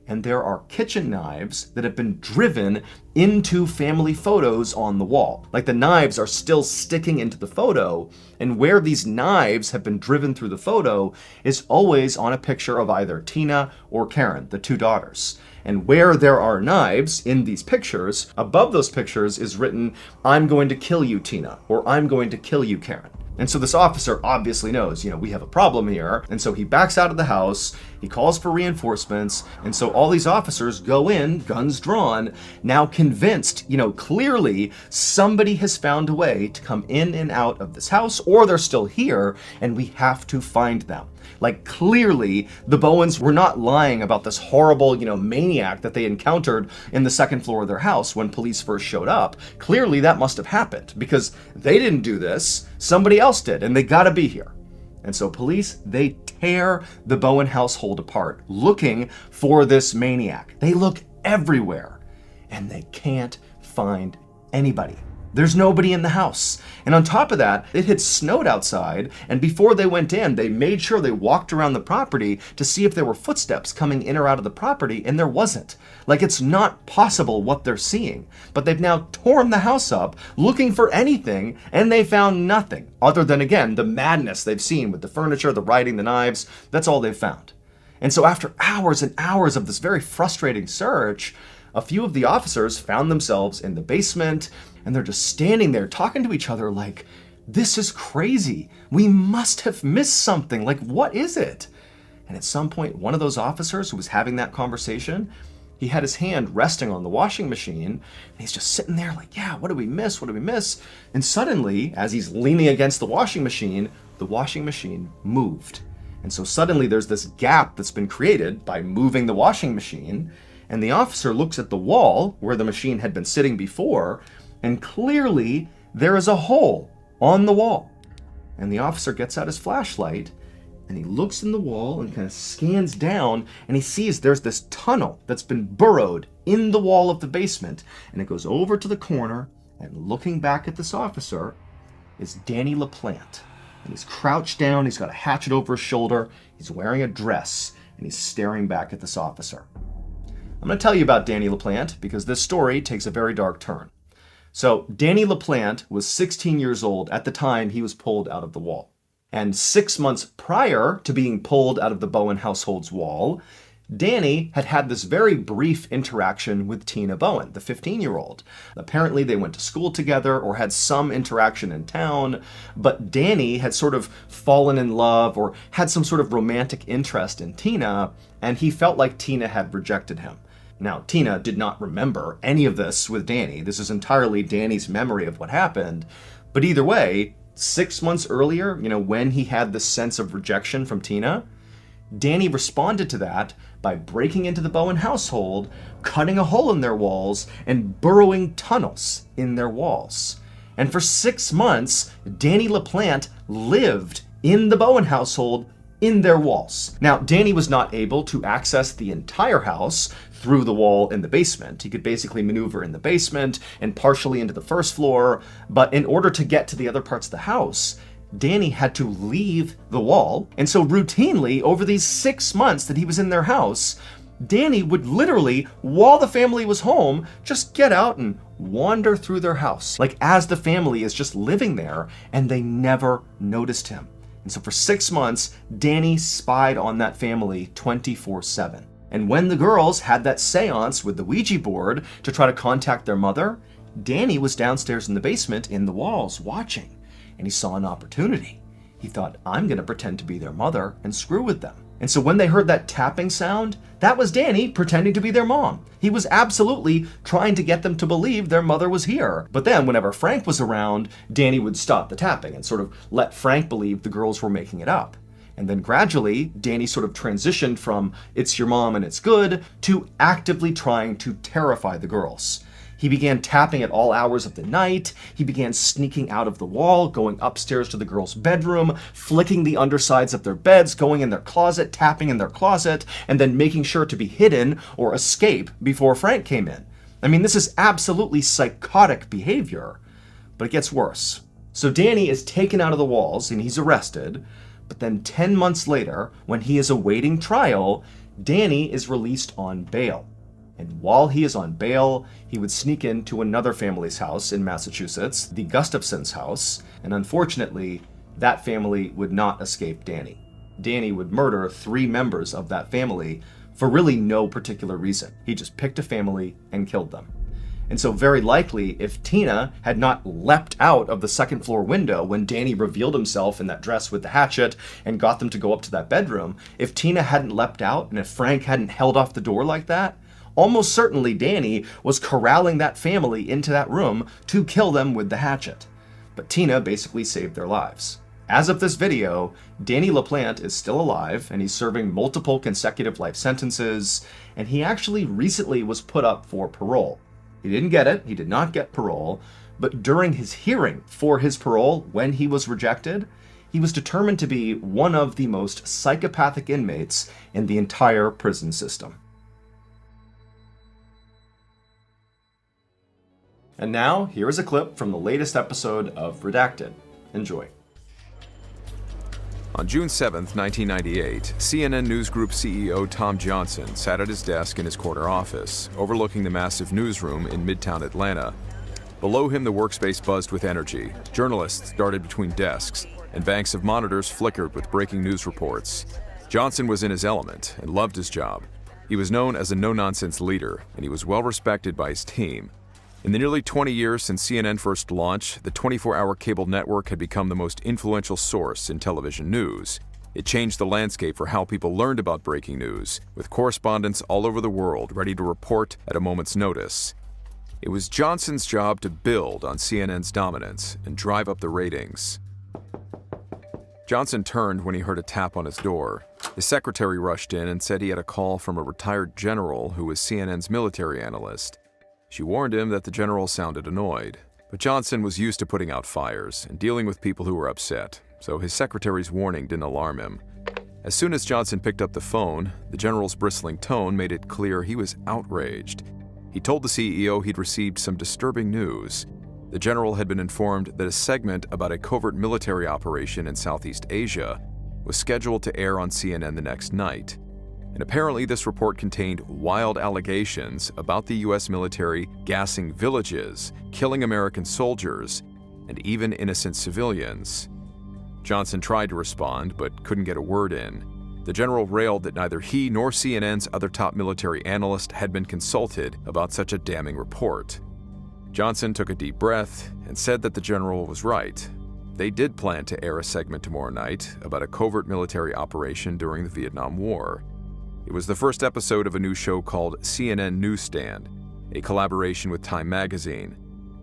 and there are kitchen knives that have been driven into family photos on the wall. Like the knives are still sticking into the photo, and where these knives have been driven through the photo is always on a picture of either Tina or Karen, the two daughters. And where there are knives in these pictures, above those pictures is written, I'm going to kill you, Tina, or I'm going to kill you, Karen. And so this officer obviously knows, we have a problem here. And so he backs out of the house, he calls for reinforcements. And so all these officers go in, guns drawn, now convinced, clearly somebody has found a way to come in and out of this house, or they're still here, and we have to find them. Like clearly the Bowens were not lying about this horrible, maniac that they encountered in the second floor of their house when police first showed up. Clearly that must have happened because they didn't do this. Somebody else did, and they gotta be here. And so police, they tear the Bowen household apart looking for this maniac. They look everywhere and they can't find anybody. There's nobody in the house. And on top of that, it had snowed outside, and before they went in, they made sure they walked around the property to see if there were footsteps coming in or out of the property, and there wasn't. Like, it's not possible what they're seeing. But they've now torn the house up, looking for anything, and they found nothing. Other than, again, the madness they've seen with the furniture, the writing, the knives. That's all they've found. And so after hours and hours of this very frustrating search, a few of the officers found themselves in the basement, and they're just standing there talking to each other like, this is crazy. We must have missed something. Like, what is it? And at some point, one of those officers who was having that conversation, he had his hand resting on the washing machine, and he's just sitting there like, yeah, what did we miss? What did we miss? And suddenly, as he's leaning against the washing machine moved. And so suddenly there's this gap that's been created by moving the washing machine, and the officer looks at the wall where the machine had been sitting before, and clearly there is a hole on the wall. And the officer gets out his flashlight and he looks in the wall and kind of scans down, and he sees there's this tunnel that's been burrowed in the wall of the basement, and it goes over to the corner, and looking back at this officer is Danny LaPlante. And he's crouched down, he's got a hatchet over his shoulder, he's wearing a dress, and he's staring back at this officer. I'm going to tell you about Danny LaPlante because this story takes a very dark turn. So Danny LaPlante was 16 years old at the time he was pulled out of the wall. And 6 months prior to being pulled out of the Bowen household's wall, Danny had had this very brief interaction with Tina Bowen, the 15-year-old. Apparently they went to school together or had some interaction in town, but Danny had sort of fallen in love or had some sort of romantic interest in Tina, and he felt like Tina had rejected him. Now, Tina did not remember any of this with Danny. This is entirely Danny's memory of what happened. But either way, 6 months earlier, when he had this sense of rejection from Tina, Danny responded to that by breaking into the Bowen household, cutting a hole in their walls, and burrowing tunnels in their walls. And for 6 months, Danny LaPlante lived in the Bowen household in their walls. Now, Danny was not able to access the entire house through the wall in the basement. He could basically maneuver in the basement and partially into the first floor, but in order to get to the other parts of the house, Danny had to leave the wall. And so routinely, over these 6 months that he was in their house, Danny would literally, while the family was home, just get out and wander through their house, like as the family is just living there, and they never noticed him. And so for 6 months, Danny spied on that family 24/7. And when the girls had that seance with the Ouija board to try to contact their mother, Danny was downstairs in the basement in the walls watching, and he saw an opportunity. He thought, I'm going to pretend to be their mother and screw with them. And so when they heard that tapping sound, that was Danny pretending to be their mom. He was absolutely trying to get them to believe their mother was here. But then whenever Frank was around, Danny would stop the tapping and sort of let Frank believe the girls were making it up. And then gradually, Danny sort of transitioned from it's your mom and it's good to actively trying to terrify the girls. He began tapping at all hours of the night. He began sneaking out of the wall, going upstairs to the girls' bedroom, flicking the undersides of their beds, going in their closet, tapping in their closet, and then making sure to be hidden or escape before Frank came in. I mean, this is absolutely psychotic behavior, but it gets worse. So Danny is taken out of the walls and he's arrested, but then 10 months later, when he is awaiting trial, Danny is released on bail. And while he is on bail, he would sneak into another family's house in Massachusetts, the Gustafsons' house, and unfortunately, that family would not escape Danny. Danny would murder 3 members of that family for really no particular reason. He just picked a family and killed them. And so very likely, if Tina had not leapt out of the second floor window when Danny revealed himself in that dress with the hatchet and got them to go up to that bedroom, if Tina hadn't leapt out and if Frank hadn't held off the door like that, almost certainly Danny was corralling that family into that room to kill them with the hatchet. But Tina basically saved their lives. As of this video, Danny LaPlante is still alive and he's serving multiple consecutive life sentences, and he actually recently was put up for parole. He didn't get it, he did not get parole, but during his hearing for his parole, when he was rejected, he was determined to be one of the most psychopathic inmates in the entire prison system. And now, here is a clip from the latest episode of Redacted. Enjoy. On June 7, 1998, CNN News Group CEO Tom Johnson sat at his desk in his corner office, overlooking the massive newsroom in Midtown Atlanta. Below him, the workspace buzzed with energy. Journalists darted between desks, and banks of monitors flickered with breaking news reports. Johnson was in his element and loved his job. He was known as a no-nonsense leader, and he was well respected by his team. In the nearly 20 years since CNN first launched, the 24-hour cable network had become the most influential source in television news. It changed the landscape for how people learned about breaking news, with correspondents all over the world ready to report at a moment's notice. It was Johnson's job to build on CNN's dominance and drive up the ratings. Johnson turned when he heard a tap on his door. His secretary rushed in and said he had a call from a retired general who was CNN's military analyst. She warned him that the general sounded annoyed, but Johnson was used to putting out fires and dealing with people who were upset, so his secretary's warning didn't alarm him. As soon as Johnson picked up the phone, the general's bristling tone made it clear he was outraged. He told the CEO he'd received some disturbing news. The general had been informed that a segment about a covert military operation in Southeast Asia was scheduled to air on CNN the next night. And apparently this report contained wild allegations about the U.S. military gassing villages, killing American soldiers, and even innocent civilians. Johnson tried to respond, but couldn't get a word in. The general railed that neither he nor CNN's other top military analyst had been consulted about such a damning report. Johnson took a deep breath and said that the general was right. They did plan to air a segment tomorrow night about a covert military operation during the Vietnam War. It was the first episode of a new show called CNN Newsstand, a collaboration with Time magazine.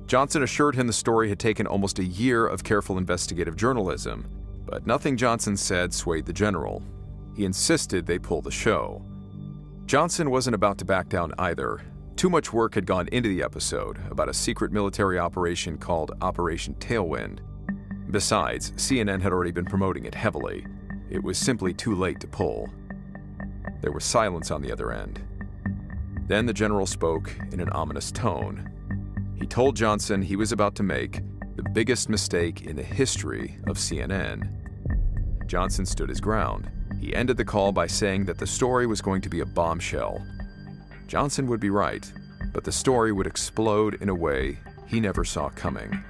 Johnson assured him the story had taken almost a year of careful investigative journalism, but nothing Johnson said swayed the general. He insisted they pull the show. Johnson wasn't about to back down either. Too much work had gone into the episode about a secret military operation called Operation Tailwind. Besides, CNN had already been promoting it heavily. It was simply too late to pull. There was silence on the other end. Then the general spoke in an ominous tone. He told Johnson he was about to make the biggest mistake in the history of CNN. Johnson stood his ground. He ended the call by saying that the story was going to be a bombshell. Johnson would be right, but the story would explode in a way he never saw coming.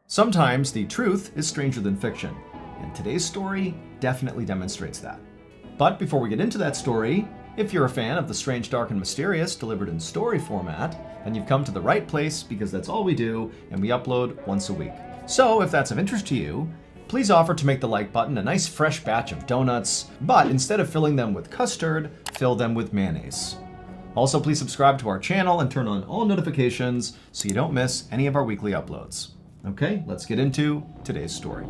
Sometimes the truth is stranger than fiction, and today's story definitely demonstrates that. But before we get into that story, if you're a fan of the strange, dark, and mysterious delivered in story format, then you've come to the right place because that's all we do, and we upload once a week. So if that's of interest to you, please offer to make the like button a nice fresh batch of donuts, but instead of filling them with custard, fill them with mayonnaise. Also, please subscribe to our channel and turn on all notifications so you don't miss any of our weekly uploads. Okay, let's get into today's story.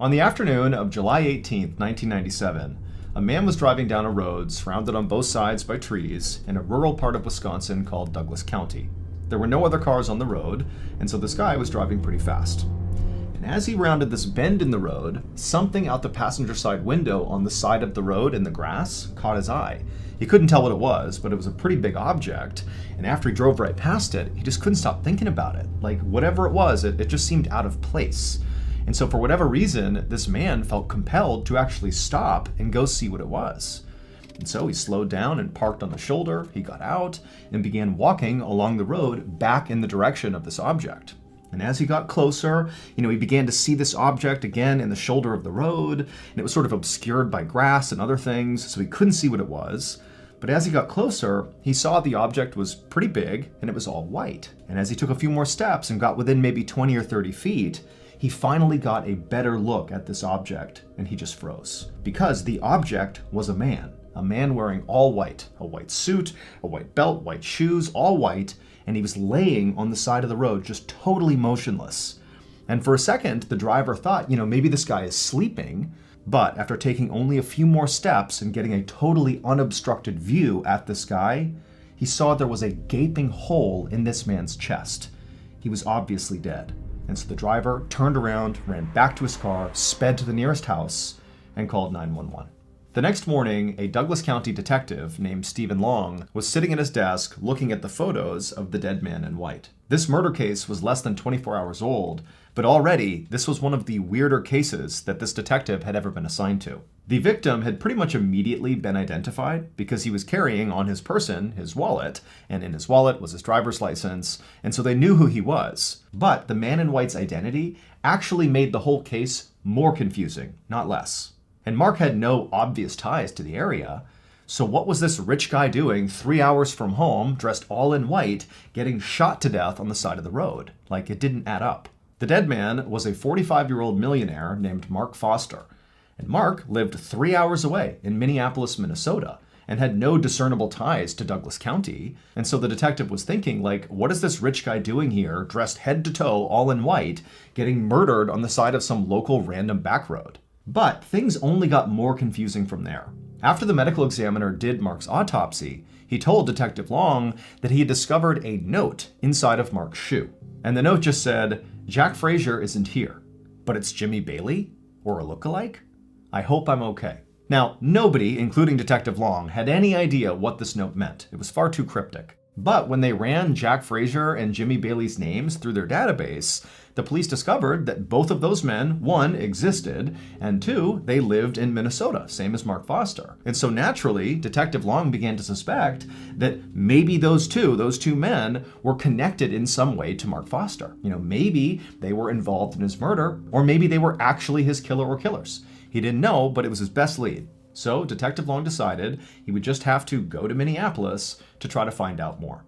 On the afternoon of July 18, 1997, a man was driving down a road surrounded on both sides by trees in a rural part of Wisconsin called Douglas County. There were no other cars on the road, and so this guy was driving pretty fast. And as he rounded this bend in the road, something out the passenger side window on the side of the road in the grass caught his eye. He couldn't tell what it was, but it was a pretty big object, and after he drove right past it, he just couldn't stop thinking about it. Like, whatever it was, it just seemed out of place. And so for whatever reason, this man felt compelled to actually stop and go see what it was. And so he slowed down and parked on the shoulder. He got out and began walking along the road back in the direction of this object. And as he got closer, he began to see this object again in the shoulder of the road, and it was sort of obscured by grass and other things, so he couldn't see what it was. But as he got closer, he saw the object was pretty big and it was all white. And as he took a few more steps and got within maybe 20 or 30 feet, he finally got a better look at this object, and he just froze. Because the object was a man wearing all white, a white suit, a white belt, white shoes, all white, and he was laying on the side of the road, just totally motionless. And for a second, the driver thought, maybe this guy is sleeping, but after taking only a few more steps and getting a totally unobstructed view at this guy, he saw there was a gaping hole in this man's chest. He was obviously dead. And so the driver turned around, ran back to his car, sped to the nearest house, and called 911. The next morning, a Douglas County detective named Stephen Long was sitting at his desk looking at the photos of the dead man in white. This murder case was less than 24 hours old, but already this was one of the weirder cases that this detective had ever been assigned to. The victim had pretty much immediately been identified because he was carrying on his person his wallet, and in his wallet was his driver's license, and so they knew who he was. But the man in white's identity actually made the whole case more confusing, not less. And Mark had no obvious ties to the area, so what was this rich guy doing 3 hours from home, dressed all in white, getting shot to death on the side of the road? Like, it didn't add up. The dead man was a 45-year-old millionaire named Mark Foster. And Mark lived 3 hours away in Minneapolis, Minnesota, and had no discernible ties to Douglas County. And so the detective was thinking, what is this rich guy doing here, dressed head to toe, all in white, getting murdered on the side of some local random back road? But things only got more confusing from there. After the medical examiner did Mark's autopsy, he told Detective Long that he had discovered a note inside of Mark's shoe. And the note just said, "Jack Frazier isn't here, but it's Jimmy Bailey, or a lookalike? I hope I'm okay." Now, nobody, including Detective Long, had any idea what this note meant. It was far too cryptic. But when they ran Jack Frazier and Jimmy Bailey's names through their database, the police discovered that both of those men, one, existed, and two, they lived in Minnesota, same as Mark Foster. And so naturally, Detective Long began to suspect that maybe those two men were connected in some way to Mark Foster. Maybe they were involved in his murder, or maybe they were actually his killer or killers. He didn't know, but it was his best lead. So Detective Long decided he would just have to go to Minneapolis to try to find out more.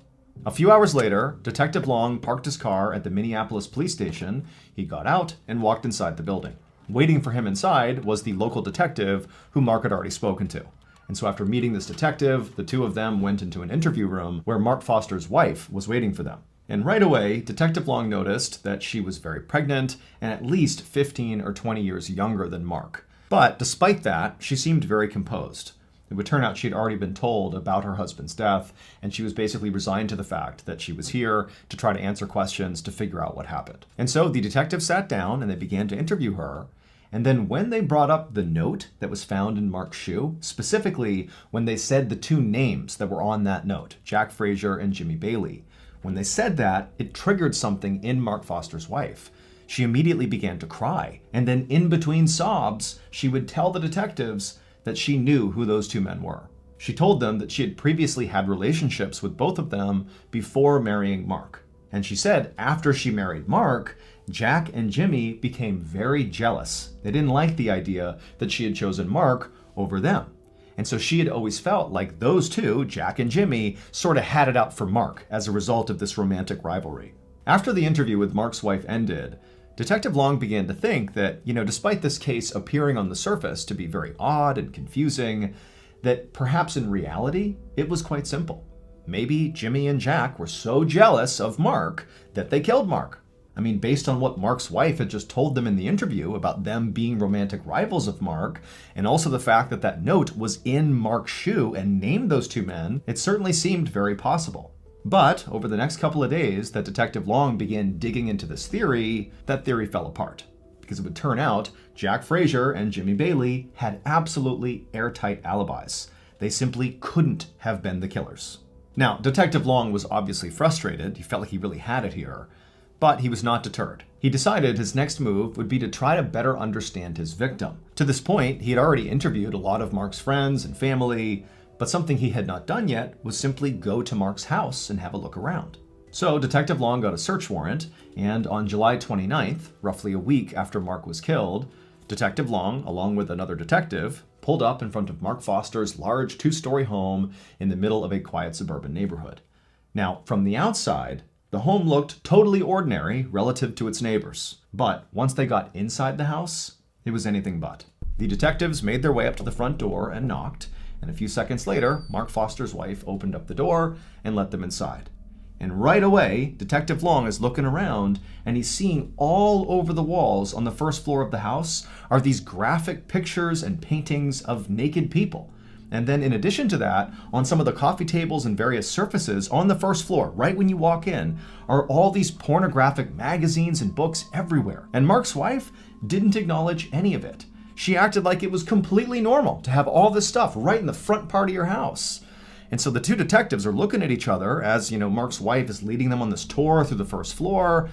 A few hours later, Detective Long parked his car at the Minneapolis police station. He got out and walked inside the building. Waiting for him inside was the local detective who Mark had already spoken to. And so after meeting this detective, the two of them went into an interview room where Mark Foster's wife was waiting for them. And right away, Detective Long noticed that she was very pregnant and at least 15 or 20 years younger than Mark. But despite that, she seemed very composed. It would turn out she had already been told about her husband's death, and she was basically resigned to the fact that she was here to try to answer questions to figure out what happened. And so the detective sat down and they began to interview her. And then when they brought up the note that was found in Mark's shoe, specifically when they said the two names that were on that note, Jack Frazier and Jimmy Bailey, when they said that, it triggered something in Mark Foster's wife. She immediately began to cry, and then in between sobs, she would tell the detectives that she knew who those two men were. She told them that she had previously had relationships with both of them before marrying Mark. And she said after she married Mark, Jack and Jimmy became very jealous. They didn't like the idea that she had chosen Mark over them. And so she had always felt like those two, Jack and Jimmy, sort of had it out for Mark as a result of this romantic rivalry. After the interview with Mark's wife ended, Detective Long began to think that, despite this case appearing on the surface to be very odd and confusing, that perhaps in reality, it was quite simple. Maybe Jimmy and Jack were so jealous of Mark that they killed Mark. I mean, based on what Mark's wife had just told them in the interview about them being romantic rivals of Mark, and also the fact that that note was in Mark's shoe and named those two men, it certainly seemed very possible. But over the next couple of days that Detective Long began digging into this theory, that theory fell apart. Because it would turn out Jack Frazier and Jimmy Bailey had absolutely airtight alibis. They simply couldn't have been the killers. Now, Detective Long was obviously frustrated. He felt like he really had it here. But he was not deterred. He decided his next move would be to try to better understand his victim. To this point, he had already interviewed a lot of Mark's friends and family, but something he had not done yet was simply go to Mark's house and have a look around. So Detective Long got a search warrant, and on July 29th, roughly a week after Mark was killed, Detective Long, along with another detective, pulled up in front of Mark Foster's large two-story home in the middle of a quiet suburban neighborhood. Now, from the outside, the home looked totally ordinary relative to its neighbors. But once they got inside the house, it was anything but. The detectives made their way up to the front door and knocked, and a few seconds later, Mark Foster's wife opened up the door and let them inside. And right away, Detective Long is looking around, and he's seeing all over the walls on the first floor of the house are these graphic pictures and paintings of naked people. And then in addition to that, on some of the coffee tables and various surfaces on the first floor, right when you walk in, are all these pornographic magazines and books everywhere. And Mark's wife didn't acknowledge any of it. She acted like it was completely normal to have all this stuff right in the front part of your house. And so the two detectives are looking at each other as, Mark's wife is leading them on this tour through the first floor.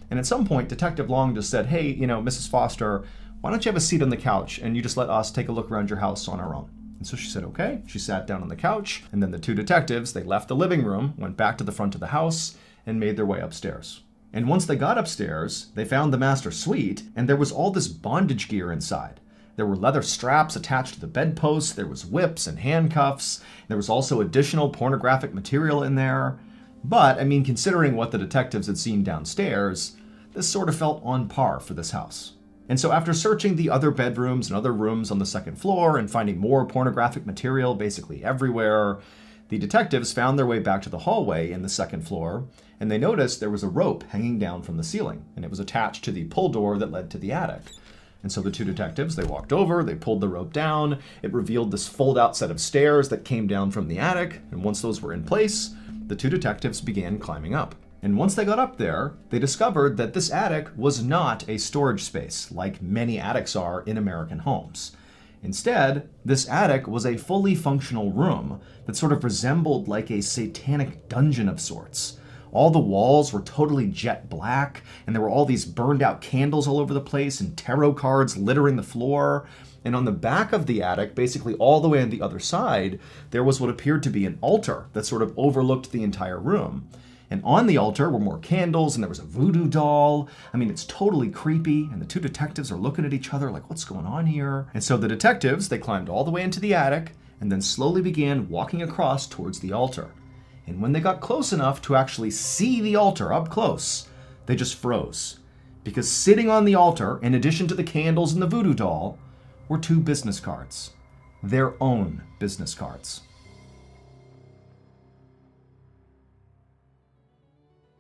And at some point, Detective Long just said, "Hey, Mrs. Foster, why don't you have a seat on the couch and you just let us take a look around your house on our own?" And so she said, okay. She sat down on the couch, and then the two detectives, they left the living room, went back to the front of the house, and made their way upstairs. And once they got upstairs, they found the master suite, and there was all this bondage gear inside. There were leather straps attached to the bedposts, there was whips and handcuffs, there was also additional pornographic material in there. But, considering what the detectives had seen downstairs, this sort of felt on par for this house. And so after searching the other bedrooms and other rooms on the second floor and finding more pornographic material basically everywhere, the detectives found their way back to the hallway in the second floor, and they noticed there was a rope hanging down from the ceiling, and it was attached to the pull door that led to the attic. And so the two detectives, they walked over, they pulled the rope down, it revealed this fold-out set of stairs that came down from the attic, and once those were in place, the two detectives began climbing up. And once they got up there, they discovered that this attic was not a storage space like many attics are in American homes. Instead, this attic was a fully functional room that sort of resembled like a satanic dungeon of sorts. All the walls were totally jet black, and there were all these burned out candles all over the place and tarot cards littering the floor. And on the back of the attic, basically all the way on the other side, there was what appeared to be an altar that sort of overlooked the entire room. And on the altar were more candles, and there was a voodoo doll. I mean, it's totally creepy, and the two detectives are looking at each other like, what's going on here? And so the detectives, they climbed all the way into the attic, and then slowly began walking across towards the altar. And when they got close enough to actually see the altar up close, they just froze. Because sitting on the altar, in addition to the candles and the voodoo doll, were 2 business cards. Their own business cards.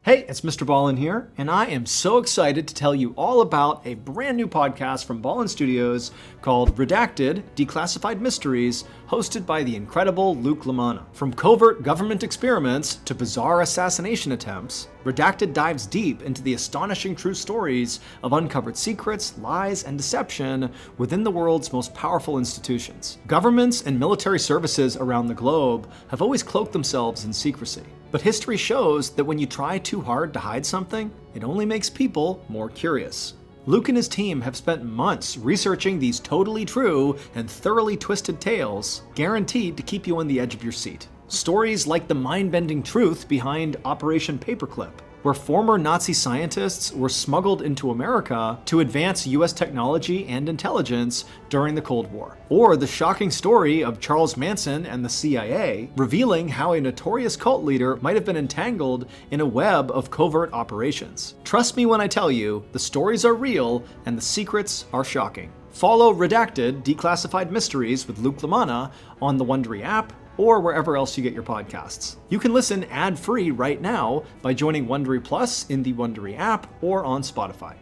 Hey, it's MrBallen here, and I am so excited to tell you all about a brand new podcast from Ballen Studios called Redacted: Declassified Mysteries, hosted by the incredible Luke LaManna. From covert government experiments to bizarre assassination attempts, Redacted dives deep into the astonishing true stories of uncovered secrets, lies, and deception within the world's most powerful institutions. Governments and military services around the globe have always cloaked themselves in secrecy. But history shows that when you try too hard to hide something, it only makes people more curious. Luke and his team have spent months researching these totally true and thoroughly twisted tales, guaranteed to keep you on the edge of your seat. Stories like the mind-bending truth behind Operation Paperclip, where former Nazi scientists were smuggled into America to advance US technology and intelligence during the Cold War. Or the shocking story of Charles Manson and the CIA, revealing how a notorious cult leader might have been entangled in a web of covert operations. Trust me when I tell you, the stories are real and the secrets are shocking. Follow Redacted: Declassified Mysteries with Luke LaManna on the Wondery app, or wherever else you get your podcasts. You can listen ad-free right now by joining Wondery Plus in the Wondery app or on Spotify.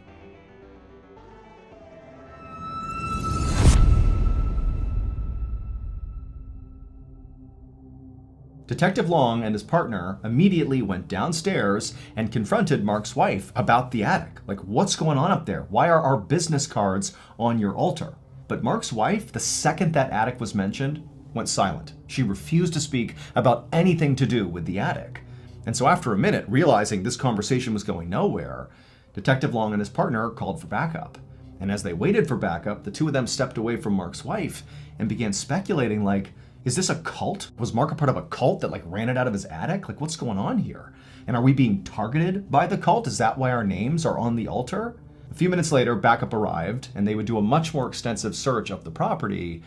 Detective Long and his partner immediately went downstairs and confronted Mark's wife about the attic. Like, what's going on up there? Why are our business cards on your altar? But Mark's wife, the second that attic was mentioned, went silent. She refused to speak about anything to do with the attic. And so after a minute, realizing this conversation was going nowhere, Detective Long and his partner called for backup. And as they waited for backup, the two of them stepped away from Mark's wife and began speculating, like, is this a cult? Was Mark a part of a cult that ran it out of his attic? Like, what's going on here? And are we being targeted by the cult? Is that why our names are on the altar? A few minutes later, backup arrived, and they would do a much more extensive search of the property.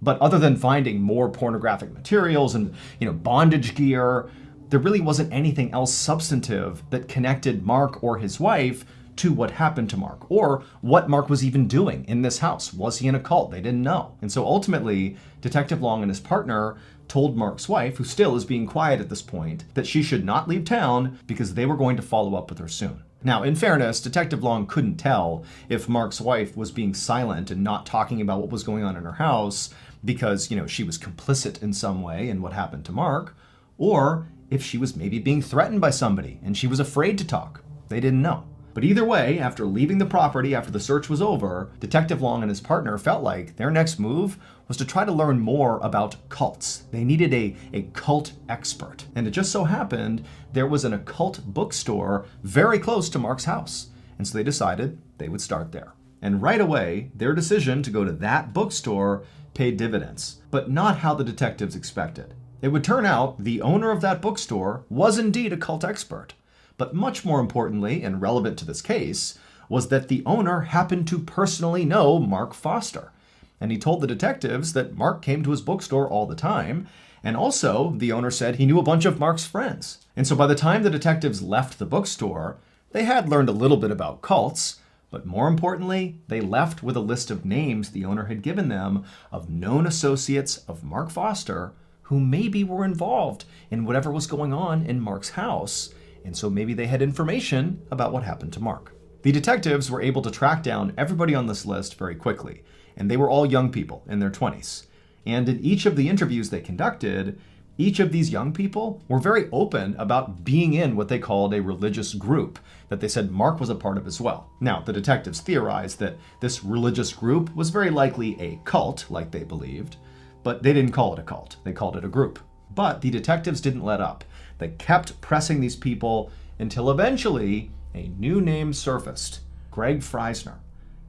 But other than finding more pornographic materials and, bondage gear, there really wasn't anything else substantive that connected Mark or his wife to what happened to Mark, or what Mark was even doing in this house. Was he in a cult? They didn't know. And so ultimately, Detective Long and his partner told Mark's wife, who still is being quiet at this point, that she should not leave town because they were going to follow up with her soon. Now, in fairness, Detective Long couldn't tell if Mark's wife was being silent and not talking about what was going on in her house because, she was complicit in some way in what happened to Mark, or if she was maybe being threatened by somebody and she was afraid to talk. They didn't know. But either way, after leaving the property after the search was over, Detective Long and his partner felt like their next move was to try to learn more about cults. They needed a cult expert. And it just so happened there was an occult bookstore very close to Mark's house. And so they decided they would start there. And right away, their decision to go to that bookstore paid dividends, but not how the detectives expected. It would turn out the owner of that bookstore was indeed a cult expert. But much more importantly, and relevant to this case, was that the owner happened to personally know Mark Foster. And he told the detectives that Mark came to his bookstore all the time, and also the owner said he knew a bunch of Mark's friends. And so by the time the detectives left the bookstore, they had learned a little bit about cults, but more importantly, they left with a list of names the owner had given them of known associates of Mark Foster who maybe were involved in whatever was going on in Mark's house. And so maybe they had information about what happened to Mark. The detectives were able to track down everybody on this list very quickly, and they were all young people in their 20s. And in each of the interviews they conducted, each of these young people were very open about being in what they called a religious group that they said Mark was a part of as well. Now, the detectives theorized that this religious group was very likely a cult, like they believed, but they didn't call it a cult. They called it a group. But the detectives didn't let up. They kept pressing these people until eventually a new name surfaced, Greg Freisner.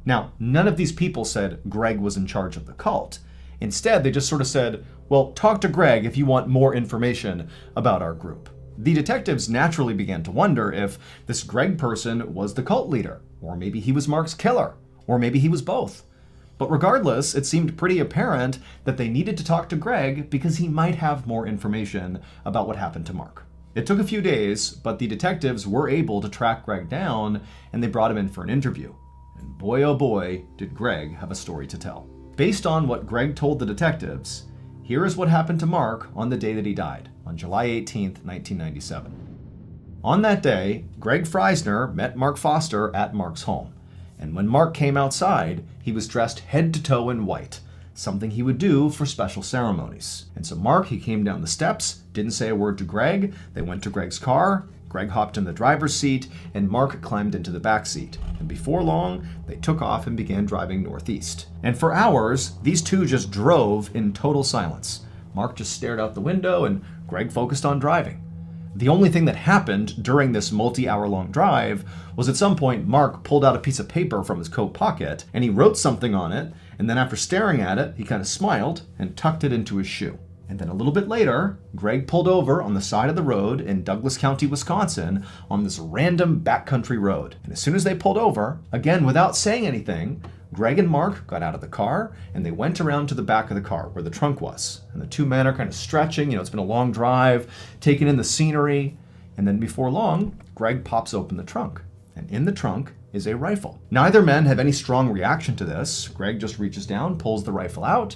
Now, none of these people said Greg was in charge of the cult. Instead, they just sort of said, well, talk to Greg if you want more information about our group. The detectives naturally began to wonder if this Greg person was the cult leader, or maybe he was Mark's killer, or maybe he was both. But regardless, it seemed pretty apparent that they needed to talk to Greg because he might have more information about what happened to Mark. It took a few days, but the detectives were able to track Greg down, and they brought him in for an interview. And boy oh boy, did Greg have a story to tell. Based on what Greg told the detectives, here is what happened to Mark on the day that he died, on July 18th, 1997. On that day, Greg Freisner met Mark Foster at Mark's home. And when Mark came outside, he was dressed head to toe in white, something he would do for special ceremonies. And so Mark, he came down the steps, didn't say a word to Greg. They went to Greg's car. Greg hopped in the driver's seat, and Mark climbed into the back seat. And before long, they took off and began driving northeast. And for hours, these two just drove in total silence. Mark just stared out the window, and Greg focused on driving. The only thing that happened during this multi-hour-long drive was at some point Mark pulled out a piece of paper from his coat pocket and he wrote something on it, and then after staring at it, he kind of smiled and tucked it into his shoe. And then a little bit later, Greg pulled over on the side of the road in Douglas County, Wisconsin, on this random backcountry road. And as soon as they pulled over, again without saying anything, Greg and Mark got out of the car and they went around to the back of the car where the trunk was. And the two men are kind of stretching, it's been a long drive, taking in the scenery. And then before long, Greg pops open the trunk. And in the trunk is a rifle. Neither men have any strong reaction to this. Greg just reaches down, pulls the rifle out,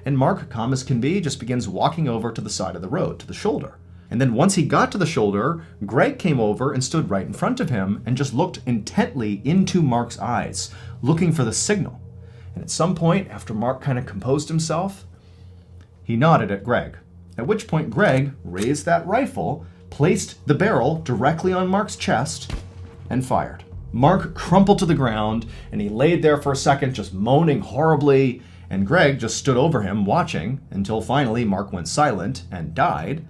and Mark, calm as can be, just begins walking over to the side of the road, to the shoulder. And then once he got to the shoulder, Greg came over and stood right in front of him and just looked intently into Mark's eyes, looking for the signal. And at some point, after Mark kind of composed himself, he nodded at Greg, at which point Greg raised that rifle, placed the barrel directly on Mark's chest, and fired. Mark crumpled to the ground, and he laid there for a second just moaning horribly, and Greg just stood over him watching until finally Mark went silent and died,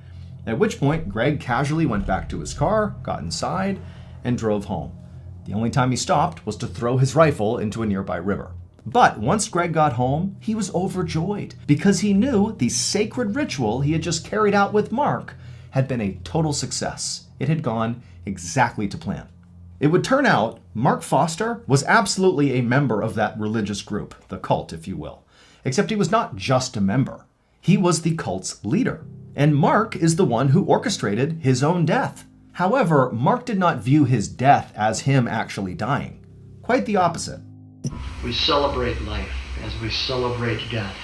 at which point Greg casually went back to his car, got inside, and drove home. The only time he stopped was to throw his rifle into a nearby river. But once Greg got home, he was overjoyed because he knew the sacred ritual he had just carried out with Mark had been a total success. It had gone exactly to plan. It would turn out Mark Foster was absolutely a member of that religious group, the cult, if you will. Except he was not just a member. He was the cult's leader. And Mark is the one who orchestrated his own death. However, Mark did not view his death as him actually dying. Quite the opposite. We celebrate life as we celebrate death.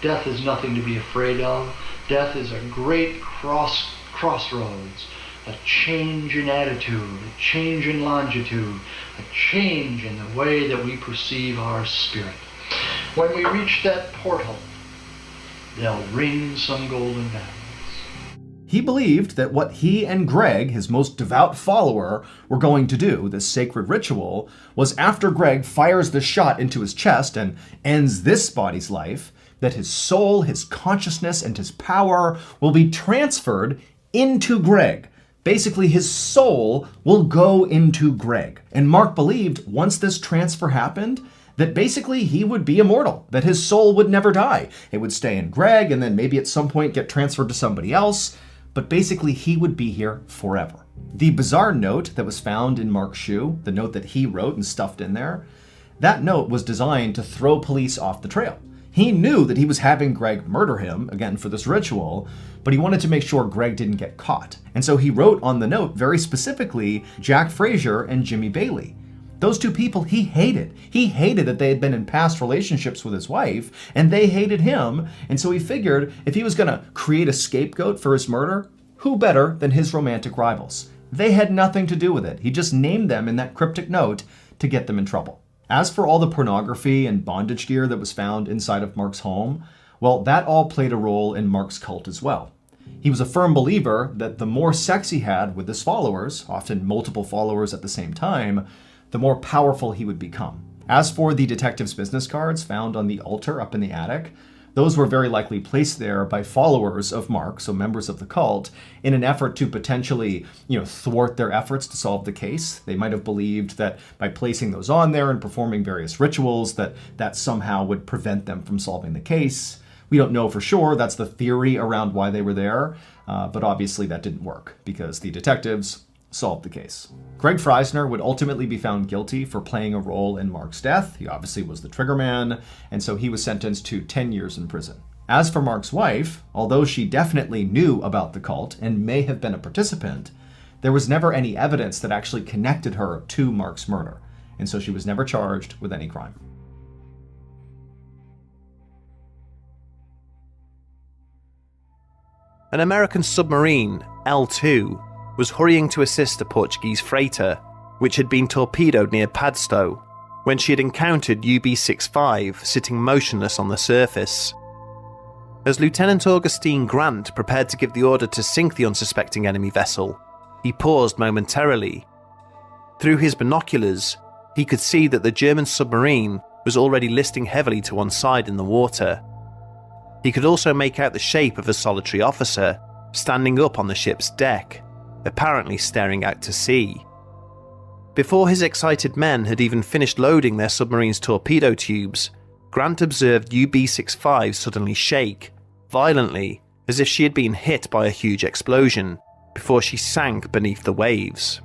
Death is nothing to be afraid of. Death is a great crossroads, a change in attitude, a change in longitude, a change in the way that we perceive our spirit. When we reach that portal, they'll ring some golden bells. He believed that what he and Greg, his most devout follower, were going to do, this sacred ritual, was after Greg fires the shot into his chest and ends this body's life, that his soul, his consciousness, and his power will be transferred into Greg. Basically, his soul will go into Greg. And Mark believed once this transfer happened, that basically he would be immortal, that his soul would never die. It would stay in Greg and then maybe at some point get transferred to somebody else, but basically he would be here forever. The bizarre note that was found in Mark's shoe, the note that he wrote and stuffed in there, that note was designed to throw police off the trail. He knew that he was having Greg murder him, again for this ritual, but he wanted to make sure Greg didn't get caught. And so he wrote on the note very specifically Jack Frazier and Jimmy Bailey. Those two people he hated. He hated that they had been in past relationships with his wife, and they hated him. And so he figured if he was going to create a scapegoat for his murder, who better than his romantic rivals? They had nothing to do with it. He just named them in that cryptic note to get them in trouble. As for all the pornography and bondage gear that was found inside of Mark's home, well, that all played a role in Mark's cult as well. He was a firm believer that the more sex he had with his followers, often multiple followers at the same time, the more powerful he would become. As for the detective's business cards found on the altar up in the attic, those were very likely placed there by followers of Mark, so members of the cult, in an effort to potentially, thwart their efforts to solve the case. They might have believed that by placing those on there and performing various rituals, that somehow would prevent them from solving the case. We don't know for sure. That's the theory around why they were there. But obviously that didn't work because the detectives solved the case. Greg Freisner would ultimately be found guilty for playing a role in Mark's death. He obviously was the trigger man, and so he was sentenced to 10 years in prison. As for Mark's wife, although she definitely knew about the cult and may have been a participant, there was never any evidence that actually connected her to Mark's murder, and so she was never charged with any crime. An American submarine, L2, was hurrying to assist a Portuguese freighter, which had been torpedoed near Padstow, when she had encountered UB-65 sitting motionless on the surface. As Lieutenant Augustine Grant prepared to give the order to sink the unsuspecting enemy vessel, he paused momentarily. Through his binoculars, he could see that the German submarine was already listing heavily to one side in the water. He could also make out the shape of a solitary officer standing up on the ship's deck, apparently staring out to sea. Before his excited men had even finished loading their submarine's torpedo tubes, Grant observed UB-65 suddenly shake, violently, as if she had been hit by a huge explosion, before she sank beneath the waves.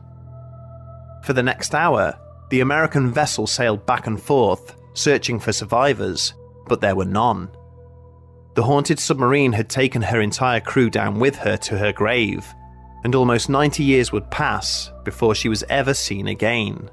For the next hour, the American vessel sailed back and forth, searching for survivors, but there were none. The haunted submarine had taken her entire crew down with her to her grave, and almost 90 years would pass before she was ever seen again.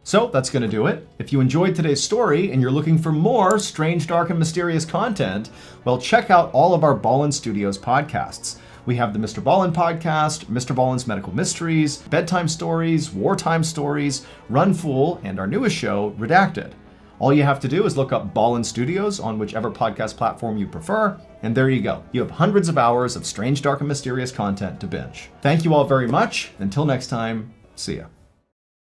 So that's going to do it. If you enjoyed today's story and you're looking for more strange, dark, and mysterious content, well, check out all of our Ballen Studios podcasts. We have the Mr. Ballen podcast, Mr. Ballen's Medical Mysteries, Bedtime Stories, Wartime Stories, Run Fool, and our newest show, Redacted. All you have to do is look up Ballen Studios on whichever podcast platform you prefer, and there you go. You have hundreds of hours of strange, dark, and mysterious content to binge. Thank you all very much. Until next time, see ya.